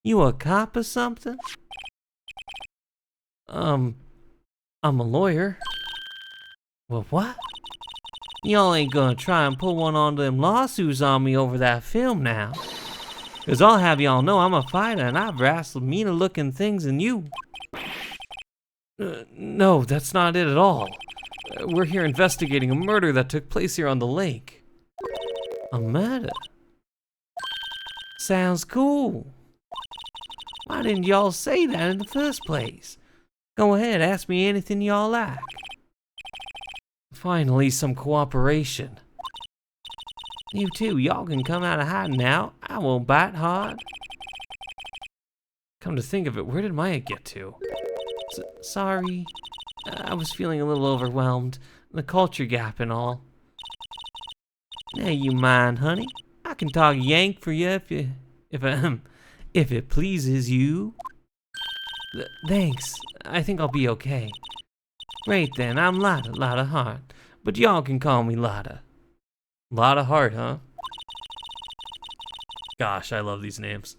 S2: You a cop or something?
S1: I'm a lawyer.
S2: Well, what? Y'all ain't gonna try and pull one on them lawsuits on me over that film now. Cause I'll have y'all know I'm a fighter and I've wrestled meaner looking things than you.
S1: No, that's not it at all. We're here investigating a murder that took place here on the lake.
S2: A murder? Sounds cool. Why didn't y'all say that in the first place? Go ahead, ask me anything y'all like.
S1: Finally, some cooperation.
S2: You two, y'all can come out of hiding now. I won't bite hard.
S1: Come to think of it, where did Maya get to?
S2: Sorry. I was feeling a little overwhelmed. The culture gap and all. Now you mind, honey. I can talk Yank for you if it pleases you. Thanks. I think I'll be okay. Great then, I'm Lotta Hart. But y'all can call me Lotta.
S1: Lotta Hart, huh? Gosh, I love these names.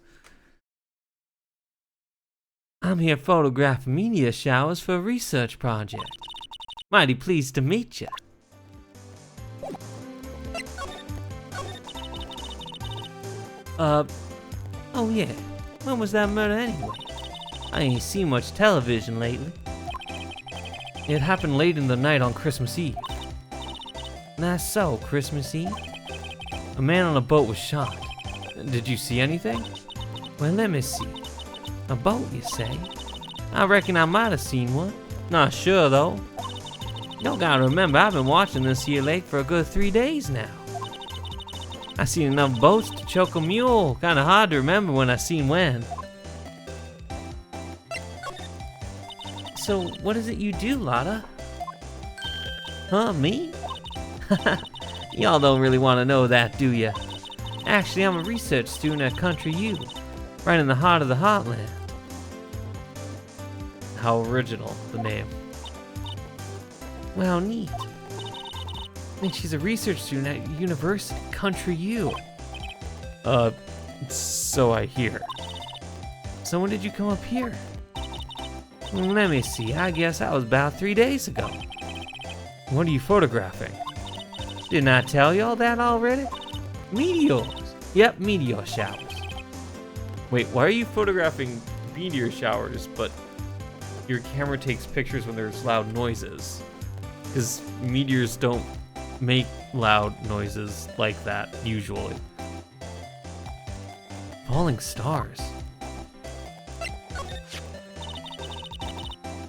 S2: I'm here photographing meteor showers for a research project. Mighty pleased to meet ya. Oh yeah, when was that murder anyway? I ain't seen much television lately.
S1: It happened late in the night on Christmas Eve.
S2: That's so, Christmas Eve?
S1: A man on a boat was shot. Did you see anything?
S2: Well, let me see. A boat, you say? I reckon I might have seen one. Not sure, though. Y'all gotta remember, I've been watching this here lake for a good 3 days now. I seen enough boats to choke a mule. Kinda hard to remember when I seen when. So, what is it you do, Lotta? Huh, me? Y'all don't really want to know that, do ya? Actually, I'm a research student at Country U, right in the heart of the heartland.
S1: How original, the name.
S2: Well, neat. And she's a research student at University, Country U.
S1: So I hear.
S2: So when did you come up here? Let me see, I guess that was about 3 days ago.
S1: What are you photographing?
S2: Didn't I tell y'all that already? Meteors. Yep, meteor showers.
S1: Wait, why are you photographing meteor showers, but your camera takes pictures when there's loud noises? Because meteors don't make loud noises like that, usually.
S2: Falling stars.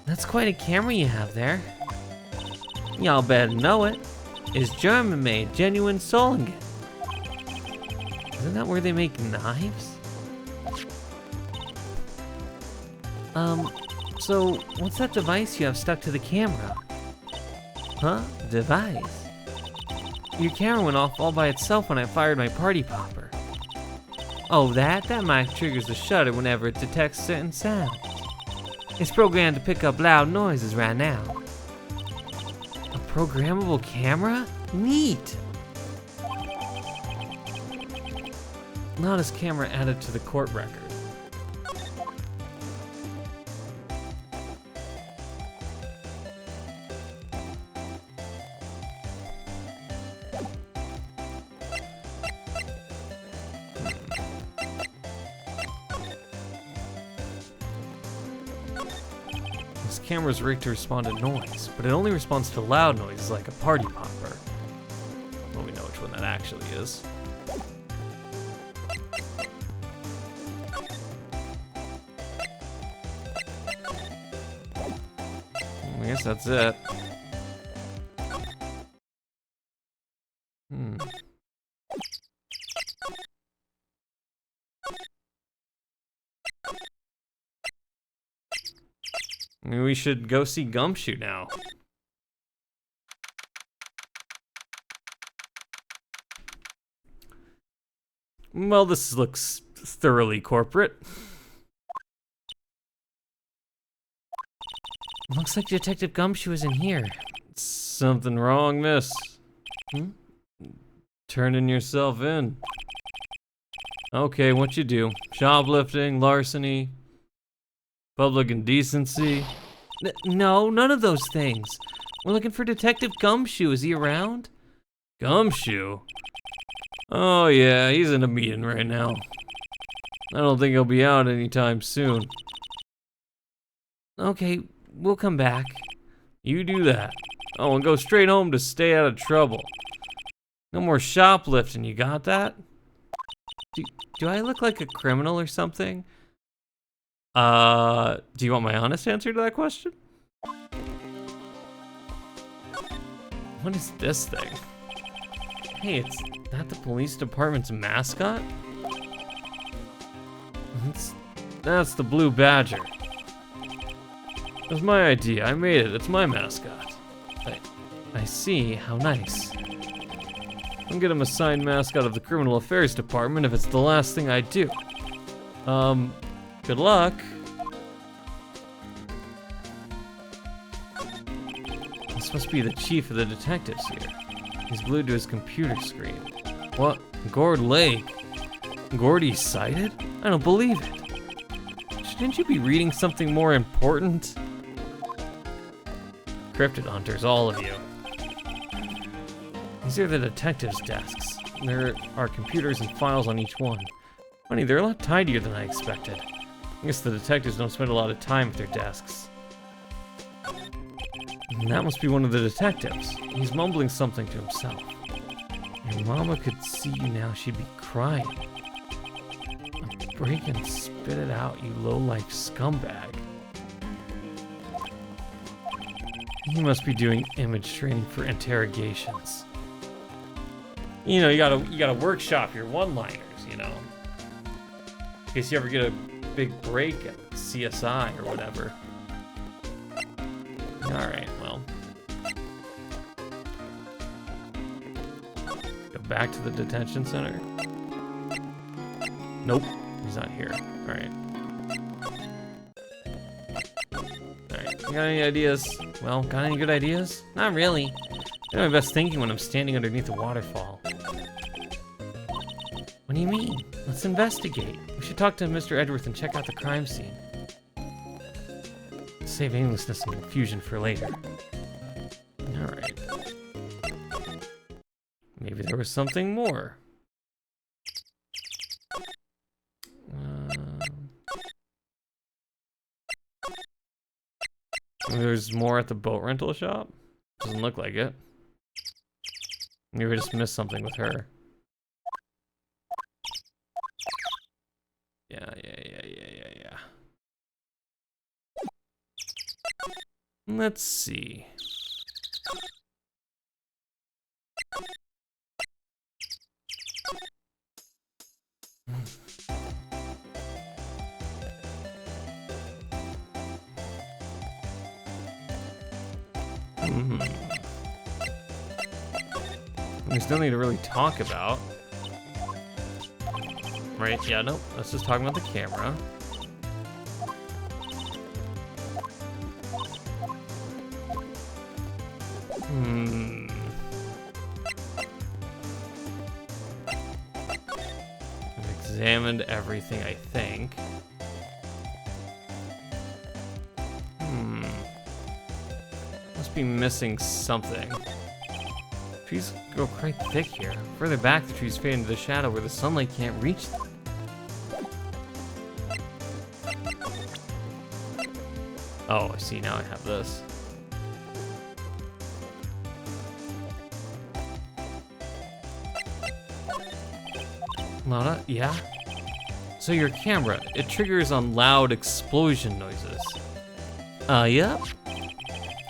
S2: That's quite a camera you have there. Y'all better know it. It's German-made, genuine Solingen. Isn't that where they make knives? So what's that device you have stuck to the camera? Huh? Device?
S4: Your camera went off all by itself when I fired my party popper. Oh, that mic triggers the shutter whenever it detects certain sounds. It's programmed to pick up loud noises right now. A programmable camera? Neat! Lana's camera added to the court record. This camera's rigged to respond to noise, but it only responds to loud noises like a party popper. Well, we know which one that actually is. I guess that's it. Maybe we should go see Gumshoe now. Well, this looks thoroughly corporate. Looks like Detective Gumshoe is in here. Something wrong, miss? Turning yourself in. Okay, what you do? Shoplifting, larceny, public indecency? No, none of those things. We're looking for Detective Gumshoe. Is he around?
S1: Gumshoe? Oh yeah, he's in a meeting right now. I don't think he'll be out anytime soon.
S4: Okay, we'll come back.
S1: You do that. Oh, and go straight home to stay out of trouble. No more shoplifting, you got that?
S4: Do I look like a criminal or something?
S1: Do you want my honest answer to that question? What is this thing?
S4: Hey, it's not the police department's mascot?
S1: That's the Blue Badger. It was my idea. I made it. It's my mascot.
S4: I see. How nice.
S1: I'll get him a signed mascot of the Criminal Affairs Department if it's the last thing I do. Good luck.
S4: This must be the chief of the detectives here. He's glued to his computer screen.
S1: What? Gord Lake? Gordy sighted?
S4: I don't believe it. Shouldn't you be reading something more important?
S1: Cryptid hunters, all of you.
S4: These are the detectives' desks. There are computers and files on each one. Funny, they're a lot tidier than I expected. I guess the detectives don't spend a lot of time at their desks. And that must be one of the detectives. He's mumbling something to himself. Your mama could see you now, she'd be crying. Break and spit it out, you low-life scumbag. He must be doing image training for interrogations.
S1: You know, you gotta workshop your one-liners, you know. In case you ever get a big break at CSI or whatever. Alright, well. Go back to the detention center. Nope, he's not here. Alright. Alright, you got any ideas?
S4: Well, got any good ideas? Not really. I do my best thinking when I'm standing underneath a waterfall. What do you mean? Let's investigate. We should talk to Mr. Edgeworth and check out the crime scene. Save aimlessness and confusion for later.
S1: Alright. Maybe there was something more. There's more at the boat rental shop? Doesn't look like it. Maybe we just missed something with her. Yeah. Let's see. There's nothing to really talk about. Right, yeah, nope. Let's just talk about the camera. I've examined everything, I think. Must be missing something. Trees grow quite thick here. Further back, the trees fade into the shadow where the sunlight can't reach them. Oh, I see, now I have this. Lana, yeah? So your camera, it triggers on loud explosion noises. Yep.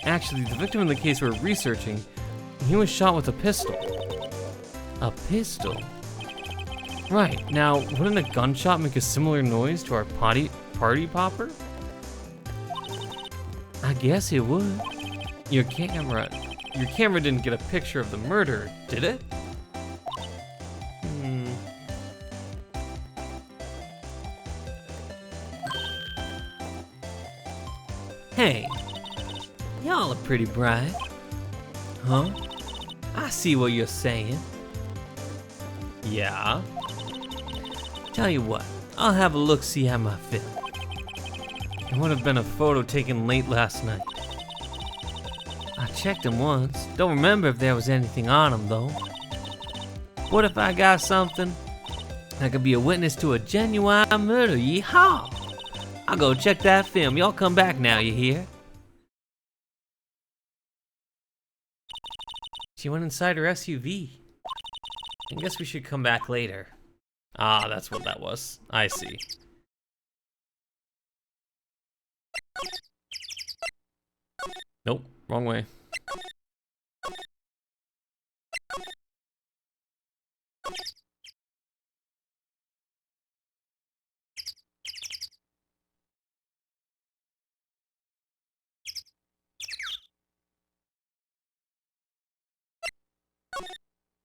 S1: Actually, the victim in the case we're researching, he was shot with a pistol. A pistol? Right, now, wouldn't a gunshot make a similar noise to our party popper? I guess it would. Your camera didn't get a picture of the murder, did it? Hey, y'all are pretty bright. Huh? I see what you're saying. Yeah? Tell you what, I'll have a look-see at my film. It would have been a photo taken late last night. I checked them once. Don't remember if there was anything on them, though. What if I got something? I could be a witness to a genuine murder, yeehaw! I'll go check that film. Y'all come back now, you hear? She went inside her SUV. I guess we should come back later. Ah, that's what that was. I see. Nope, wrong way.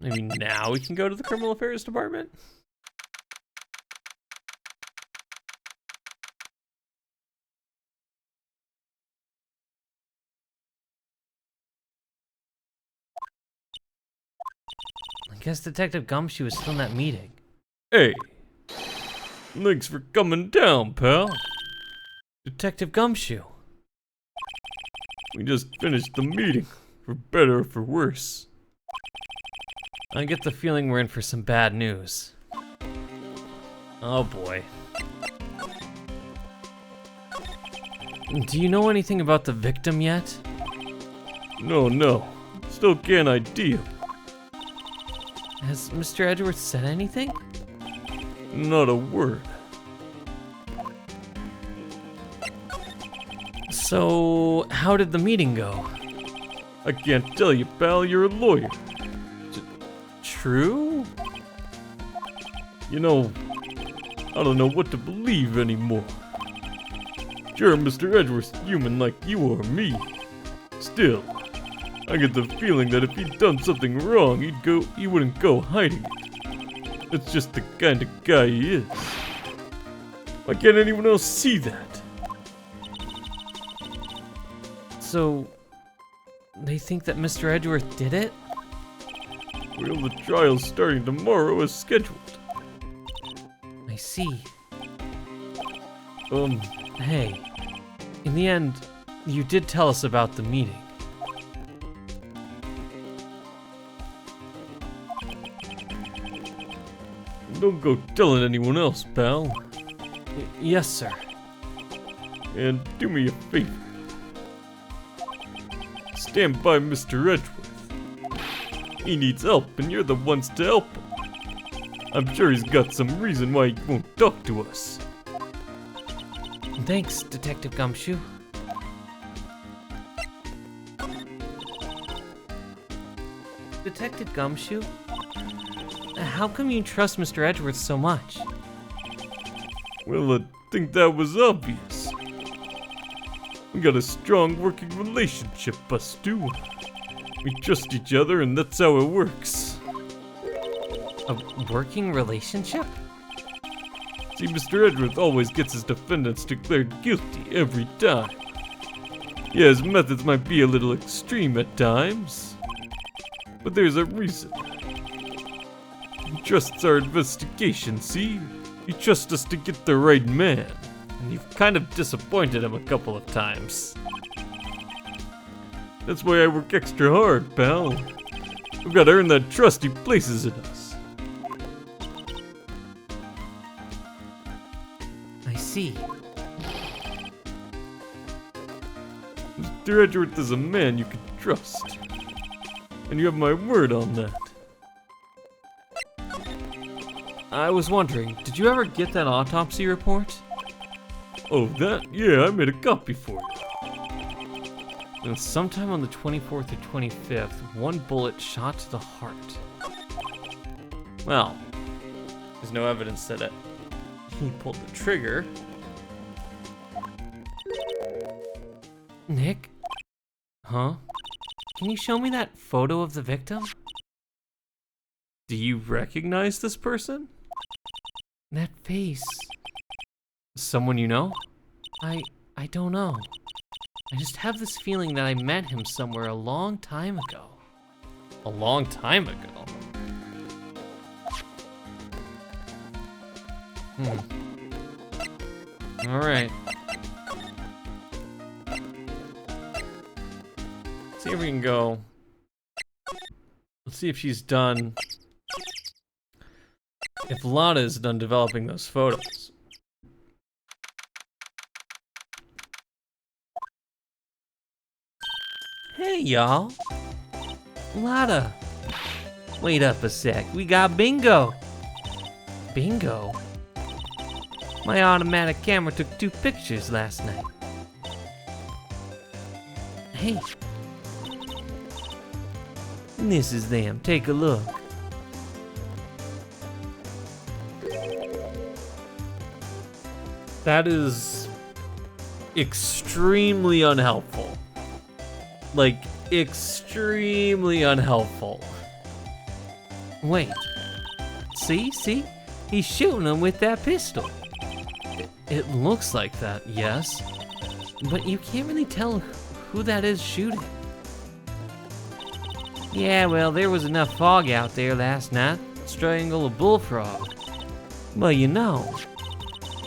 S1: Maybe now we can go to the criminal affairs department? I guess Detective Gumshoe was still in that meeting.
S3: Hey, thanks for coming down, pal.
S1: Detective Gumshoe.
S3: We just finished the meeting, for better or for worse.
S1: I get the feeling we're in for some bad news. Oh boy. Do you know anything about the victim yet?
S3: No. Still can't ID him.
S1: Has Mr. Edgeworth said anything?
S3: Not a word.
S1: So, how did the meeting go?
S3: I can't tell you, pal, you're a lawyer.
S1: True?
S3: You know, I don't know what to believe anymore. Sure, Mr. Edgeworth's human like you or me. Still, I get the feeling that if he'd done something wrong, he wouldn't go hiding it. That's just the kind of guy he is. Why can't anyone else see that?
S1: So, they think that Mr. Edgeworth did it?
S3: Well, the trial's starting tomorrow as scheduled.
S1: I see.
S3: Hey,
S1: in the end, you did tell us about the meeting.
S3: don't go telling anyone else, pal.
S1: Yes, sir.
S3: And do me a favor. Stand by Mr. Edgeworth. He needs help, and you're the ones to help him. I'm sure he's got some reason why he won't talk to us.
S1: Thanks, Detective Gumshoe. Detective Gumshoe? How come you trust Mr. Edgeworth so much?
S3: Well, I think that was obvious. We got a strong working relationship, us two. We trust each other, and that's how it works.
S1: A working relationship?
S3: See, Mr. Edgeworth always gets his defendants declared guilty every time. Yeah, his methods might be a little extreme at times, but there's a reason. He trusts our investigation, see? He trusts us to get the right man.
S1: And you've kind of disappointed him a couple of times.
S3: That's why I work extra hard, pal. We've got to earn that trust he places in us.
S2: I see.
S3: Mr. Edgeworth is a man you can trust. And you have my word on that.
S1: I was wondering, did you ever get that autopsy report?
S3: Oh, that? Yeah, I made a copy for you.
S1: And sometime on the 24th or 25th, one bullet shot to the heart. Well, there's no evidence that he pulled the trigger.
S2: Nick?
S1: Huh?
S2: Can you show me that photo of the victim?
S1: Do you recognize this person?
S2: That face.
S1: Someone you know?
S2: I don't know. I just have this feeling that I met him somewhere a long time ago.
S1: A long time ago? Alright. See if we can go. Let's see if she's done. If Lotta is done developing those photos.
S2: Hey, y'all. Lotta. Wait up a sec. We got bingo. Bingo? My automatic camera took 2 pictures last night. Hey. This is them. Take a look.
S1: That is extremely unhelpful. Like, extremely unhelpful.
S2: Wait. See? He's shooting them with that pistol.
S1: It looks like that, yes.
S2: But you can't really tell who that is shooting. Yeah, well, there was enough fog out there last night to strangle a bullfrog. Well, you know,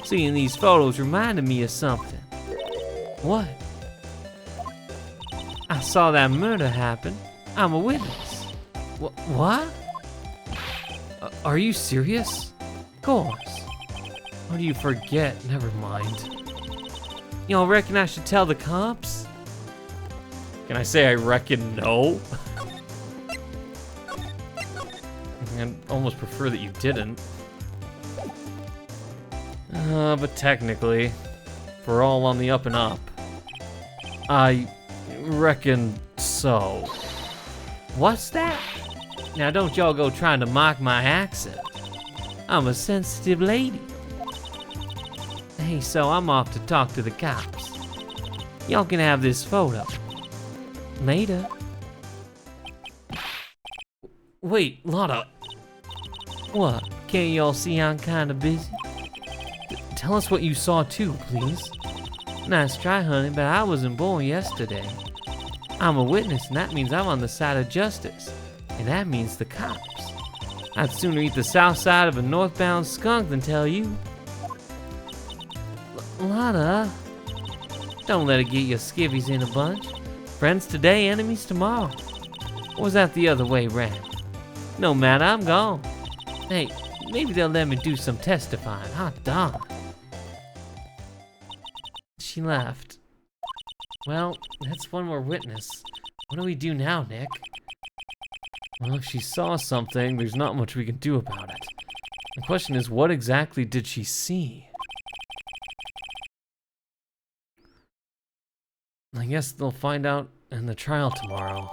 S2: seeing these photos reminded me of something. What? I saw that murder happen. I'm a witness. What?
S1: Are you serious?
S2: Of course.
S1: How do you forget? Never mind.
S2: You don't reckon I should tell the cops?
S1: Can I say I reckon no? I'd almost prefer that you didn't. But technically, if we're all on the up and up, I reckon so.
S2: What's that? Now don't y'all go trying to mock my accent. I'm a sensitive lady. Hey, so I'm off to talk to the cops. Y'all can have this photo. Later.
S1: Wait, Lotta.
S2: What? Can't y'all see I'm kinda busy?
S1: Tell us what you saw too, please.
S2: Nice try, honey, but I wasn't born yesterday. I'm a witness, and that means I'm on the side of justice. And that means the cops. I'd sooner eat the south side of a northbound skunk than tell you. Lotta, don't let it get your skivvies in a bunch. Friends today, enemies tomorrow. Or was that the other way round? No matter, I'm gone. Hey, maybe they'll let me do some testifying. Hot darn. She left. Well, that's one more witness. What do we do now, Nick?
S1: Well, if she saw something, there's not much we can do about it. The question is, what exactly did she see? I guess they'll find out in the trial tomorrow.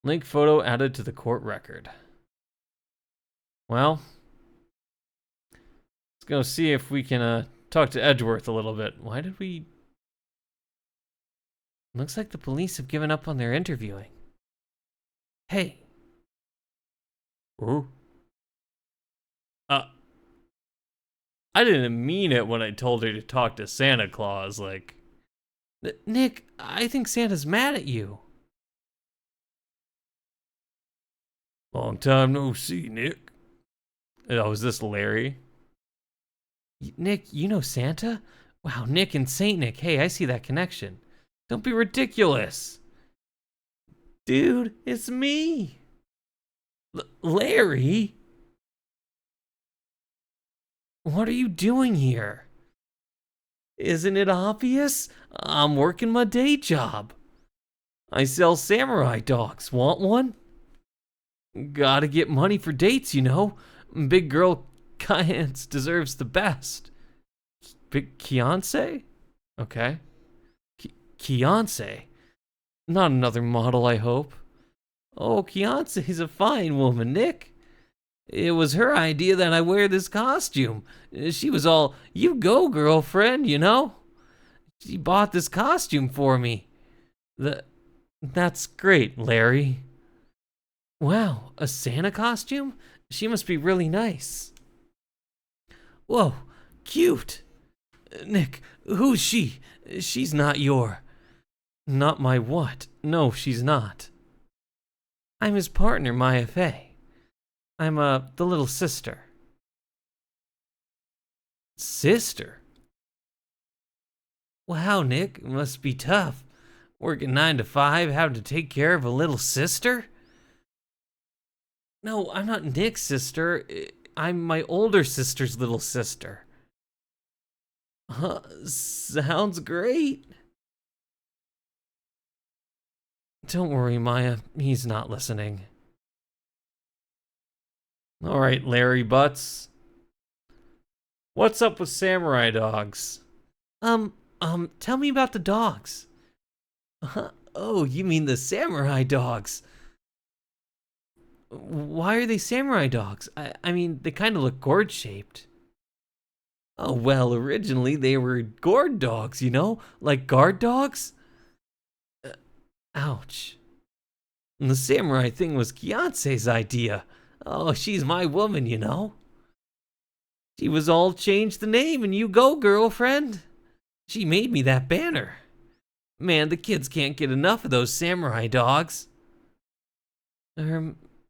S1: Link photo added to the court record. Well, let's go see if we can talk to Edgeworth a little bit. Why did we...
S2: Looks like the police have given up on their interviewing. Hey,
S3: Huh?
S1: Uh, I didn't mean it when I told her to talk to Santa Claus. Like,
S4: Nick, I think Santa's mad at you.
S3: Long time no see, Nick.
S1: oh, is this Larry?
S4: Nick, you know Santa? Wow, Nick and Saint Nick. Hey, I see that connection. Don't be ridiculous. Dude, it's me. Larry? What are you doing here? Isn't it obvious? I'm working my day job. I sell samurai dogs. Want one? Gotta get money for dates, you know. Big girl Kayance deserves the best. Big Kiance? Okay. Kiance? Not another model, I hope. Oh, Kiance's a fine woman, Nick. It was her idea that I wear this costume. She was all, you go, girlfriend, you know? She bought this costume for me. That's great, Larry. Wow, a Santa costume? She must be really nice. Whoa, cute. Nick, who's she? She's not your... Not my what? No, she's not. I'm his partner, Maya Fey. I'm, the little sister. Sister? Wow, Nick, it must be tough. Working 9 to 5, having to take care of a little sister? No, I'm not Nick's sister. I'm my older sister's little sister. Sounds great. Don't worry, Maya. He's not listening.
S1: All right, Larry Butts. What's up with samurai dogs?
S4: Tell me about the dogs. Oh, you mean the samurai dogs. Why are they samurai dogs? I mean, they kind of look gourd-shaped. Oh, well, originally they were gourd dogs, you know? Like guard dogs? Ouch. And the samurai thing was Kiance's idea. Oh, she's my woman, you know? She was all change the name and you go, girlfriend. She made me that banner. Man, the kids can't get enough of those samurai dogs.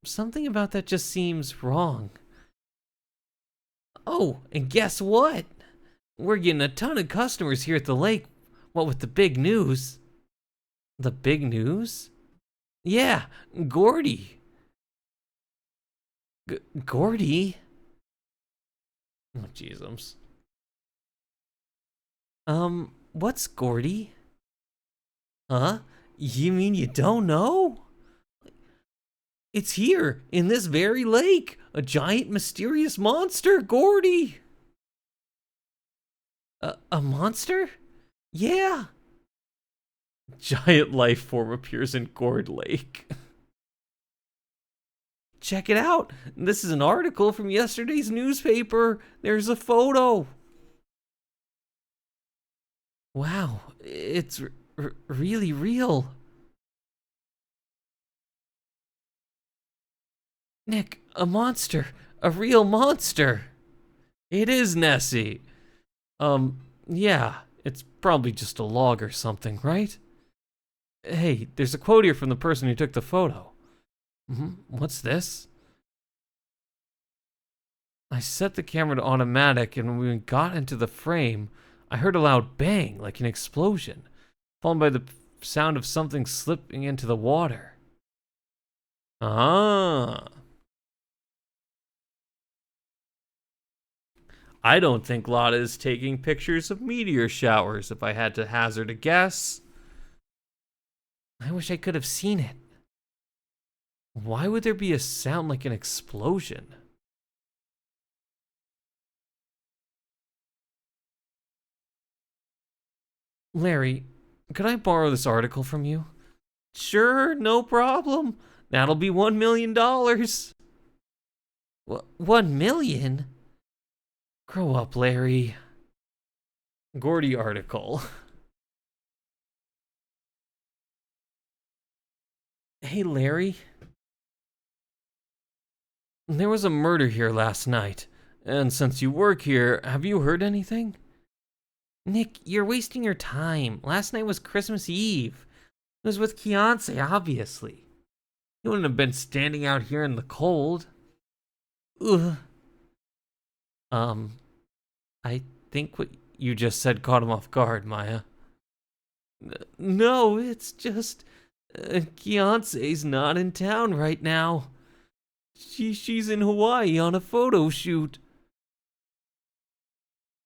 S4: Something about that just seems wrong. Oh, and guess what? We're getting a ton of customers here at the lake, what with the big news. The big news? Yeah, Gordy. Gordy?
S1: Oh, Jesus.
S4: What's Gordy? Huh? You mean you don't know? It's here, in this very lake. A giant mysterious monster, Gordy. A monster? Yeah.
S1: Giant life form appears in Gourd Lake.
S4: Check it out. This is an article from yesterday's newspaper. There's a photo. Wow, it's really real. Nick, a monster. A real monster.
S1: It is Nessie.
S4: Yeah, it's probably just a log or something, right? Hey, there's a quote here from the person who took the photo. What's this? I set the camera to automatic, and when we got into the frame, I heard a loud bang, like an explosion, followed by the sound of something slipping into the water.
S1: Ah. I don't think Lotta is taking pictures of meteor showers, if I had to hazard a guess.
S4: I wish I could have seen it. Why would there be a sound like an explosion? Larry, could I borrow this article from you? Sure, no problem. That'll be $1 million. $1 million? Grow up, Larry.
S1: Gordy article.
S4: Hey, Larry.
S1: There was a murder here last night, and since you work here, have you heard anything?
S2: Nick, you're wasting your time. Last night was Christmas Eve. It was with Fiance, obviously.
S1: You wouldn't have been standing out here in the cold.
S2: Ugh.
S1: I think what you just said caught him off guard, Maya.
S4: No, it's just... Fiance's not in town right now. She's in Hawaii on a photo shoot.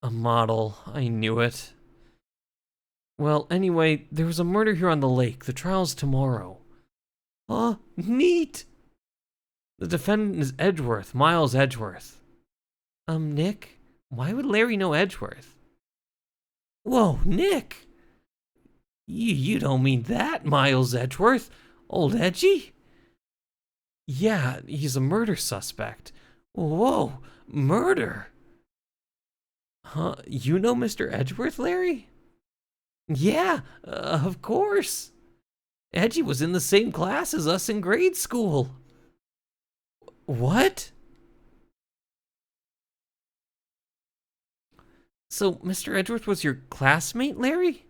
S1: A model. I knew it. Well, anyway, there was a murder here on the lake. The trial's tomorrow.
S4: Oh, neat.
S1: The defendant is Edgeworth, Miles Edgeworth.
S2: Nick, why would Larry know Edgeworth?
S4: Whoa, Nick. You don't mean that, Miles Edgeworth? Old Edgy?
S1: Yeah, he's a murder suspect.
S4: Whoa, murder?
S1: Huh? You know Mr. Edgeworth, Larry?
S4: Yeah, of course. Edgy was in the same class as us in grade school.
S1: What?
S2: So, Mr. Edgeworth was your classmate, Larry?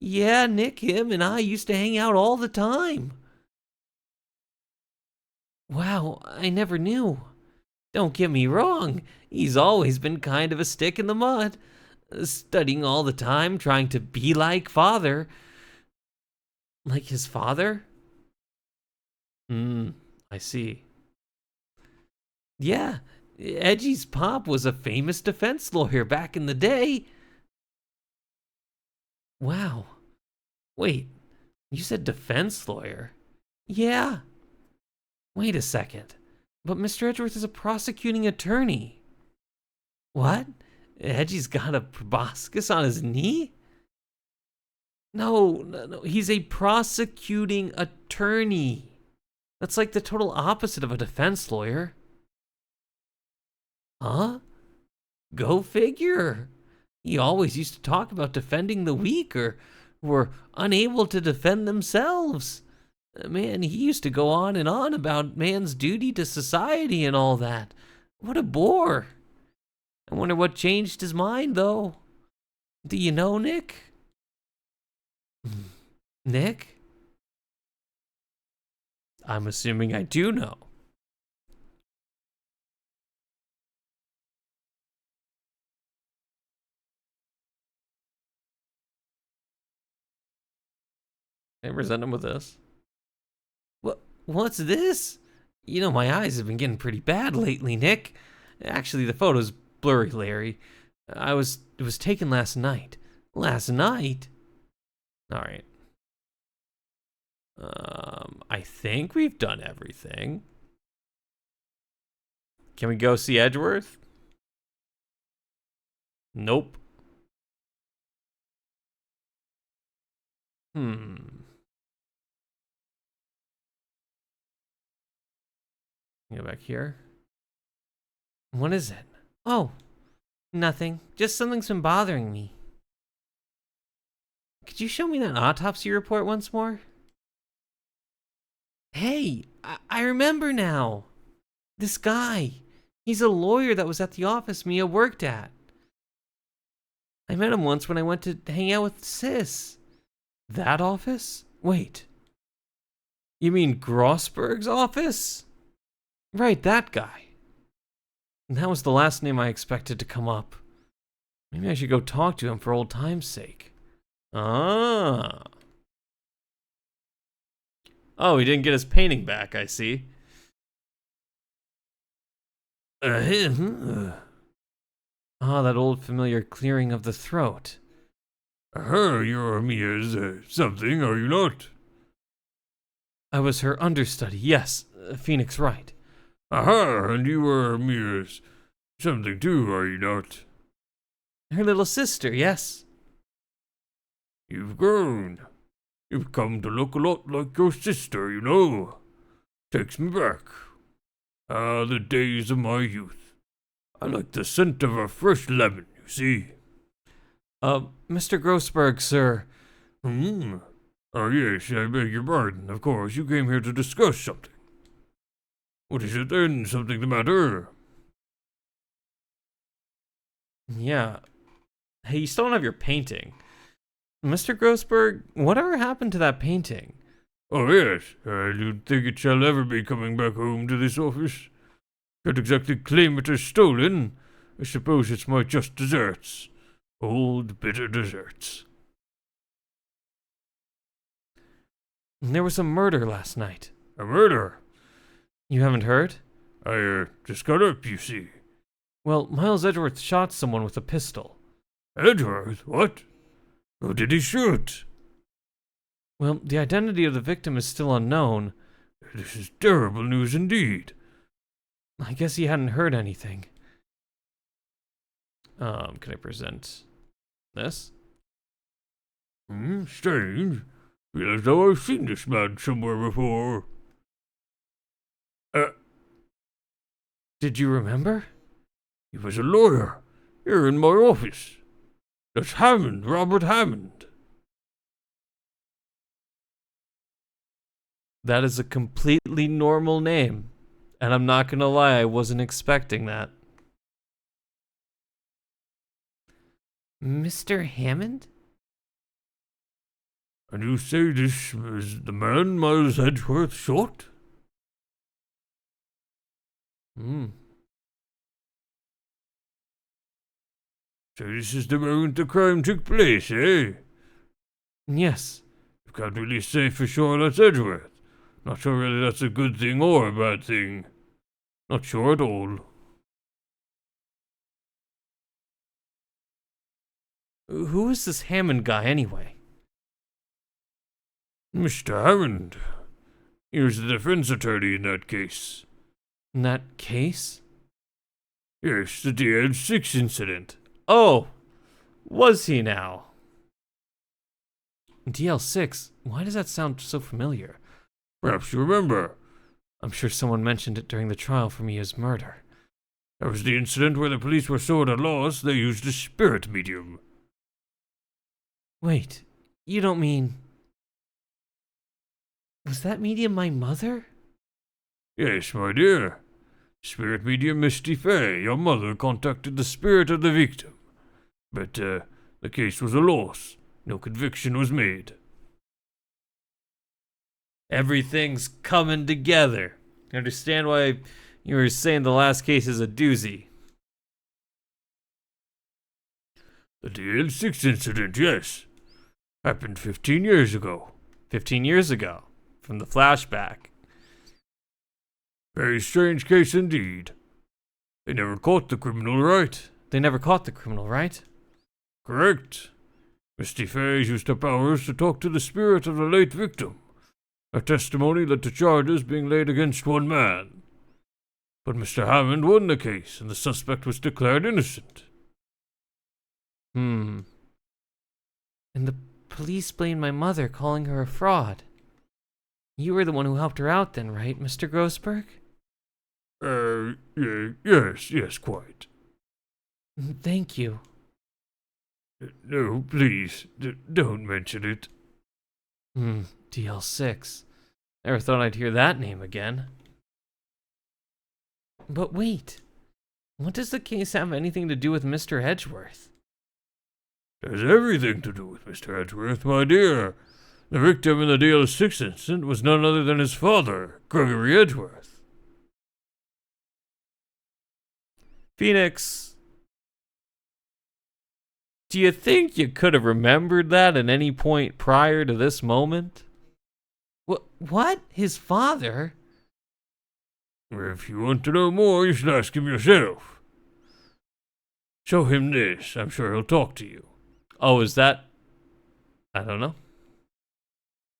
S4: Yeah, Nick, him and I used to hang out all the time.
S2: Wow, I never knew.
S4: Don't get me wrong, he's always been kind of a stick in the mud, studying all the time, trying to be like father.
S1: Like his father? I see.
S4: Yeah, Edgy's pop was a famous defense lawyer back in the day.
S1: Wow. Wait, you said defense lawyer?
S4: Yeah.
S1: Wait a second. But Mr. Edgeworth is a prosecuting attorney.
S4: What? Edgy's got a proboscis on his knee?
S1: No, he's a prosecuting attorney. That's like the total opposite of a defense lawyer.
S4: Huh? Go figure. He always used to talk about defending the weak or who were unable to defend themselves. Man, he used to go on and on about man's duty to society and all that. What a bore. I wonder what changed his mind, though. Do you know, Nick?
S1: Nick? I'm assuming I do know. Can I present him with this?
S4: What's this? You know, my eyes have been getting pretty bad lately, Nick. Actually, the photo's blurry, Larry. It was taken last night. Last night?
S1: All right. I think we've done everything. Can we go see Edgeworth? Nope. Go back here.
S2: What is it? Oh, nothing. Just something's been bothering me. Could you show me that autopsy report once more? Hey, I remember now. This guy. He's a lawyer that was at the office Mia worked at. I met him once when I went to hang out with Sis.
S1: That office? Wait. You mean Grossberg's office?
S2: Right, that guy.
S1: That was the last name I expected to come up. Maybe I should go talk to him for old time's sake. Ah. Oh, he didn't get his painting back, I see. Ah, that old familiar clearing of the throat.
S3: You're Mia's something, are you not?
S1: I was her understudy, yes, Phoenix Wright.
S3: Aha, and you are Mia's something too, are you not?
S2: Her little sister, yes.
S3: You've grown. You've come to look a lot like your sister, you know. Takes me back. Ah, the days of my youth. I like the scent of a fresh lemon, you see.
S1: Mr. Grossberg, sir.
S3: Oh, yes, I beg your pardon. Of course, you came here to discuss something. What is it then? Something the matter?
S1: Yeah. Hey, you still don't have your painting. Mr. Grossberg, whatever happened to that painting?
S3: Oh, yes. I don't think it shall ever be coming back home to this office. Can't exactly claim it as stolen. I suppose it's my just deserts. Old, bitter deserts.
S1: There was a murder last night.
S3: A murder?
S1: You haven't heard?
S3: I, just got up, you see.
S1: Well, Miles Edgeworth shot someone with a pistol.
S3: Edgeworth? What? Who did he shoot?
S1: Well, the identity of the victim is still unknown.
S3: This is terrible news indeed.
S1: I guess he hadn't heard anything. Can I present this?
S3: Strange. Feel as though I've seen this man somewhere before.
S1: Did you remember?
S3: He was a lawyer, here in my office. That's Hammond, Robert Hammond.
S1: That is a completely normal name. And I'm not gonna lie, I wasn't expecting that.
S2: Mr. Hammond?
S3: And you say this is the man Miles Edgeworth shot? So this is the moment the crime took place, eh?
S1: Yes.
S3: You can't really say for sure that's Edgeworth. Not sure whether that's a good thing or a bad thing. Not sure at all.
S1: Who is this Hammond guy anyway?
S3: Mr. Hammond. He was the defense attorney in that case.
S1: In that case?
S3: Yes, the DL6 incident.
S1: Oh! Was he now? DL6? Why does that sound so familiar?
S3: Perhaps you remember.
S1: I'm sure someone mentioned it during the trial for Mia's murder.
S3: That was the incident where the police were so at a loss they used a spirit medium.
S1: Wait, you don't mean... Was that medium my mother?
S3: Yes, my dear. Spirit medium Misty Fay, your mother contacted the spirit of the victim. But, the case was a loss. No conviction was made.
S1: Everything's coming together. I understand why you were saying the last case is a doozy.
S3: The DL6 incident, yes. Happened 15 years ago.
S1: 15 years ago, from the flashback.
S3: Very strange case indeed. They never caught the criminal, right?
S1: They never caught the criminal, right?
S3: Correct. Misty Fay used her powers to talk to the spirit of the late victim. Her testimony led to charges being laid against one man. But Mr. Hammond won the case, and the suspect was declared innocent.
S1: And the police blamed my mother, calling her a fraud. You were the one who helped her out then, right, Mr. Grossberg?
S3: Yes, quite.
S1: Thank you.
S3: No, please, don't mention it.
S1: DL6. Never thought I'd hear that name again. But wait. What does the case have anything to do with Mr. Edgeworth?
S3: There's everything to do with Mr. Edgeworth, my dear. The victim in the DL6 incident was none other than his father, Gregory Edgeworth.
S1: Phoenix, do you think you could have remembered that at any point prior to this moment?
S2: What? His father?
S3: If you want to know more, you should ask him yourself. Show him this. I'm sure he'll talk to you.
S1: Oh, is that... I don't know.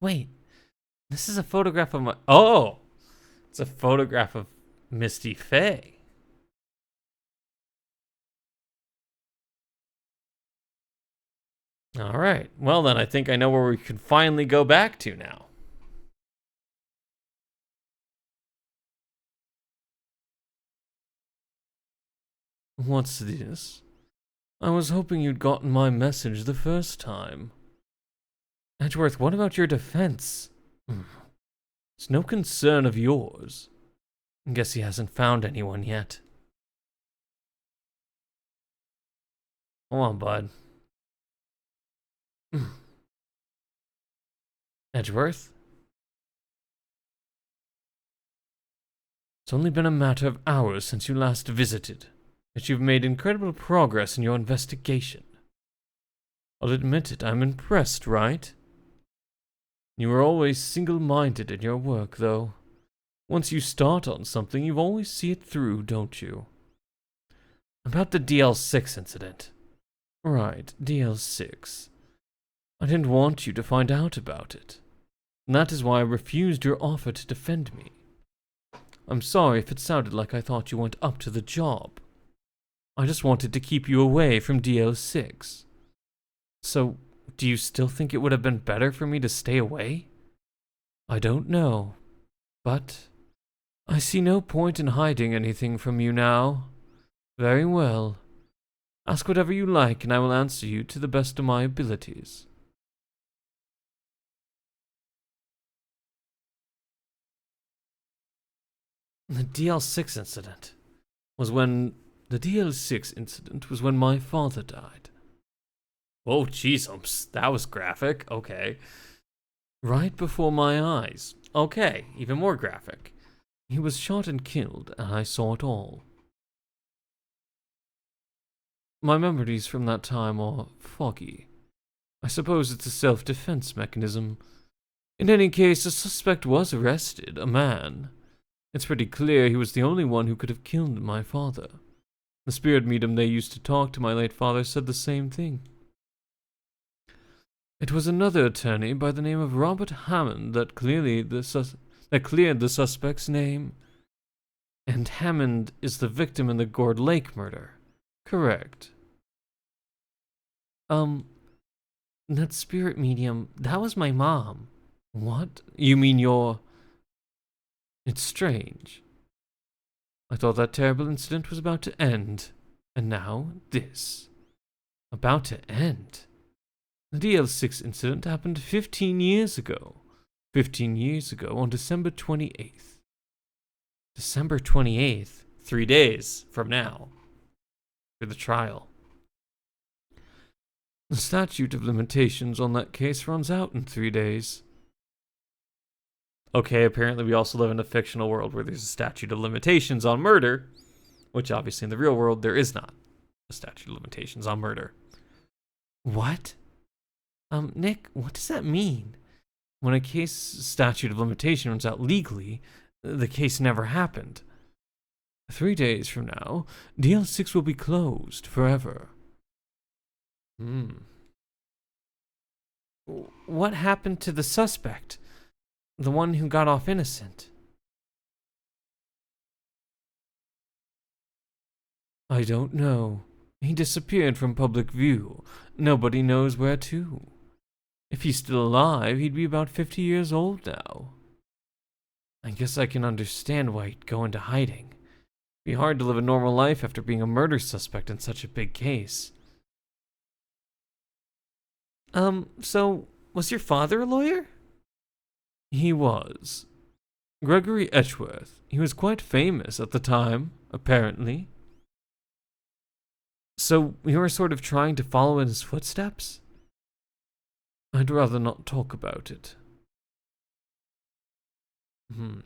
S2: Wait,
S1: This is a photograph of my... Oh! It's a photograph of Misty Fay. All right. Well, then I think I know where we can finally go back to now. What's this? I was hoping you'd gotten my message the first time. Edgeworth, what about your defense? It's no concern of yours. Guess he hasn't found anyone yet. Come on, bud. Edgeworth? It's only been a matter of hours since you last visited, yet you've made incredible progress in your investigation. I'll admit it, I'm impressed, right? You were always single-minded in your work, though. Once you start on something, you always see it through, don't you? About the DL6 incident. Right, DL6. I didn't want you to find out about it. And that is why I refused your offer to defend me. I'm sorry if it sounded like I thought you weren't up to the job. I just wanted to keep you away from DL6. So, do you still think it would have been better for me to stay away? I don't know, but I see no point in hiding anything from you now. Very well. Ask whatever you like, and I will answer you to the best of my abilities. The DL6 incident was when my father died. Oh, jeez, that was graphic. Okay. Right before my eyes. Okay, even more graphic. He was shot and killed, and I saw it all. My memories from that time are foggy. I suppose it's a self-defense mechanism. In any case, the suspect was arrested, a man. It's pretty clear he was the only one who could have killed my father. The spirit medium they used to talk to my late father said the same thing. It was another attorney by the name of Robert Hammond that cleared the suspect's name. And Hammond is the victim in the Gourd Lake murder. Correct. That spirit medium, that was my mom. What? You mean your... It's strange. I thought that terrible incident was about to end. And now, this. About to end. The DL6 incident happened 15 years ago. 15 years ago on December 28th. December 28th? 3 days from now. For the trial. The statute of limitations on that case runs out in 3 days. Okay, apparently we also live in a fictional world where there's a statute of limitations on murder, which obviously in the real world there is not a statute of limitations on murder. What? Nick, what does that mean? When a case statute of limitation runs out legally, the case never happened. 3 days from now, DL6 will be closed forever. What happened to the suspect? The one who got off innocent? I don't know. He disappeared from public view. Nobody knows where to. If he's still alive, he'd be about 50 years old now. I guess I can understand why he'd go into hiding. It'd be hard to live a normal life after being a murder suspect in such a big case. So, was your father a lawyer? He was. Gregory Edgeworth. He was quite famous at the time, apparently. So, you were sort of trying to follow in his footsteps? I'd rather not talk about it. Who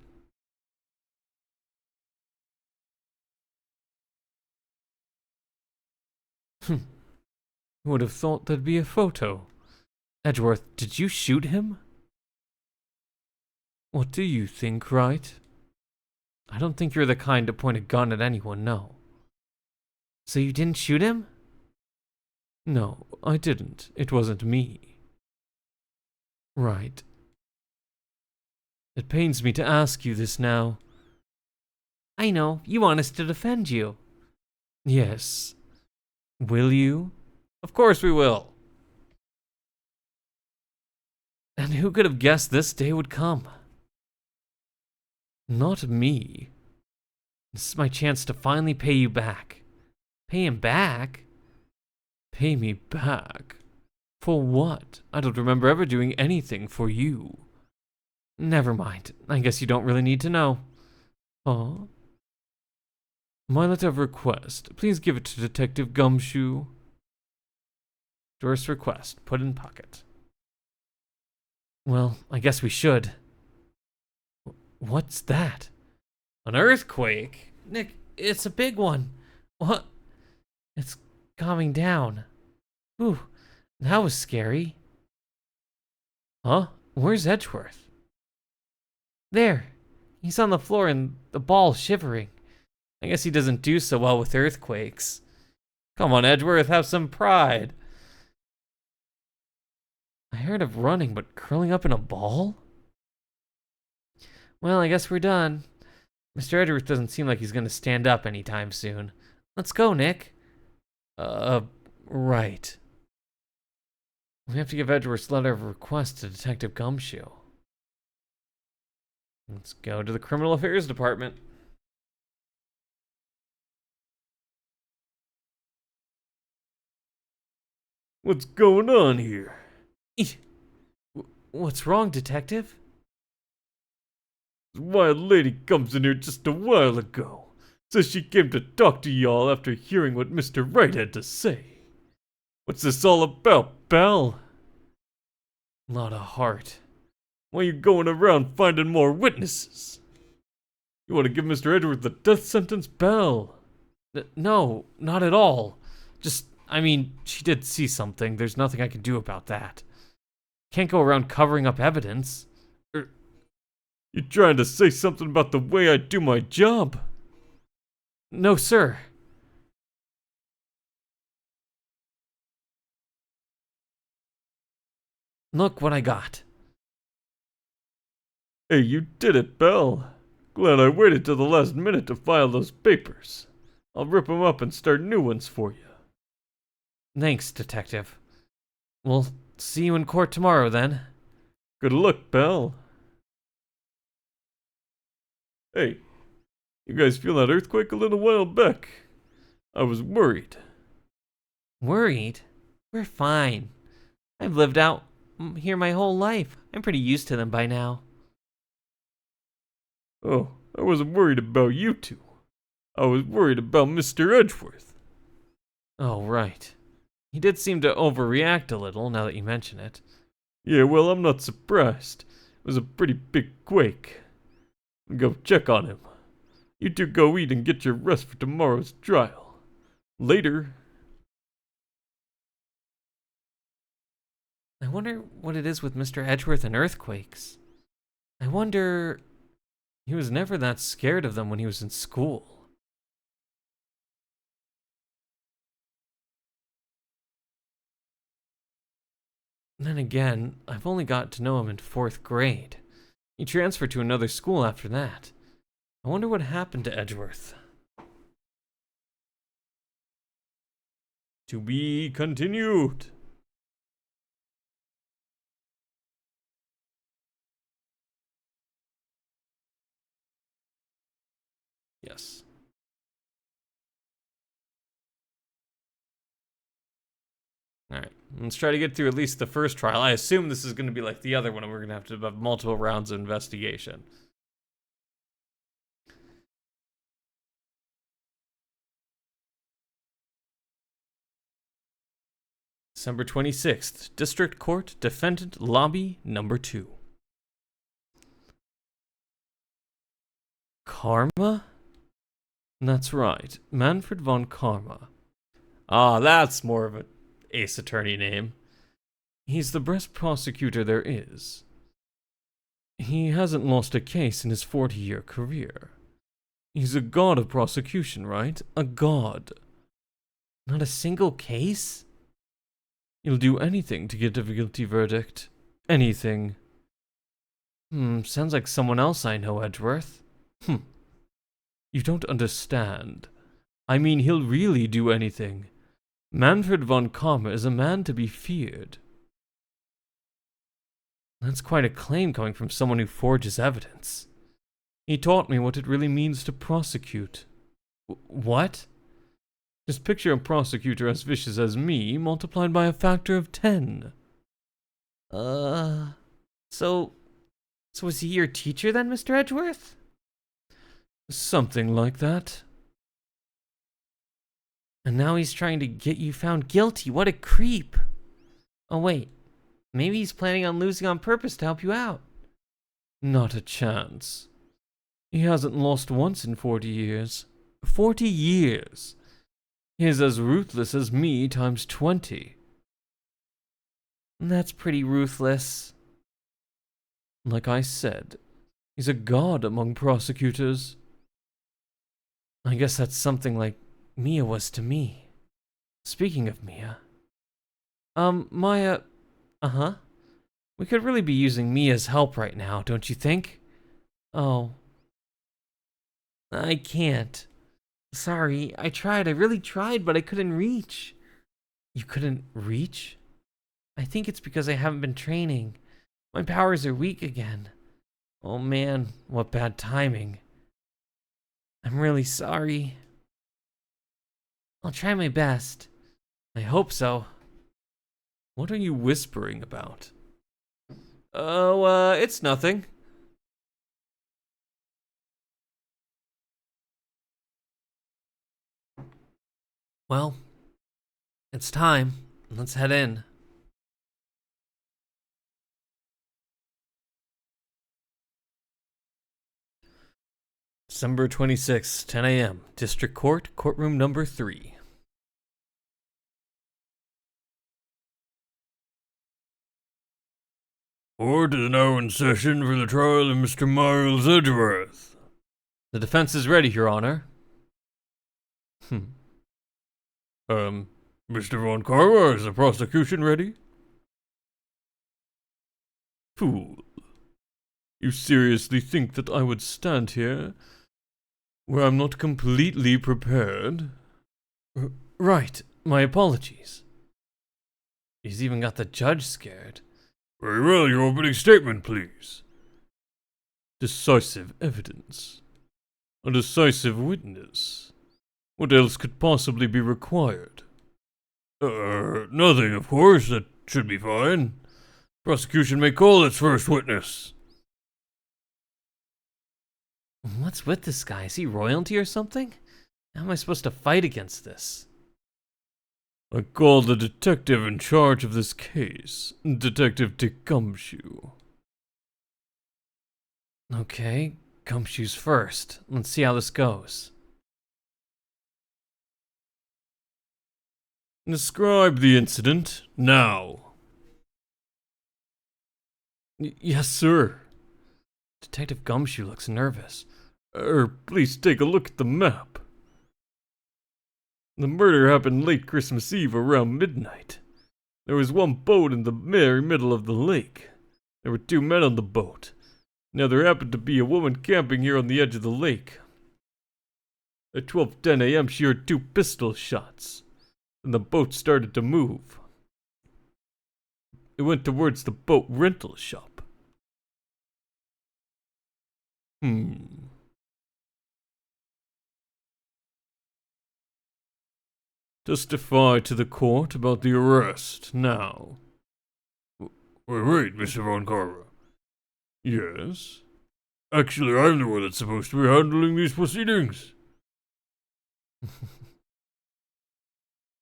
S1: would have thought there'd be a photo? Edgeworth, did you shoot him? What do you think, right? I don't think you're the kind to point a gun at anyone, no. So you didn't shoot him? No, I didn't. It wasn't me. Right. It pains me to ask you this now. I know, you want us to defend you. Yes. Will you? Of course we will. And who could have guessed this day would come? Not me. This is my chance to finally pay you back. Pay him back? Pay me back? For what? I don't remember ever doing anything for you. Never mind. I guess you don't really need to know.
S4: Huh? My letter of request. Please give it to Detective Gumshoe.
S1: Doris request. Put in pocket.
S4: Well, I guess we should. What's that?
S1: An earthquake?
S4: Nick, it's a big one. What? It's calming down. Ooh, that was scary. Huh? Where's Edgeworth? There. He's on the floor and the ball shivering.
S1: I guess he doesn't do so well with earthquakes. Come on, Edgeworth, have some pride.
S4: I heard of running, but curling up in a ball? Well, I guess we're done. Mr. Edgeworth doesn't seem like he's going to stand up anytime soon. Let's go, Nick.
S1: Right.
S4: We have to give Edgeworth's letter of request to Detective Gumshoe.
S1: Let's go to the Criminal Affairs Department.
S3: What's going on here?
S4: What's wrong, Detective?
S3: This wild lady comes in here just a while ago. Says she came to talk to y'all after hearing what Mr. Wright had to say. What's this all about, pal?
S4: Lot of heart.
S3: Why you going around finding more witnesses? You want to give Mr. Edgeworth the death sentence, pal?
S4: No, not at all. She did see something. There's nothing I can do about that. Can't go around covering up evidence.
S3: You trying to say something about the way I do my job?
S4: No, sir. Look what I got.
S3: Hey, you did it, pal. Glad I waited till the last minute to file those papers. I'll rip 'em up and start new ones for you.
S4: Thanks, Detective. We'll see you in court tomorrow, then.
S3: Good luck, pal. Hey, you guys feel that earthquake a little while back? I was worried.
S4: Worried? We're fine. I've lived out here my whole life. I'm pretty used to them by now.
S3: Oh, I wasn't worried about you two. I was worried about Mr. Edgeworth.
S4: Oh, right. He did seem to overreact a little, now that you mention it.
S3: Yeah, well, I'm not surprised. It was a pretty big quake. Go check on him. You two go eat and get your rest for tomorrow's trial. Later.
S4: I wonder what it is with Mr. Edgeworth and earthquakes. I wonder... He was never that scared of them when he was in school. Then again, I've only got to know him in 4th grade. He transferred to another school after that. I wonder what happened to Edgeworth.
S3: To be continued.
S1: Yes. Alright, let's try to get through at least the first trial. I assume this is going to be like the other one, and we're going to have multiple rounds of investigation. December 26th, District Court, Defendant Lobby Number 2.
S4: Karma? That's right, Manfred von Karma.
S1: Ah, that's more of an ace attorney name.
S4: He's the best prosecutor there is. He hasn't lost a case in his 40-year career. He's a god of prosecution, right? A god. Not a single case? He'll do anything to get a guilty verdict. Anything. Sounds like someone else I know, Edgeworth. You don't understand. I mean, he'll really do anything. Manfred von Karma is a man to be feared. That's quite a claim coming from someone who forges evidence. He taught me what it really means to prosecute. What? Just picture a prosecutor as vicious as me, multiplied by a factor of 10. So is he your teacher then, Mr. Edgeworth? Something like that.
S2: And now he's trying to get you found guilty. What a creep. Oh, wait. Maybe he's planning on losing on purpose to help you out.
S4: Not a chance. He hasn't lost once in 40 years. 40 years! He's as ruthless as me times 20.
S2: That's pretty ruthless.
S4: Like I said, he's a god among prosecutors.
S2: I guess that's something like Mia was to me. Speaking of Mia.
S4: Maya...
S2: Uh-huh. We could really be using Mia's help right now, don't you think?
S4: Oh.
S2: I can't. Sorry, I tried. I really tried, but I couldn't reach.
S4: You couldn't reach?
S2: I think it's because I haven't been training. My powers are weak again.
S4: Oh man, what bad timing.
S2: I'm really sorry. I'll try my best.
S4: I hope so. What are you whispering about? Oh, it's nothing.
S2: Well, it's time. Let's head in.
S4: December 26th, 10 a.m. District Court, courtroom number 3.
S3: Court is now in session for the trial of Mr. Miles Edgeworth.
S4: The defense is ready, Your Honor.
S3: Mr. Von Carver, is the prosecution ready?
S4: Fool. You seriously think that I would stand here where I'm not completely prepared? Right, my apologies. He's even got the judge scared.
S3: Very well, your opening statement, please.
S4: Decisive evidence. A decisive witness. What else could possibly be required?
S3: Nothing, of course. That should be fine. Prosecution may call its first witness.
S2: What's with this guy? Is he royalty or something? How am I supposed to fight against this?
S4: I call the detective in charge of this case, Detective Dick Gumshoe.
S2: Okay, Gumshoe's first. Let's see how this goes.
S4: Describe the incident now.
S2: Yes, sir. Detective Gumshoe looks nervous.
S4: Please take a look at the map. The murder happened late Christmas Eve around midnight. There was one boat in the very middle of the lake. There were 2 men on the boat. Now there happened to be a woman camping here on the edge of the lake. At 12:10 a.m. she heard 2 pistol shots, and the boat started to move. It went towards the boat rental shop. Testify to the court about the arrest now.
S3: Wait, Mr. Von Carver.
S4: Yes?
S3: Actually, I'm the one that's supposed to be handling these proceedings.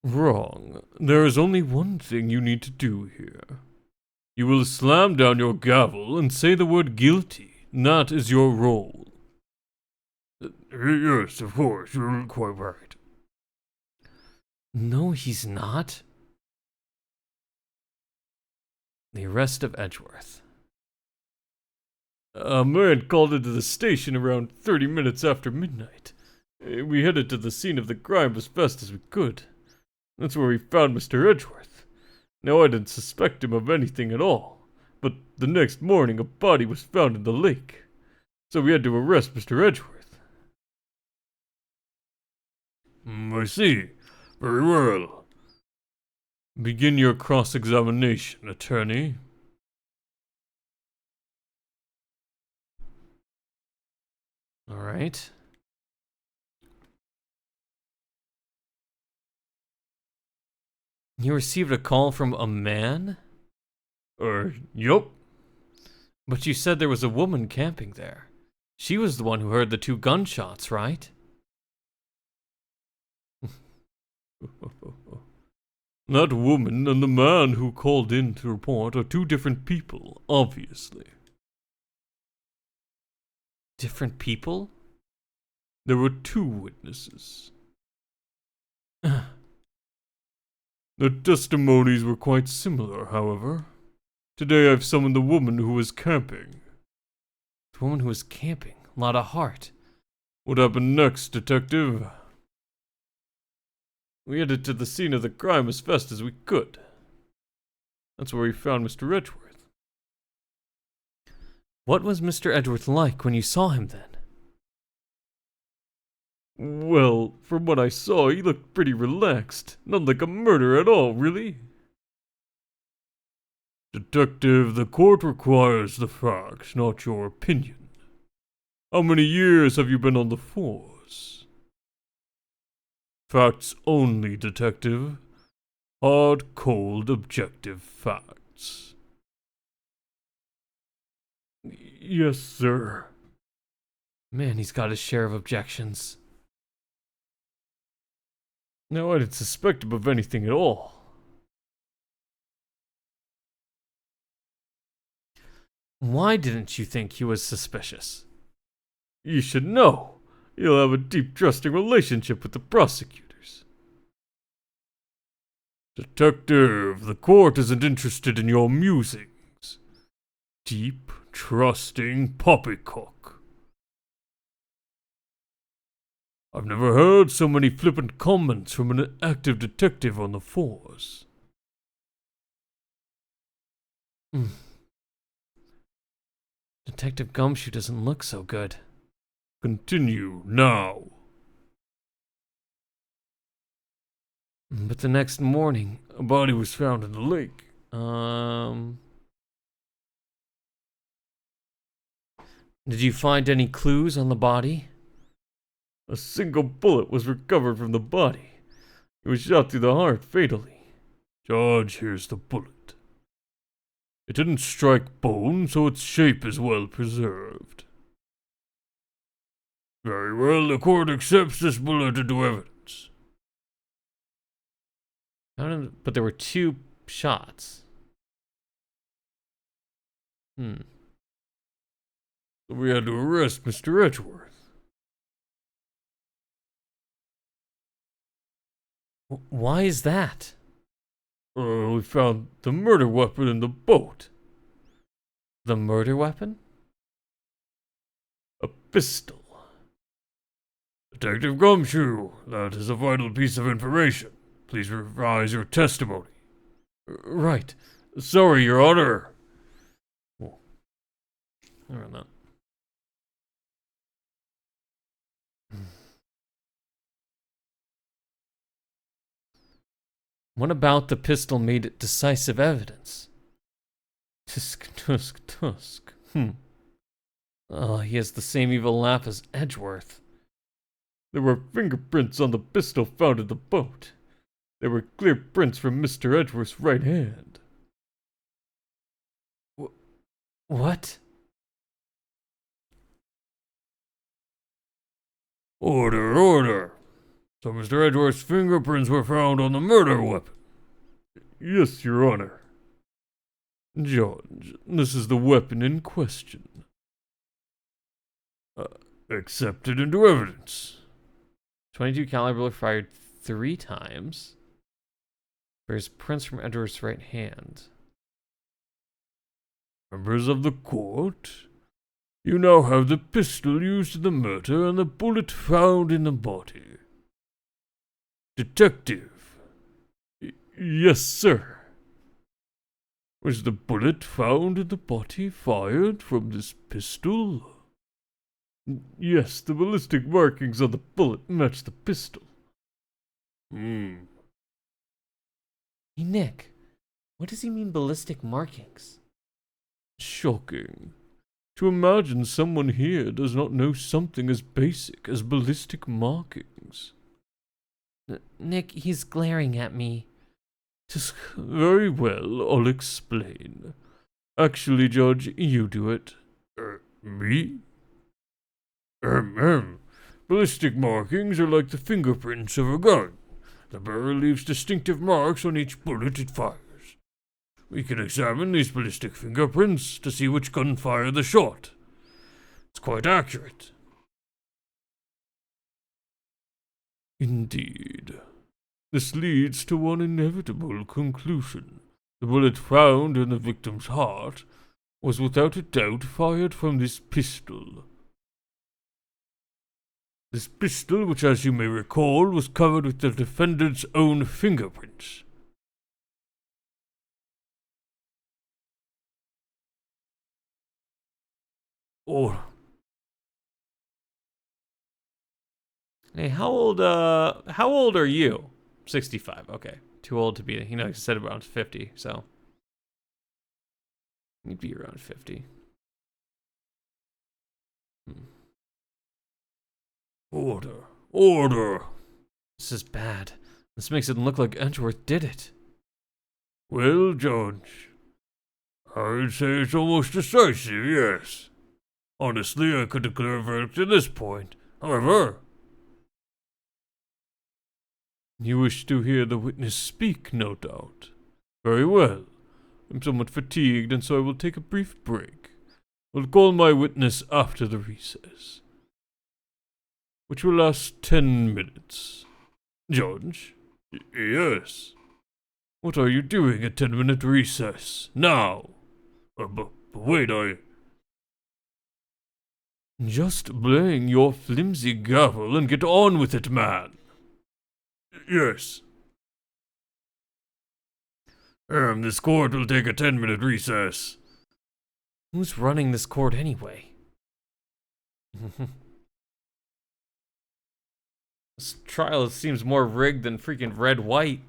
S4: Wrong. There is only one thing you need to do here. You will slam down your gavel and say the word guilty. That is your role.
S3: Yes, of course, you're quite right.
S2: No, he's not.
S4: The arrest of Edgeworth. A man called into the station around 30 minutes after midnight. We headed to the scene of the crime as fast as we could. That's where we found Mr. Edgeworth. Now I didn't suspect him of anything at all, but the next morning a body was found in the lake. So we had to arrest Mr. Edgeworth.
S3: I see. Very well.
S4: Begin your cross-examination, attorney.
S2: All right. You received a call from a man?
S3: Yup.
S2: But you said there was a woman camping there.
S1: She was the one who heard the 2 gunshots, right?
S3: That woman and the man who called in to report are 2 different people, obviously.
S1: Different people?
S3: There were 2 witnesses. Their testimonies were quite similar, however. Today I've summoned the woman who was camping.
S1: The woman who was camping. A lot of heart.
S3: What happened next, Detective?
S1: We headed to the scene of the crime as fast as we could. That's where we found Mr. Edgeworth. What was Mr. Edgeworth like when you saw him then?
S3: Well, from what I saw, he looked pretty relaxed. Not like a murder at all, really. Detective, the court requires the facts, not your opinion. How many years have you been on the force? Facts only, Detective. Hard, cold, objective facts. Yes, sir.
S1: Man, he's got his share of objections.
S3: No, I didn't suspect him of anything at all.
S1: Why didn't you think he was suspicious?
S3: You should know. You'll have a deep, trusting relationship with the prosecutors. Detective, the court isn't interested in your musings. Deep, trusting poppycock. I've never heard so many flippant comments from an active detective on the force.
S1: Detective Gumshoe doesn't look so good.
S3: Continue now.
S1: But the next morning,
S3: A body was found in the lake.
S1: Did you find any clues on the body?
S3: A single bullet was recovered from the body. It was shot through the heart fatally. Judge, here's the bullet. It didn't strike bone, so its shape is well preserved. Very well, the court accepts this bullet into evidence.
S1: But there were 2 shots.
S3: We had to arrest Mr. Edgeworth.
S1: Why is that?
S3: We found the murder weapon in the boat.
S1: The murder weapon?
S3: A pistol. Detective Gumshoe, that is a vital piece of information. Please revise your testimony.
S1: Right.
S3: Sorry, Your Honor.
S1: I don't know. What about the pistol made it decisive evidence?
S3: Tusk, tusk, tusk.
S1: Oh, he has the same evil laugh as Edgeworth.
S3: There were fingerprints on the pistol found in the boat. There were clear prints from Mr. Edgeworth's right hand.
S1: What?
S3: Order, order. So Mr. Edgeworth's fingerprints were found on the murder weapon? Yes, Your Honor. Judge, this is the weapon in question. Accepted into evidence.
S1: 22 caliber fired 3 times. There's prints from Edgeworth's right hand.
S3: Members of the court, you now have the pistol used in the murder and the bullet found in the body. Detective. Yes, sir. Was the bullet found in the body fired from this pistol? Yes, the ballistic markings on the bullet match the pistol.
S1: Hey, Nick, what does he mean ballistic markings?
S3: Shocking. To imagine someone here does not know something as basic as ballistic markings.
S1: Nick, he's glaring at me.
S3: Very well, I'll explain. Actually, Judge, you do it. Me? Ahem. Ballistic markings are like the fingerprints of a gun. The barrel leaves distinctive marks on each bullet it fires. We can examine these ballistic fingerprints to see which gun fired the shot. It's quite accurate. Indeed. This leads to one inevitable conclusion. The bullet found in the victim's heart was without a doubt fired from this pistol. This pistol, which as you may recall, was covered with the defendant's own fingerprints. Or...
S1: Hey, how old are you? 65, okay. Too old to be, I said around 50, so. You'd be around 50.
S3: Order. Order.
S1: This is bad. This makes it look like Edgeworth did it.
S3: Well, Judge, I'd say it's almost decisive, yes. Honestly, I could declare a verdict at this point. However...
S4: You wish to hear the witness speak, no doubt. Very well. I'm somewhat fatigued, and so I will take a brief break. I'll call my witness after the recess, which will last 10 minutes. Judge?
S3: Yes.
S4: What are you doing at 10-minute recess? Now!
S3: But wait,
S4: Just blang your flimsy gavel and get on with it, man.
S3: Yes. This court will take a 10-minute recess.
S1: Who's running this court anyway? This trial seems more rigged than freaking red-white.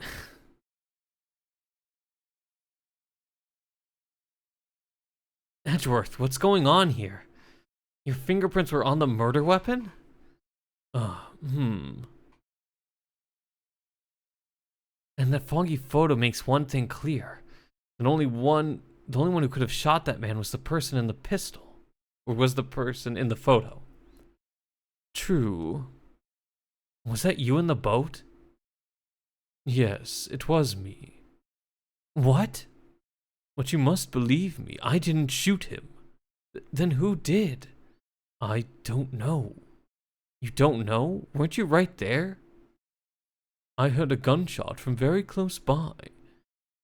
S1: Edgeworth, what's going on here? Your fingerprints were on the murder weapon? And that foggy photo makes one thing clear. The only one who could have shot that man was the person in the pistol. Or was the person in the photo. True. Was that you in the boat? Yes, it was me. What? But you must believe me. I didn't shoot him. Then who did? I don't know. You don't know? Weren't you right there? I heard a gunshot from very close by.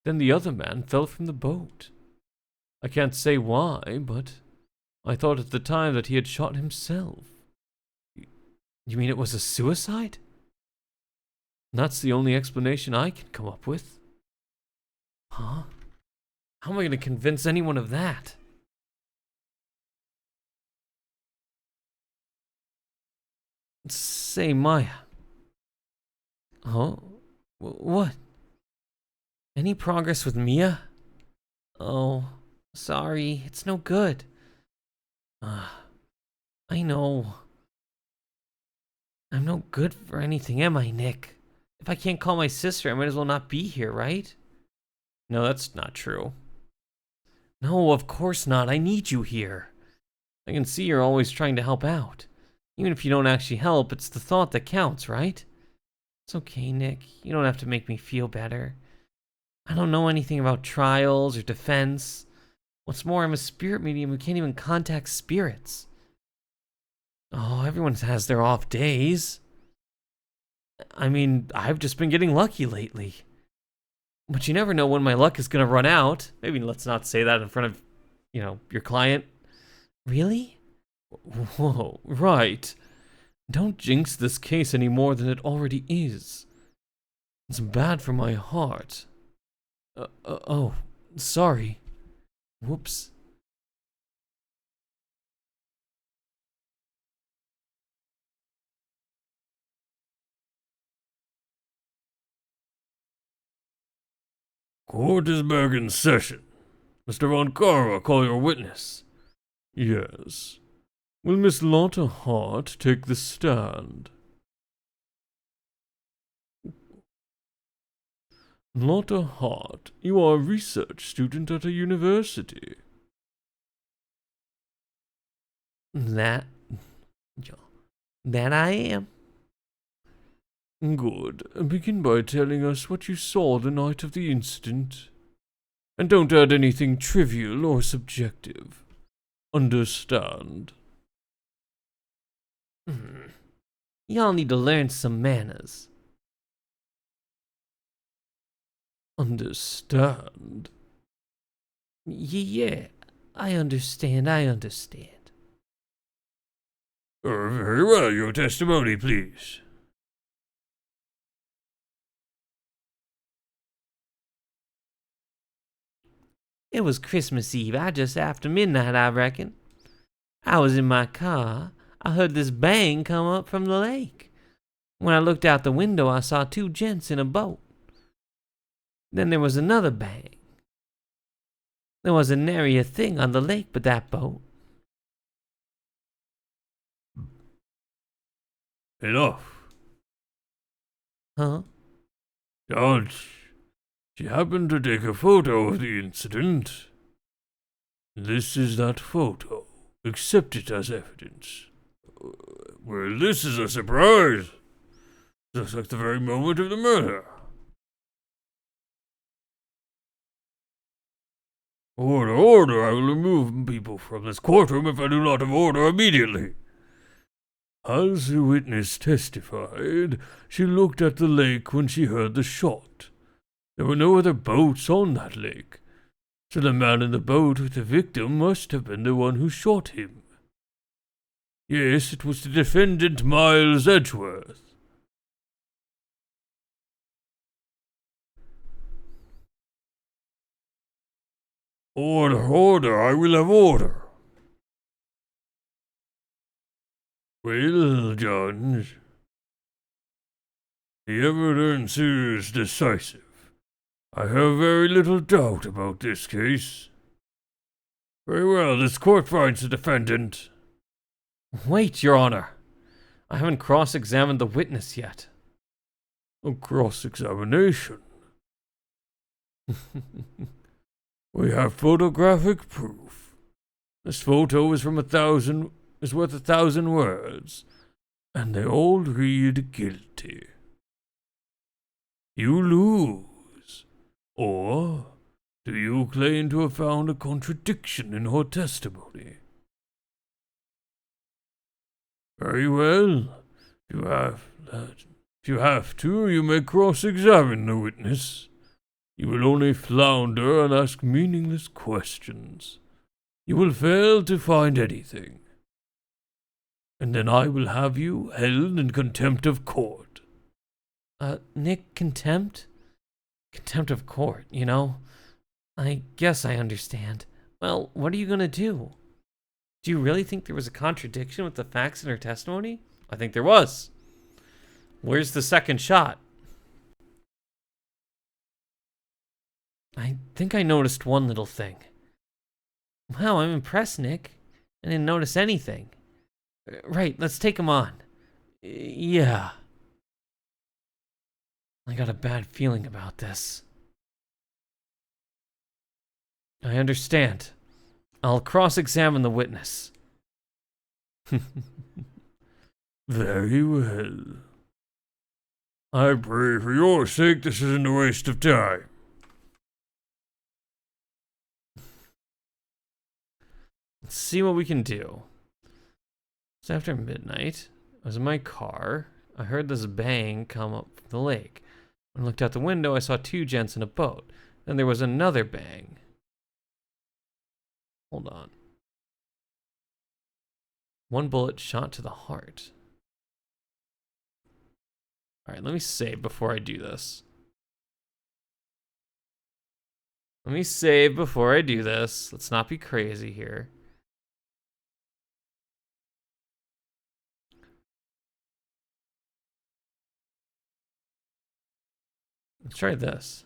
S1: Then the other man fell from the boat. I can't say why, but I thought at the time that he had shot himself. You mean it was a suicide? That's the only explanation I can come up with. Huh? How am I going to convince anyone of that? Say, Maya. Huh? What? Any progress with Mia? Oh, sorry, it's no good. I know. I'm no good for anything, am I, Nick? If I can't call my sister, I might as well not be here, right? No, that's not true. No, of course not. I need you here. I can see you're always trying to help out. Even if you don't actually help, it's the thought that counts, right? It's okay, Nick. You don't have to make me feel better. I don't know anything about trials or defense. What's more, I'm a spirit medium who can't even contact spirits. Oh, everyone has their off days. I mean, I've just been getting lucky lately. But you never know when my luck is going to run out. Maybe let's not say that in front of, your client. Really? Whoa, right. Don't jinx this case any more than it already is. It's bad for my heart. Oh, sorry. Whoops.
S3: Court is back in session. Mr. Von Kara, call your witness.
S4: Yes. Will Miss Lotta Hart take the stand? Lotta Hart, you are a research student at a university.
S1: That
S4: Yeah, that I am. Good. Begin by telling us what you saw the night of the incident. And don't add anything trivial or subjective. Understand?
S2: Y'all need to learn some manners.
S4: Understand?
S2: Yeah, I understand.
S3: Very well, your testimony, please.
S2: It was Christmas Eve, just after midnight, I reckon. I was in my car. I heard this bang come up from the lake. When I looked out the window, I saw two gents in a boat. Then there was another bang. There wasn't nary a thing on the lake but that boat.
S3: Enough.
S2: Huh?
S3: Judge, she happened to take a photo of the incident. This is that photo. Accept it as evidence. Well, this is a surprise. Just like the very moment of the murder. Order, order! I will remove people from this courtroom if I do not have order immediately. As the witness testified, she looked at the lake when she heard the shot. There were no other boats on that lake, so the man in the boat with the victim must have been the one who shot him. Yes, it was the defendant Miles Edgeworth. Order, order, I will have order. Well, Judge, the evidence is decisive. I have very little doubt about this case. Very well, this court finds the defendant.
S1: Wait, Your Honor. I haven't cross-examined the witness yet.
S3: A cross-examination. We have photographic proof. This photo is worth 1,000 words, and they all read guilty. You lose. Or do you claim to have found a contradiction in her testimony? Very well. If you have to, you may cross-examine the witness. You will only flounder and ask meaningless questions. You will fail to find anything. And then I will have you held in contempt of court.
S1: Nick, contempt? Contempt of court, you know? I guess I understand. Well, what are you gonna do? Do you really think there was a contradiction with the facts in her testimony? I think there was. Where's the second shot? I think I noticed one little thing. Wow, I'm impressed, Nick. I didn't notice anything. Right, let's take him on. Yeah. I got a bad feeling about this. I understand. I'll cross-examine the witness.
S3: Very well. I pray for your sake this isn't a waste of time.
S1: Let's see what we can do. It's after midnight. I was in my car. I heard this bang come up from the lake. When I looked out the window, I saw two gents in a boat. Then there was another bang. Hold on. One bullet shot to the heart. Alright, let me save before I do this. Let's not be crazy here. Let's try this.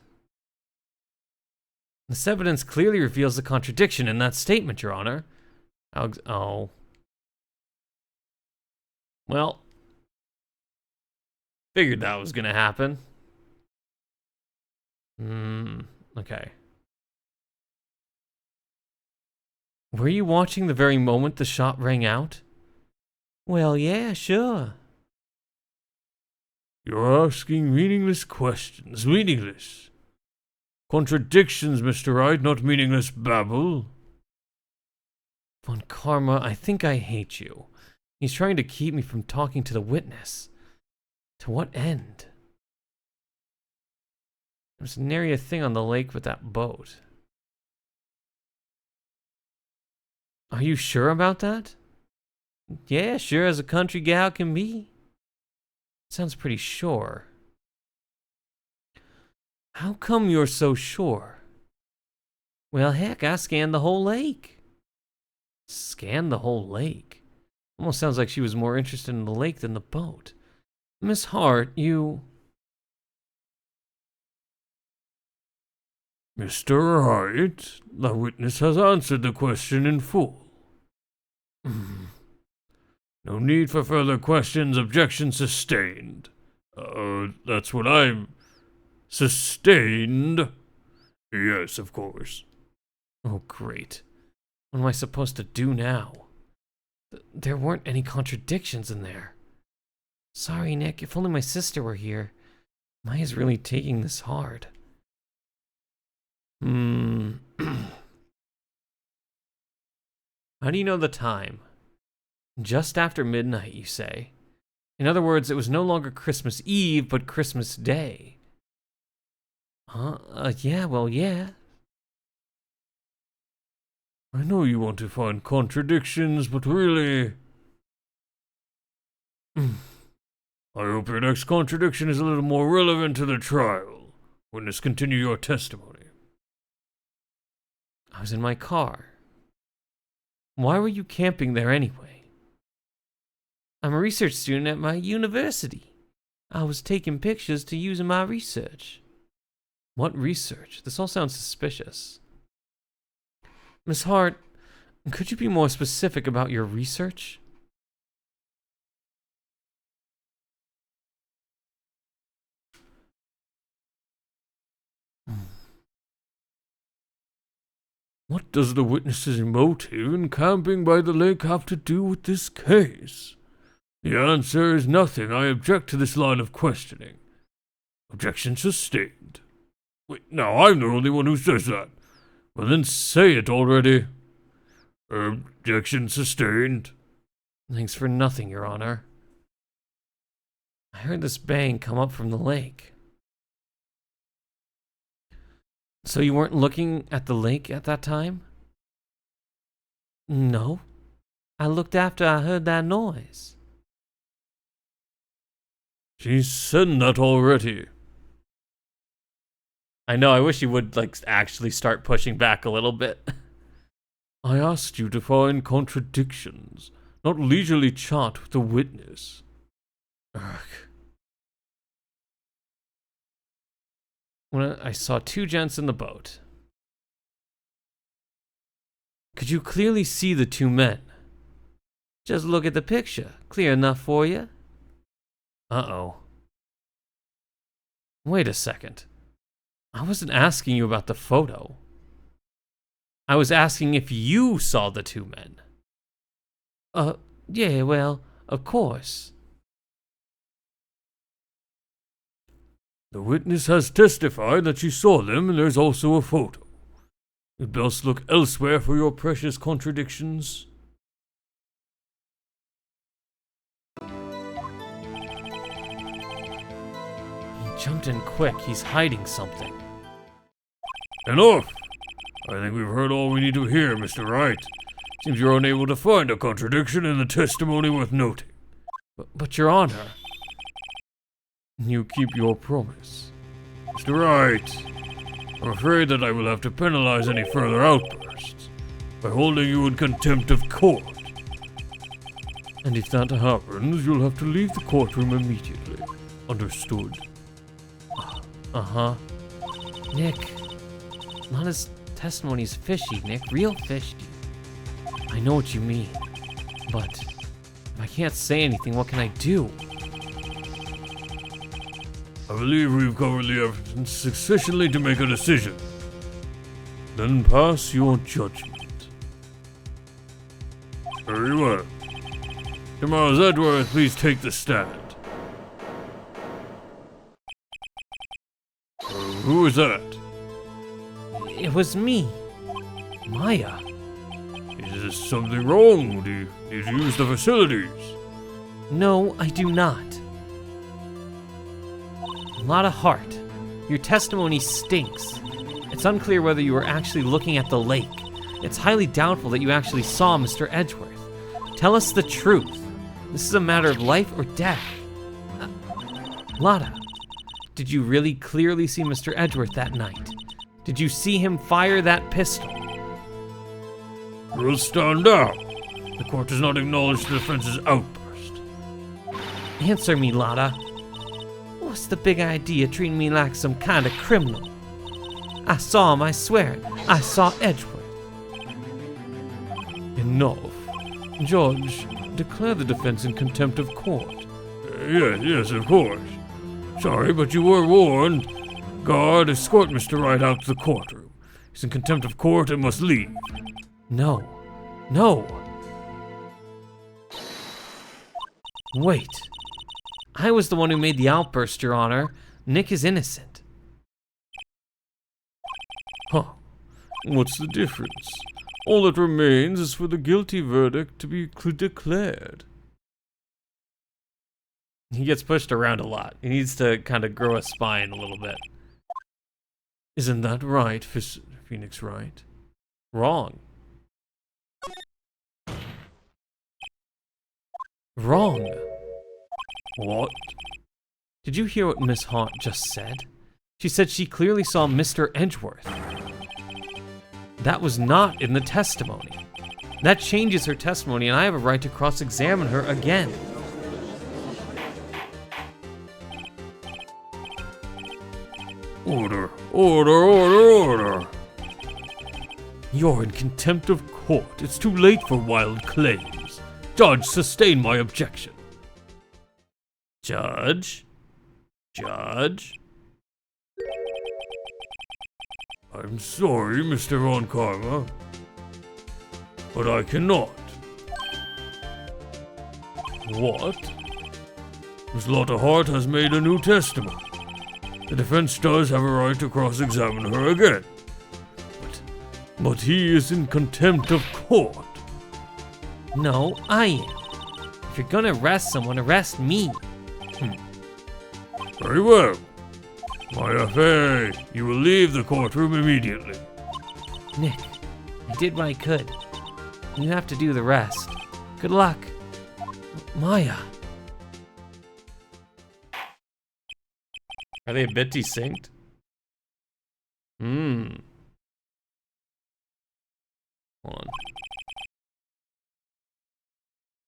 S1: This evidence clearly reveals the contradiction in that statement, Your Honor. Oh. Well. Figured that was gonna happen. Okay. Were you watching the very moment the shot rang out?
S4: Well, yeah, sure.
S3: You're asking meaningless questions. Meaningless. Contradictions, Mr. Wright, not meaningless babble.
S4: Von Karma, I think I hate you. He's trying to keep me from talking to the witness. To what end? There's nary a thing on the lake but that boat. Are you sure about that? Yeah, sure as a country gal can be. Sounds pretty sure. How come you're so sure? Well, heck, I scanned the whole lake. Scanned the whole lake? Almost sounds like she was more interested in the lake than the boat. Miss Hart, you...
S3: Mr. Wright, the witness has answered the question in full. No need for further questions. Objection sustained. That's what I'm... Sustained? Yes, of course.
S4: Oh, great. What am I supposed to do now? There weren't any contradictions in there. Sorry, Nick. If only my sister were here. Maya's really taking this hard. How do you know the time? Just after midnight, you say? In other words, it was no longer Christmas Eve, but Christmas Day. Yeah, well, yeah.
S3: I know you want to find contradictions, but really... I hope your next contradiction is a little more relevant to the trial. Witness, continue your testimony.
S4: I was in my car. Why were you camping there anyway? I'm a research student at my university. I was taking pictures to use in my research. What research? This all sounds suspicious. Miss Hart, could you be more specific about your research?
S3: What does the witness's motive in camping by the lake have to do with this case? The answer is nothing. I object to this line of questioning. Objection sustained. Wait, now I'm the only one who says that. Well, then say it already. Objection sustained.
S4: Thanks for nothing, Your Honor. I heard this bang come up from the lake. So you weren't looking at the lake at that time? No. I looked after I heard that noise.
S3: She said that already.
S1: I know, I wish you would, actually start pushing back a little bit.
S3: I asked you to find contradictions, not leisurely chat with the witness.
S4: Ugh. When I saw two gents in the boat. Could you clearly see the two men? Just look at the picture. Clear enough for you? Uh-oh. Wait a second. I wasn't asking you about the photo. I was asking if you saw the two men. Yeah, well, of course.
S3: The witness has testified that she saw them, and there's also a photo. You'd best look elsewhere for your precious contradictions.
S4: He jumped in quick. He's hiding something.
S3: Enough! I think we've heard all we need to hear, Mr. Wright. Seems you're unable to find a contradiction in the testimony worth noting.
S4: But Your Honor...
S3: You keep your promise. Mr. Wright, I'm afraid that I will have to penalize any further outbursts by holding you in contempt of court. And if that happens, you'll have to leave the courtroom immediately. Understood?
S4: Uh-huh. Nick, a lot of his testimony is fishy, Nick. Real fishy. I know what you mean. But if I can't say anything, what can I do?
S3: I believe we've covered the evidence sufficiently to make a decision. Then pass your judgment. Very well. Tomorrow's Edgeworth, please take the stand. Who is that?
S4: It was me. Maya.
S3: Is there something wrong? Do you use the facilities?
S4: No, I do not. Lotta Hart, your testimony stinks. It's unclear whether you were actually looking at the lake. It's highly doubtful that you actually saw Mr. Edgeworth. Tell us the truth. This is a matter of life or death. Lotta, did you really clearly see Mr. Edgeworth that night? Did you see him fire that pistol?
S3: We'll stand down. The court does not acknowledge the defense's outburst.
S4: Answer me, Lotta. What's the big idea treating me like some kind of criminal? I saw him, I swear it. I saw Edgeworth.
S3: Enough. Judge, declare the defense in contempt of court. Yes, of course. Sorry, but you were warned. Guard, escort Mr. Wright out to the courtroom. He's in contempt of court and must leave.
S4: No. No. Wait. I was the one who made the outburst, Your Honor. Nick is innocent.
S3: Huh. What's the difference? All that remains is for the guilty verdict to be declared.
S1: He gets pushed around a lot. He needs to kind of grow a spine a little bit.
S3: Isn't that right, Phoenix Wright?
S1: Wrong.
S4: Wrong.
S3: What?
S4: Did you hear what Miss Hart just said? She said she clearly saw Mr. Edgeworth. That was not in the testimony. That changes her testimony, and I have a right to cross-examine her again.
S3: Order, order, order, order.
S4: You're in contempt of court.
S3: It's too late for wild claims. Judge, sustain my objection.
S1: Judge? Judge?
S3: I'm sorry, Mr. Ron Karma, but I cannot. What? Miss Lotta Hart has made a new testimony. The defense does have a right to cross-examine her again. But he is in contempt of court.
S4: No, I am. If you're gonna arrest someone, arrest me.
S3: Very well. My FA, you will leave the courtroom immediately.
S4: Nick, I did what I could. You have to do the rest. Good luck. Maya.
S1: Are they a bit desynced? Hold on.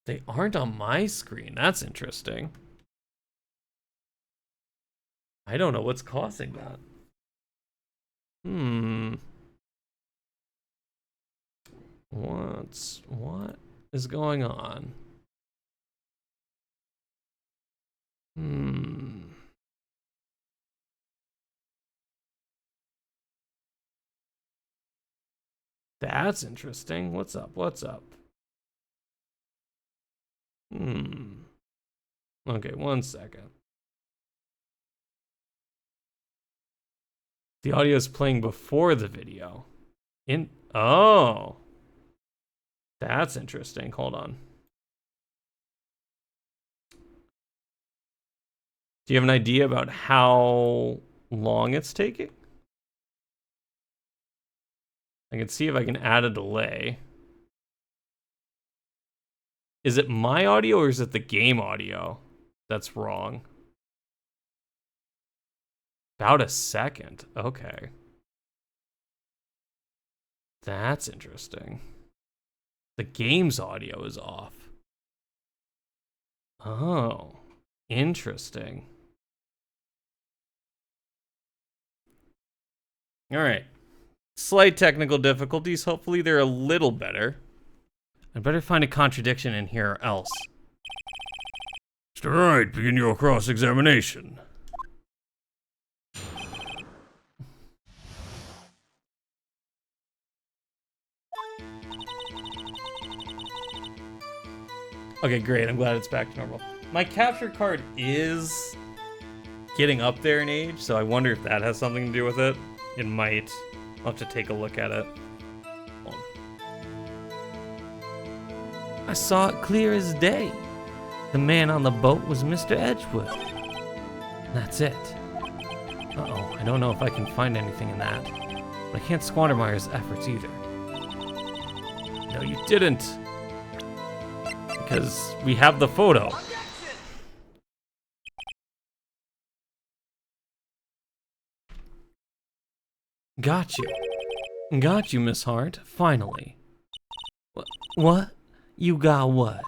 S1: They aren't on my screen. That's interesting. I don't know what's causing that. What is going on? That's interesting. What's up? What's up? Okay, 1 second. The audio is playing before the video. Oh. That's interesting. Hold on. Do you have an idea about how long it's taking? I can see if I can add a delay. Is it my audio or is it the game audio that's wrong? About a second. Okay. That's interesting. The game's audio is off. Oh, interesting. All right. Slight technical difficulties. Hopefully they're a little better. I'd better find a contradiction in here or else.
S3: Mr. Wright, begin your cross-examination.
S1: Okay, great. I'm glad it's back to normal. My capture card is getting up there in age, so I wonder if that has something to do with it. It might. I'll have to take a look at it. Hold on.
S4: I saw it clear as day. The man on the boat was Mr. Edgeworth. That's it. Uh-oh, I don't know if I can find anything in that. But I can't squander Meyer's efforts either.
S1: No, you didn't. Because we have the photo.
S4: Got you. Got you, Miss Hart, finally. What? You got what?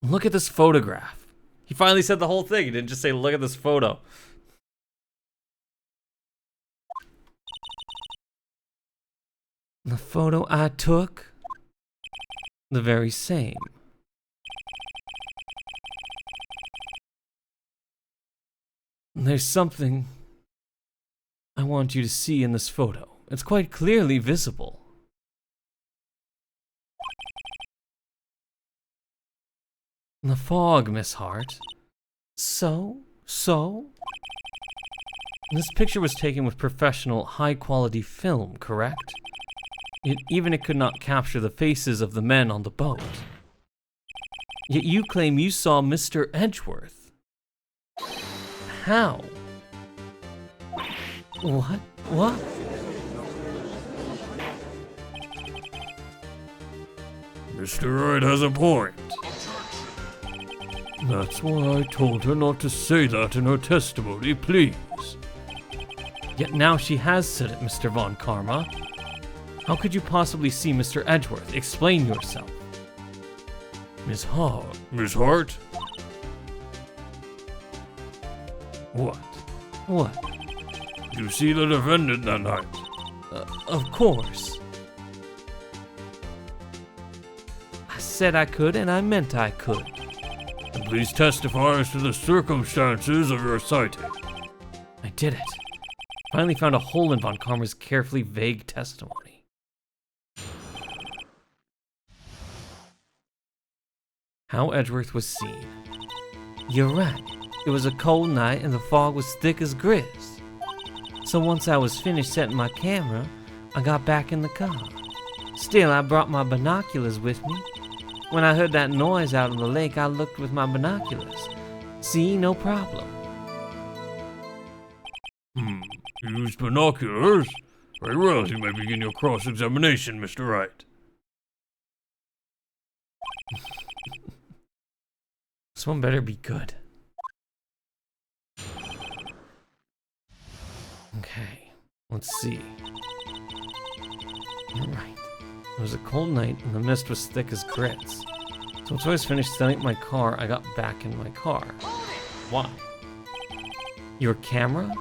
S1: Look at this photograph. He finally said the whole thing. He didn't just say, look at this photo.
S4: The photo I took? The very same. There's something I want you to see in this photo. It's quite clearly visible. The fog, Miss Hart. So? This picture was taken with professional, high-quality film, correct? Even it could not capture the faces of the men on the boat. Yet you claim you saw Mr. Edgeworth. How? What?
S3: Mr. Wright has a point. That's why I told her not to say that in her testimony, please.
S4: Yet now she has said it, Mr. Von Karma. How could you possibly see Mr. Edgeworth? Explain yourself.
S3: Miss Hart? Miss Hart? What? You see the defendant that night?
S4: Of course. I said I could, and I meant I could.
S3: And please testify as to the circumstances of your sighting.
S4: I did it. Finally found a hole in Von Karma's carefully vague testimony. How Edgeworth was seen. You're right. It was a cold night and the fog was thick as grist. So once I was finished setting my camera, I got back in the car. Still, I brought my binoculars with me. When I heard that noise out on the lake, I looked with my binoculars. See, no problem.
S3: You used binoculars? Very well, you may begin your cross-examination, Mr. Wright.
S4: This one better be good. Okay, let's see. Alright. It was a cold night and the mist was thick as grits. So once I was finished setting up my car, I got back in my car.
S1: Why?
S4: Your camera?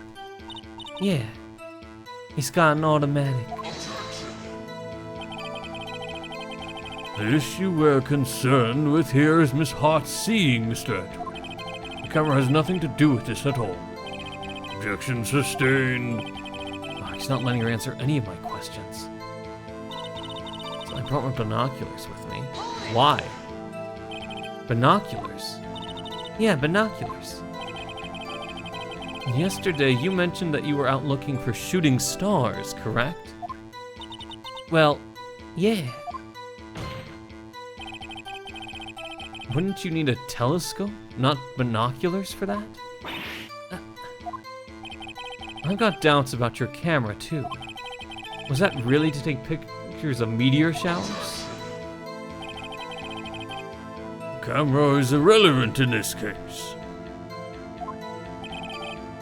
S4: Yeah. It's got an automatic.
S3: The issue we're concerned with here is Miss Hart seeing Mr. Edgeworth. The camera has nothing to do with this at all. Objection sustained.
S4: Oh, he's not letting her answer any of my questions. So I brought my binoculars with me.
S1: Why?
S4: Binoculars? Yeah, binoculars. Yesterday, you mentioned that you were out looking for shooting stars, correct? Well, yeah. Wouldn't you need a telescope, not binoculars for that? I've got doubts about your camera, too. Was that really to take pictures of meteor showers?
S3: Camera is irrelevant in this case.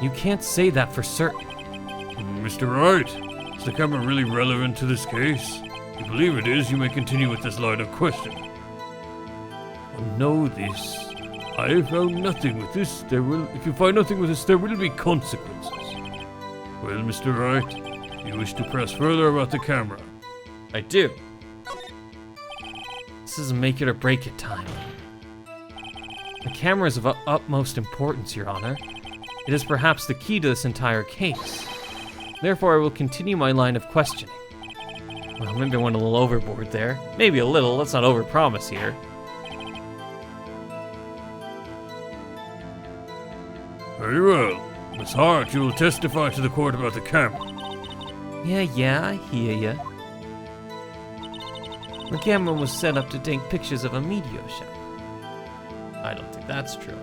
S4: You can't say that for certain.
S3: Mr. Wright, is the camera really relevant to this case? If you believe it is, you may continue with this line of questioning. Know this. I have found nothing with this. If you find nothing with this, there will be consequences. Well, Mr. Wright, you wish to press further about the camera?
S1: I do.
S4: This is make it or break it time. The camera is of utmost importance, Your Honor. It is perhaps the key to this entire case. Therefore, I will continue my line of questioning.
S1: Well, maybe I went a little overboard there. Maybe a little, let's not overpromise here.
S3: Very well. Miss Hart, you will testify to the court about the camera.
S4: Yeah, I hear ya. The camera was set up to take pictures of a meteor shower.
S1: I don't think that's true.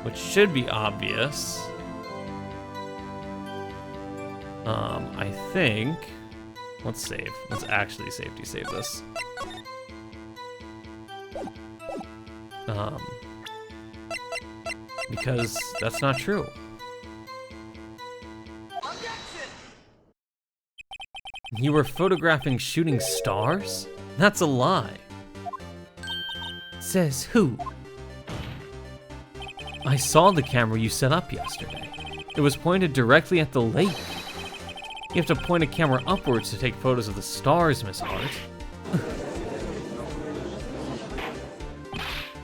S1: Which should be obvious. I think... Let's save. Let's actually safety save this. Because that's not true. You were photographing shooting stars? That's a lie.
S4: Says who?
S1: I saw the camera you set up yesterday. It was pointed directly at the lake. You have to point a camera upwards to take photos of the stars, Miss Hart.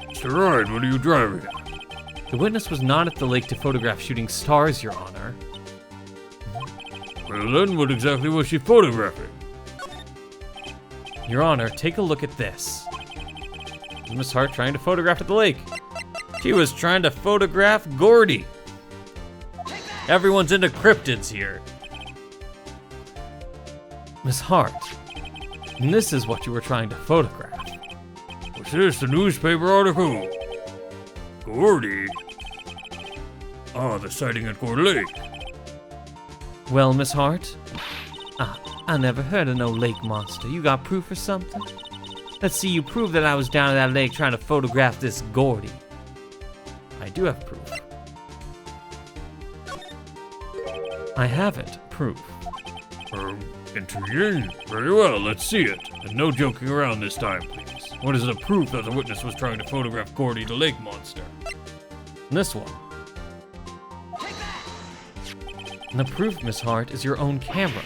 S3: Mr. Wright, what are you driving at?
S1: The witness was not at the lake to photograph shooting stars, Your Honor.
S3: Well then, what exactly was she photographing?
S1: Your Honor, take a look at this. Was Miss Hart trying to photograph at the lake? She was trying to photograph Gordy. Everyone's into cryptids here. Miss Hart, and this is what you were trying to photograph.
S3: What's this, a newspaper article? Gordy? Ah, the sighting at Gordy Lake.
S1: Well, Miss Hart,
S4: I never heard of no lake monster. You got proof or something? Let's see you prove that I was down at that lake trying to photograph this Gordy.
S1: I do have proof. I have it, proof.
S3: Intriguing. Very well, let's see it. And no joking around this time, please. What is the proof that the witness was trying to photograph Gordy the lake monster?
S1: This one. And the proof, Miss Hart, is your own camera.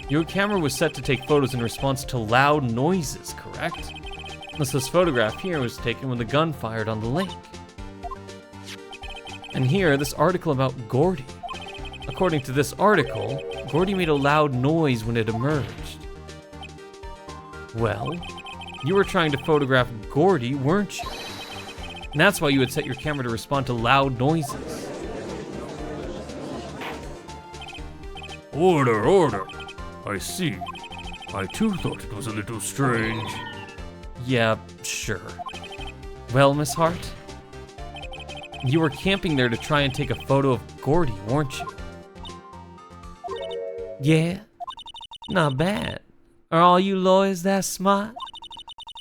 S1: Your camera was set to take photos in response to loud noises, correct? This photograph here was taken when the gun fired on the lake. And here, this article about Gordy. According to this article, Gordy made a loud noise when it emerged. Well, you were trying to photograph Gordy, weren't you? And that's why you had set your camera to respond to loud noises.
S3: Order, order. I see. I too thought it was a little strange.
S1: Yeah, sure. Well, Miss Hart, you were camping there to try and take a photo of Gordy, weren't you?
S4: Yeah? Not bad. Are all you lawyers that smart?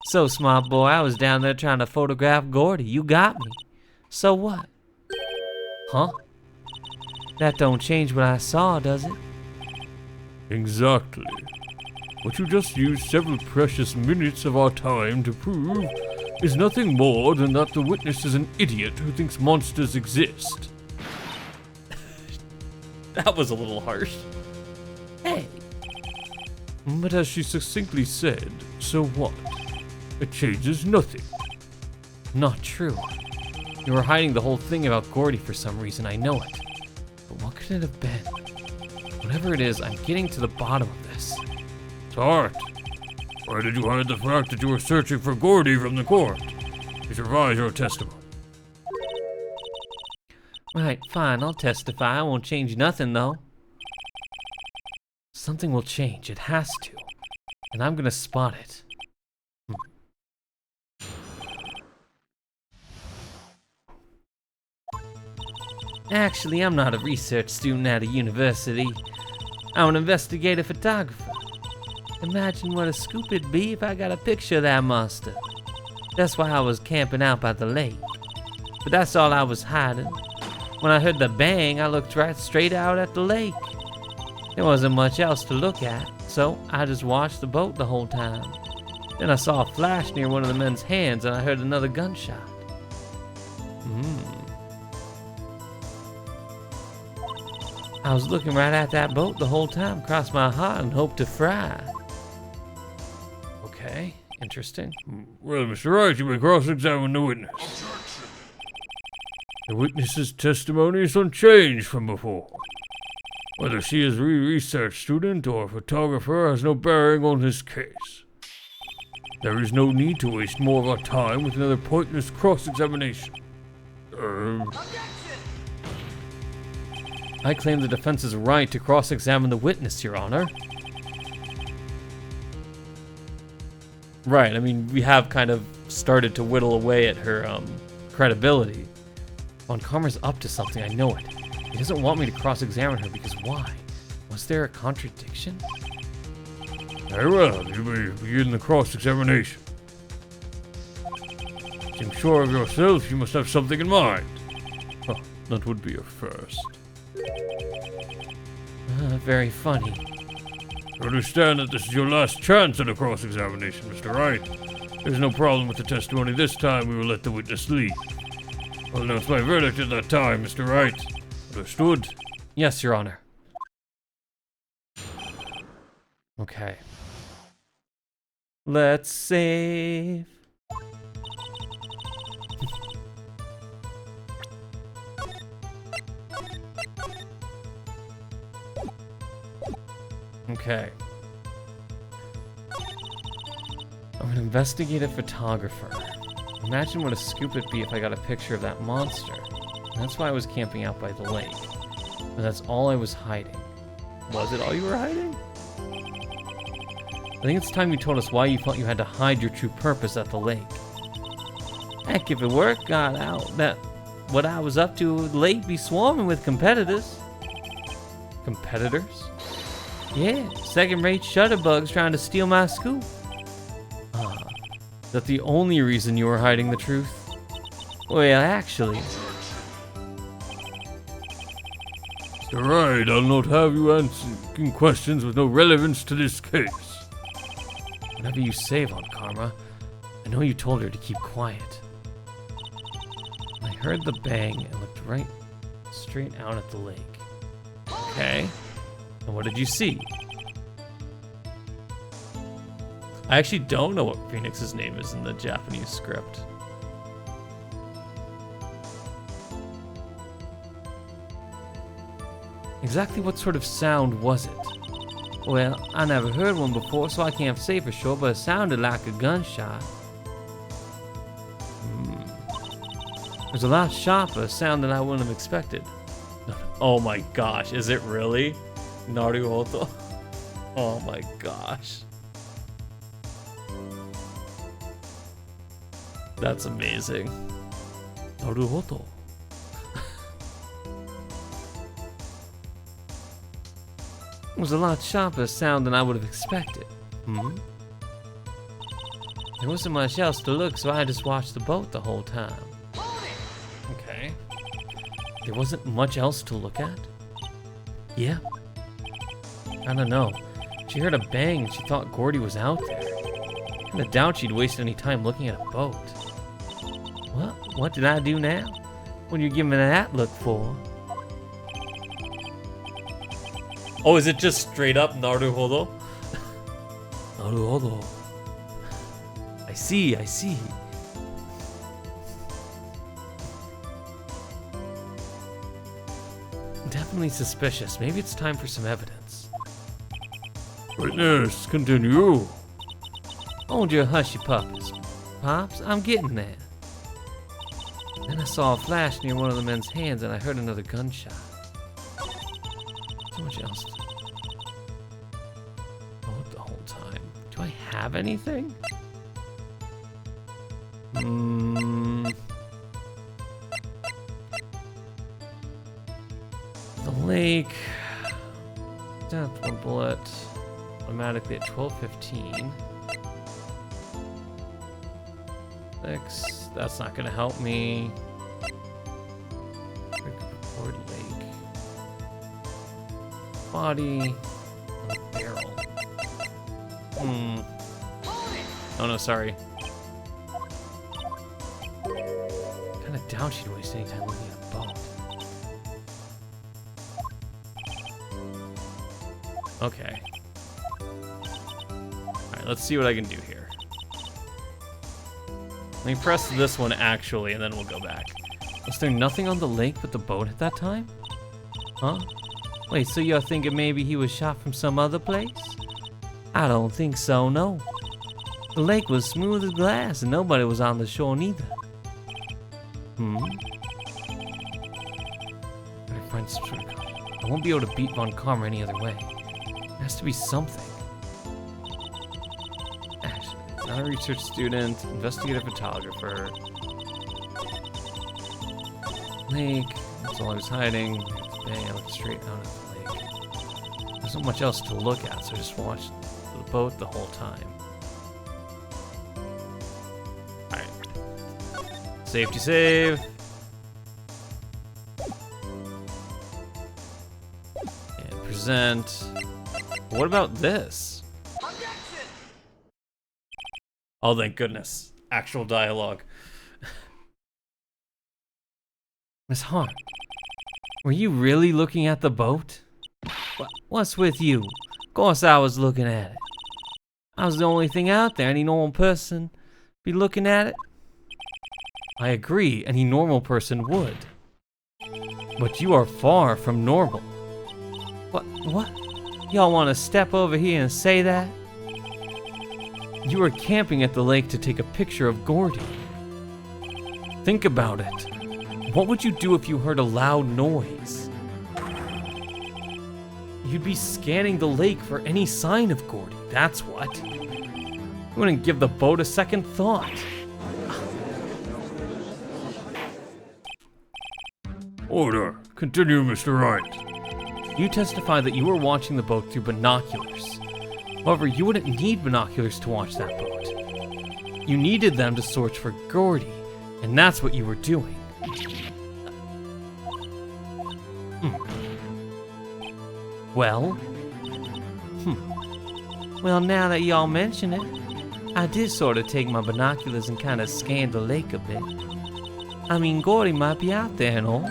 S4: So smart, boy, I was down there trying to photograph Gordy. You got me. So what?
S1: Huh?
S4: That don't change what I saw, does it?
S3: Exactly. What you just used several precious minutes of our time to prove is nothing more than that the witness is an idiot who thinks monsters exist.
S1: That was a little harsh.
S4: Hey.
S3: But as she succinctly said, so what? It changes nothing.
S1: Not true. You were hiding the whole thing about Gordy for some reason, I know it. But what could it have been? Whatever it is, I'm getting to the bottom of this.
S3: Tart, why did you hide the fact that you were searching for Gordy from the court? Please revise your testimony.
S4: Right, fine, I'll testify. I won't change nothing, though.
S1: Something will change, it has to. And I'm gonna spot it.
S4: Actually, I'm not a research student at a university. I'm an investigative photographer. Imagine what a scoop it'd be if I got a picture of that monster. That's why I was camping out by the lake. But that's all I was hiding. When I heard the bang, I looked right straight out at the lake. There wasn't much else to look at, so I just watched the boat the whole time. Then I saw a flash near one of the men's hands and I heard another gunshot. I was looking right at that boat the whole time, crossed my heart and hoped to fry.
S1: Okay, interesting.
S3: Well, Mr. Wright, you may cross-examine the witness. The witness's testimony is unchanged from before. Whether she is a research student or a photographer has no bearing on this case. There is no need to waste more of our time with another pointless cross-examination.
S1: I claim the defense's right to cross-examine the witness, Your Honor. Right, I mean, we have kind of started to whittle away at her credibility. Von Karma's up to something, I know it. He doesn't want me to cross-examine her because why? Was there a contradiction?
S3: Very well, you may begin the cross-examination. Seem sure of yourself, you must have something in mind. Oh, that would be a first.
S1: Very funny.
S3: You understand that this is your last chance at a cross-examination, Mr. Wright. There's no problem with the testimony this time. We will let the witness leave. I'll announce my verdict at that time, Mr. Wright. Understood?
S1: Yes, Your Honor. Okay. Let's save. Okay. I'm an investigative photographer. Imagine what a scoop it'd be if I got a picture of that monster. That's why I was camping out by the lake. But that's all I was hiding. Was it all you were hiding? I think it's time you told us why you felt you had to hide your true purpose at the lake. Heck, if it worked, got out that what I was up to, the lake be swarming with competitors. Competitors? Yeah, second-rate shutterbugs trying to steal my scoop. Is that the only reason you were hiding the truth? Well, actually...
S3: Mr. Wright, I'll not have you answering questions with no relevance to this case.
S1: Whatever you say, Von Karma, I know you told her to keep quiet. I heard the bang and looked right straight out at the lake. Okay. And what did you see? I actually don't know what Phoenix's name is in the Japanese script. Exactly what sort of sound was it? Well, I never heard one before, so I can't say for sure, but it sounded like a gunshot. It was a lot sharper, a sound that I wouldn't have expected. Oh my gosh, is it really? Naruhodo? Oh my gosh. That's amazing. Naruhodo. It was a lot sharper sound than I would have expected. There wasn't much else to look, so I just watched the boat the whole time. Okay. There wasn't much else to look at? Yeah. I don't know. She heard a bang and she thought Gordy was out there. I kinda doubt she'd waste any time looking at a boat. Well, what did I do now? What are you giving me that look for? Oh, is it just straight up Naruhodo? Naruhodo. I see, I see. Definitely suspicious. Maybe it's time for some evidence.
S3: Witness, continue.
S1: Hold your hushy puppies, Pops. I'm getting there. Then I saw a flash near one of the men's hands and I heard another gunshot. So much else. Oh, the whole time. Do I have anything? The lake. Death, one bullet. Automatically at 12:15. 6. That's not gonna help me. Report lake. Body. Barrel. Oh no, sorry. Kinda doubt she'd waste any time looking at a boat. Okay. Alright, let's see what I can do here. Let me press this one actually, and then we'll go back. Was there nothing on the lake but the boat at that time? Huh?
S4: Wait, so you're thinking maybe he was shot from some other place? I don't think so, no. The lake was smooth as glass and nobody was on the shore neither. Gotta find some sort of... I won't be able to beat Von Karma any other way. There has to be something. Actually, not a research student, investigative photographer. Lake, that's all I was hiding. Bay, I looked straight out at the lake. There's not much else to look at, so I just watched the boat the whole time. Alright. Safety save. And present. What about this? Oh, thank goodness. Actual dialogue. Miss Hart, were you really looking at the boat? What's with you? Of course I was looking at it. I was the only thing out there. Any normal person be looking at it? I agree, any normal person would. But you are far from normal. What? Y'all want to step over here and say that? You were camping at the lake to take a picture of Gordy. Think about it. What would you do if you heard a loud noise? You'd be scanning the lake for any sign of Gordy, that's what. You wouldn't give the boat a second thought.
S3: Order. Continue, Mr. Wright.
S4: You testify that you were watching the boat through binoculars. However, you wouldn't need binoculars to watch that boat. You needed them to search for Gordy, and that's what you were doing. Well? Well, now that y'all mention it, I did sort of take my binoculars and kind of scan the lake a bit. I mean, Gordy might be out there and all.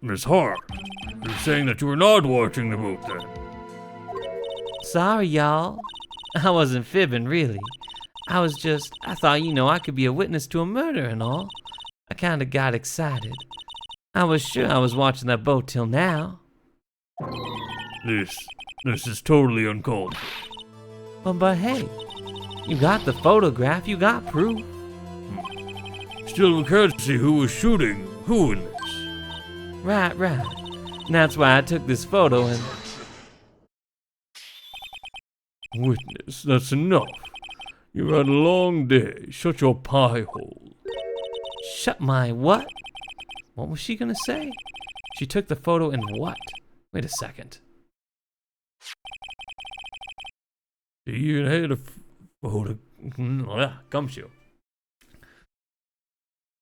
S3: Miss Hart, you're saying that you were not watching the boat then?
S4: Sorry, y'all. I wasn't fibbing, really. I thought, I could be a witness to a murder and all. I kind of got excited. I was sure I was watching that boat till now.
S3: This is totally uncalled for.
S4: But hey, you got the photograph, you got proof.
S3: Still, we can't see who was shooting who in this.
S4: Right. And that's why I took this photo and...
S3: Witness, that's enough. You've had a long day. Shut your pie hole.
S4: Shut my what? What was she gonna say? She took the photo and what? Wait a second.
S3: You had a photo...
S4: Gumshoe.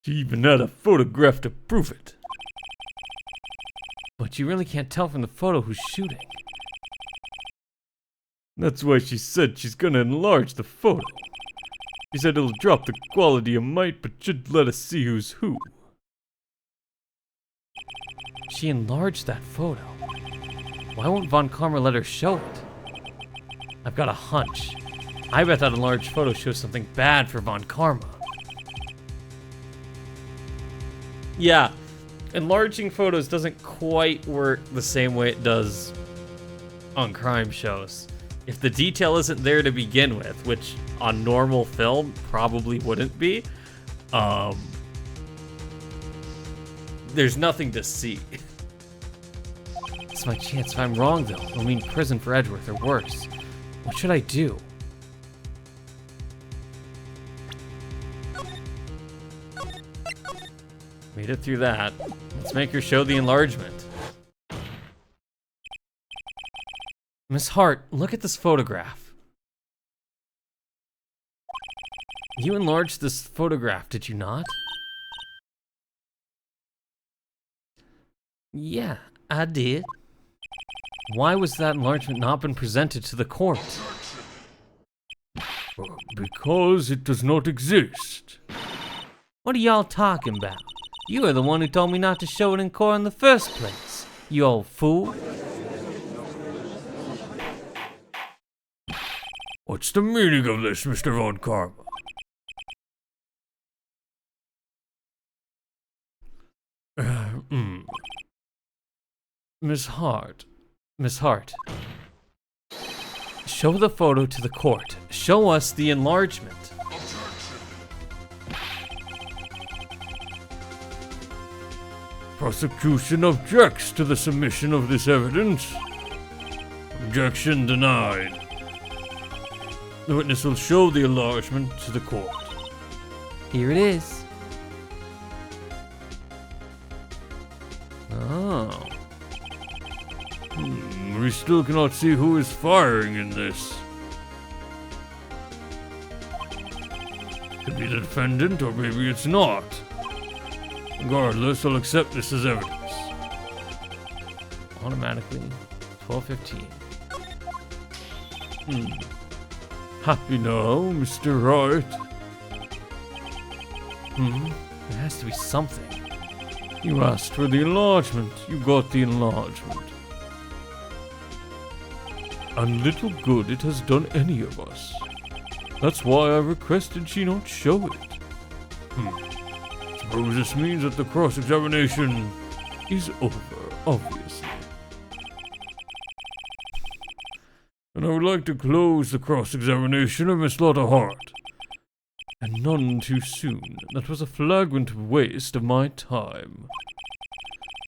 S3: She even had a photograph to prove it.
S4: But you really can't tell from the photo who's shooting.
S3: That's why she said she's gonna enlarge the photo. She said it'll drop the quality a mite, but should let us see who's who.
S4: She enlarged that photo. Why won't Von Karma let her show it? I've got a hunch. I bet that enlarged photo shows something bad for Von Karma. Yeah, enlarging photos doesn't quite work the same way it does on crime shows. If the detail isn't there to begin with, which on normal film probably wouldn't be, there's nothing to see. It's my chance. If I'm wrong, though, it'll mean prison for Edgeworth or worse. What should I do? Made it through that. Let's make her show the enlargement. Miss Hart, look at this photograph. You enlarged this photograph, did you not? Yeah, I did. Why was that enlargement not been presented to the court?
S3: Because it does not exist.
S4: What are y'all talking about? You are the one who told me not to show it in court in the first place, you old fool.
S3: What's the meaning of this, Mr. Von Karma?
S1: Miss Hart. Miss Hart. Show the photo to the court. Show us the enlargement.
S3: Prosecution objects to the submission of this evidence. Objection denied. The witness will show the enlargement to the court.
S1: Here it is. Oh.
S3: We still cannot see who is firing in this. Could be the defendant, or maybe it's not. Regardless, I'll accept this as evidence.
S1: Automatically. 12:15.
S3: Happy now, Mr. Wright?
S1: There has to be something.
S3: You asked for the enlargement. You got the enlargement. And little good it has done any of us. That's why I requested she not show it. Suppose this means that the cross-examination is over, obviously. And I would like to close the cross-examination of Miss Lotta Hart. And none too soon. That was a flagrant waste of my time.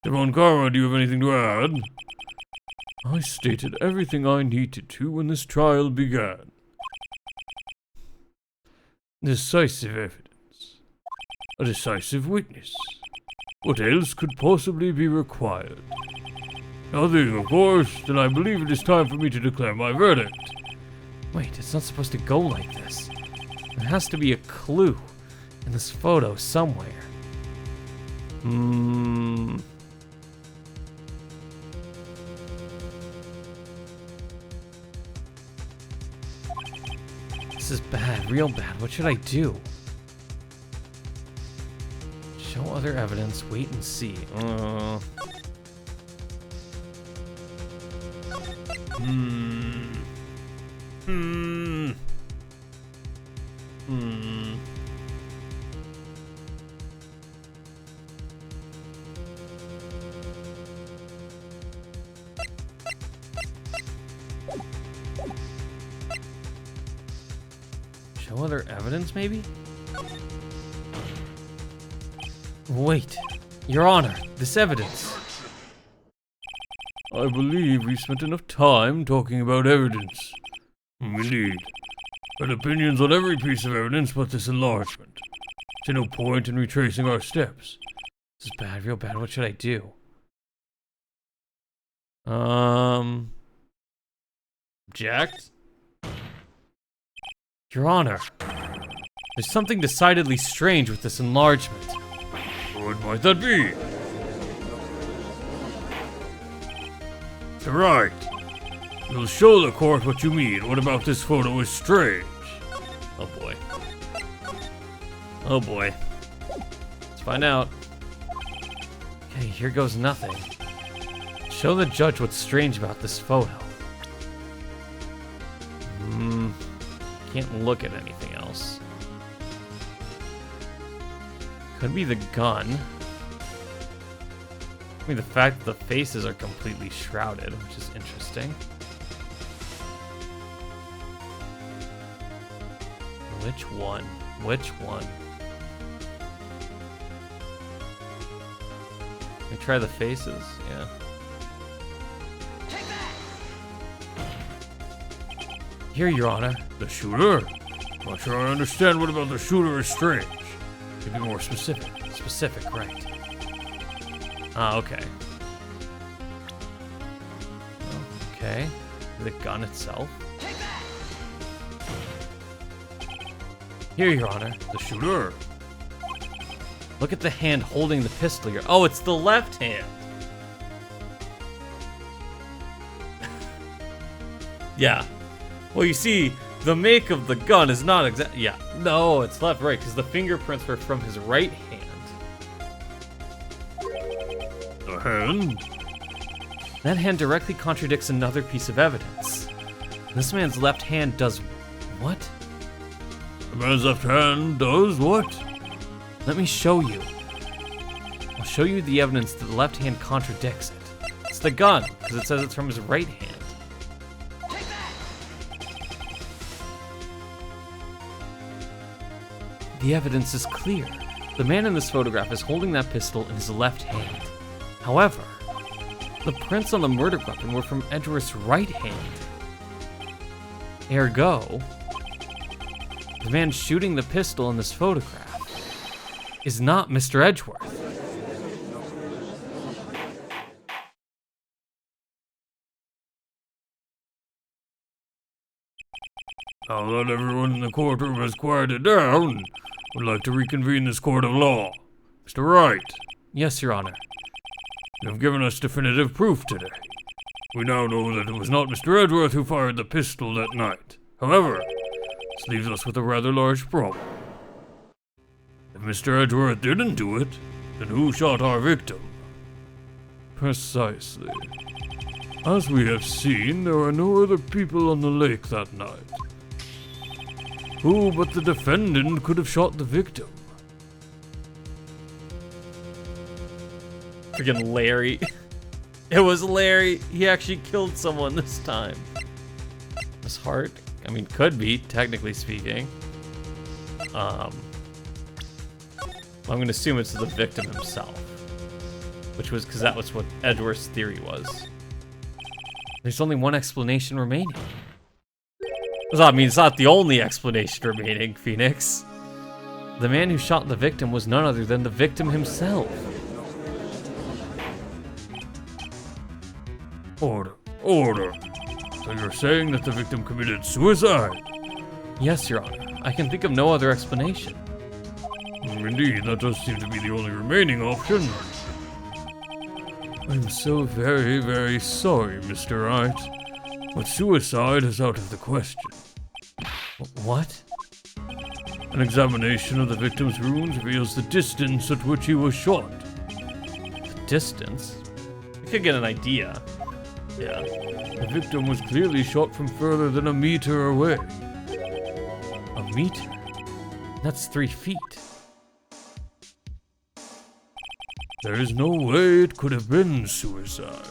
S3: Devon Kara, do you have anything to add? I stated everything I needed to when this trial began. Decisive evidence. A decisive witness. What else could possibly be required? Nothing, of course. Then I believe it is time for me to declare my verdict.
S1: Wait, it's not supposed to go like this. There has to be a clue in this photo somewhere. This is bad, real bad. What should I do? Show other evidence, wait and see. Show other evidence, maybe? Wait, Your Honor, this evidence.
S3: I believe we spent enough time talking about evidence. Indeed. Had opinions on every piece of evidence but this enlargement. See no point in retracing our steps.
S1: This is bad, real bad. What should I do? Object? Your Honor, there's something decidedly strange with this enlargement.
S3: What might that be? You're right. You'll show the court what you mean. What about this photo is strange?
S1: Oh boy. Oh boy. Let's find out. Okay, here goes nothing. Show the judge what's strange about this photo. Can't look at anything else. Could be the gun. I mean, the fact that the faces are completely shrouded, which is interesting. Which one? Which one? Let me try the faces, yeah. Here, Your Honor.
S3: The shooter? Not sure I understand what about the shooter is strange. Could be more specific.
S1: Specific, right. Ah, okay. Okay. The gun itself. Here, Your Honor.
S3: The shooter?
S1: Look at the hand holding the pistol here. Oh, it's the left hand. Yeah. Well, you see, the make of the gun is not exact. Yeah. No, it's left, right, because the fingerprints were from his right hand.
S3: The hand?
S1: That hand directly contradicts another piece of evidence. This man's left hand does what?
S3: The man's left hand does what?
S1: Let me show you. I'll show you the evidence that the left hand contradicts it. It's just a gun, because it says it's from his right hand. The evidence is clear. The man in this photograph is holding that pistol in his left hand. However, the prints on the murder weapon were from Edgeworth's right hand. Ergo, the man shooting the pistol in this photograph is not Mr. Edgeworth.
S3: Now that everyone in the courtroom has quieted down, would like to reconvene this court of law. Mr. Wright,
S1: Yes, Your Honor.
S3: you have given us definitive proof today. We now know that it was not Mr. Edgeworth who fired the pistol that night. However, this leaves us with a rather large problem. If Mr. Edgeworth didn't do it, then who shot our victim? Precisely. As we have seen, there were no other people on the lake that night. Who but the defendant could have shot the victim?
S1: Freaking Larry. It was Larry. He actually killed someone this time. His heart? I mean, could be, technically speaking. I'm gonna assume it's the victim himself. Which was, because that was what Edgeworth's theory was. There's only one explanation remaining. I mean, it's not the only explanation remaining, Phoenix. The man who shot the victim was none other than the victim himself.
S3: Order. Order. So you're saying that the victim committed suicide?
S1: Yes, Your Honor. I can think of no other explanation.
S3: Indeed, that does seem to be the only remaining option. I'm so very, very sorry, Mr. Wright, but suicide is out of the question.
S1: What?
S3: An examination of the victim's wounds reveals the distance at which he was shot.
S1: The distance? We could get an idea.
S3: Yeah. The victim was clearly shot from further than a meter away.
S1: A meter? That's 3 feet.
S3: There is no way it could have been suicide.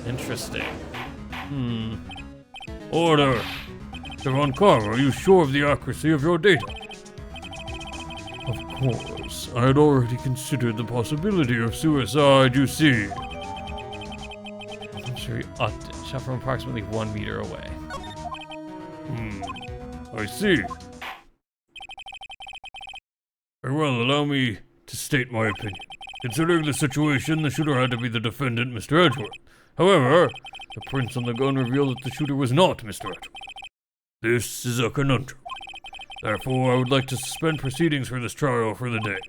S1: Interesting.
S3: Order! Mr. Carr, are you sure of the accuracy of your data? Of course. I had already considered the possibility of suicide, you see.
S1: I'm sure he upped it. Shot from approximately 1 meter away.
S3: I see. Very well, allow me to state my opinion. Considering the situation, the shooter had to be the defendant, Mr. Edgeworth. However, the prints on the gun reveal that the shooter was not Mr. Edgeworth. This is a conundrum. Therefore, I would like to suspend proceedings for this trial for the day.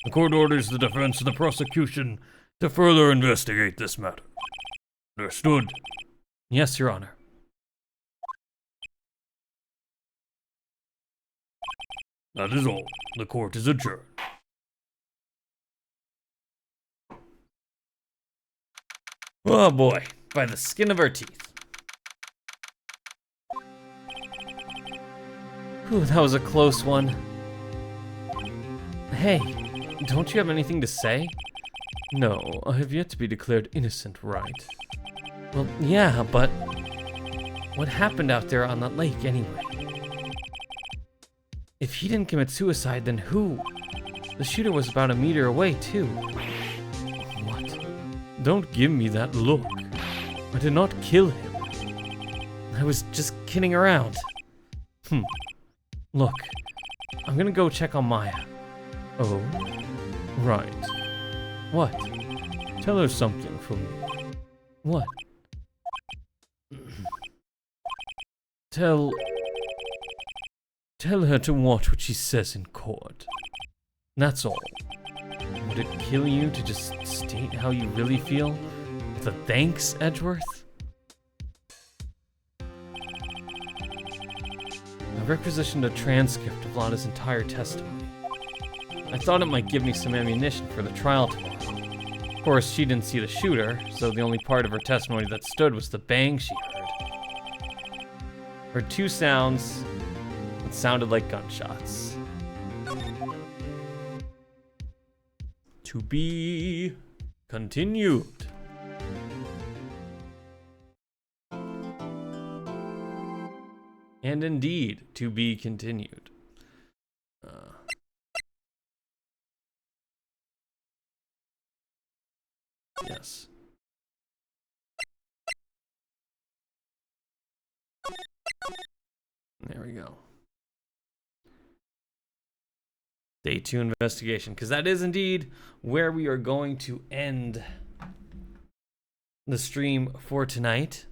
S3: The court orders the defense and the prosecution to further investigate this matter. Understood?
S1: Yes, Your Honor.
S3: That is all. The court is adjourned.
S1: Oh boy, by the skin of our teeth. Ooh, that was a close one. Hey, don't you have anything to say? No, I have yet to be declared innocent, right? Well, yeah, but what happened out there on that lake anyway? If he didn't commit suicide, then who? The shooter was about a meter away, too. What? Don't give me that look. I did not kill him. I was just kidding around. Look, I'm gonna go check on Maya. Oh, right. What? Tell her something for me. What? Tell her to watch what she says in court. That's all. Would it kill you to just state how you really feel? With a thanks, Edgeworth? I requisitioned a transcript of Lana's entire testimony. I thought it might give me some ammunition for the trial tomorrow. Of course, she didn't see the shooter, so the only part of her testimony that stood was the bang she heard. Heard 2 sounds that sounded like gunshots. To be continued. And indeed, to be continued. Yes. There we go. Day 2 investigation, because that is indeed where we are going to end the stream for tonight.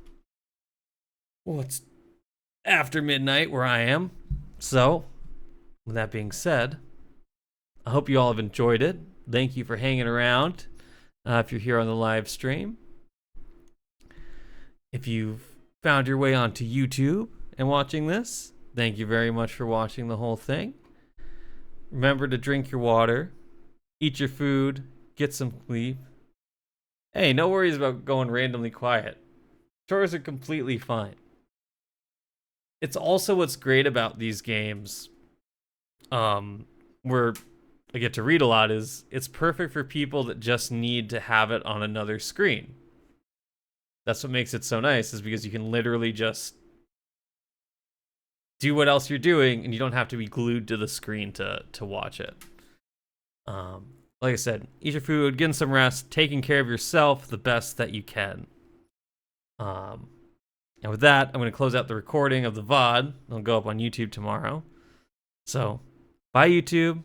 S1: Well, it's after midnight where I am. So, with that being said, I hope you all have enjoyed it. Thank you for hanging around if you're here on the live stream. If you've found your way onto YouTube and watching this, thank you very much for watching the whole thing. Remember to drink your water, eat your food, get some sleep. Hey, no worries about going randomly quiet. Chores are completely fine. It's also what's great about these games, where I get to read a lot, is it's perfect for people that just need to have it on another screen. That's what makes it so nice, is because you can literally just do what else you're doing, and you don't have to be glued to the screen to watch it. Like I said, eat your food, getting some rest, taking care of yourself the best that you can. And with that, I'm going to close out the recording of the VOD. It'll go up on YouTube tomorrow. So, bye YouTube.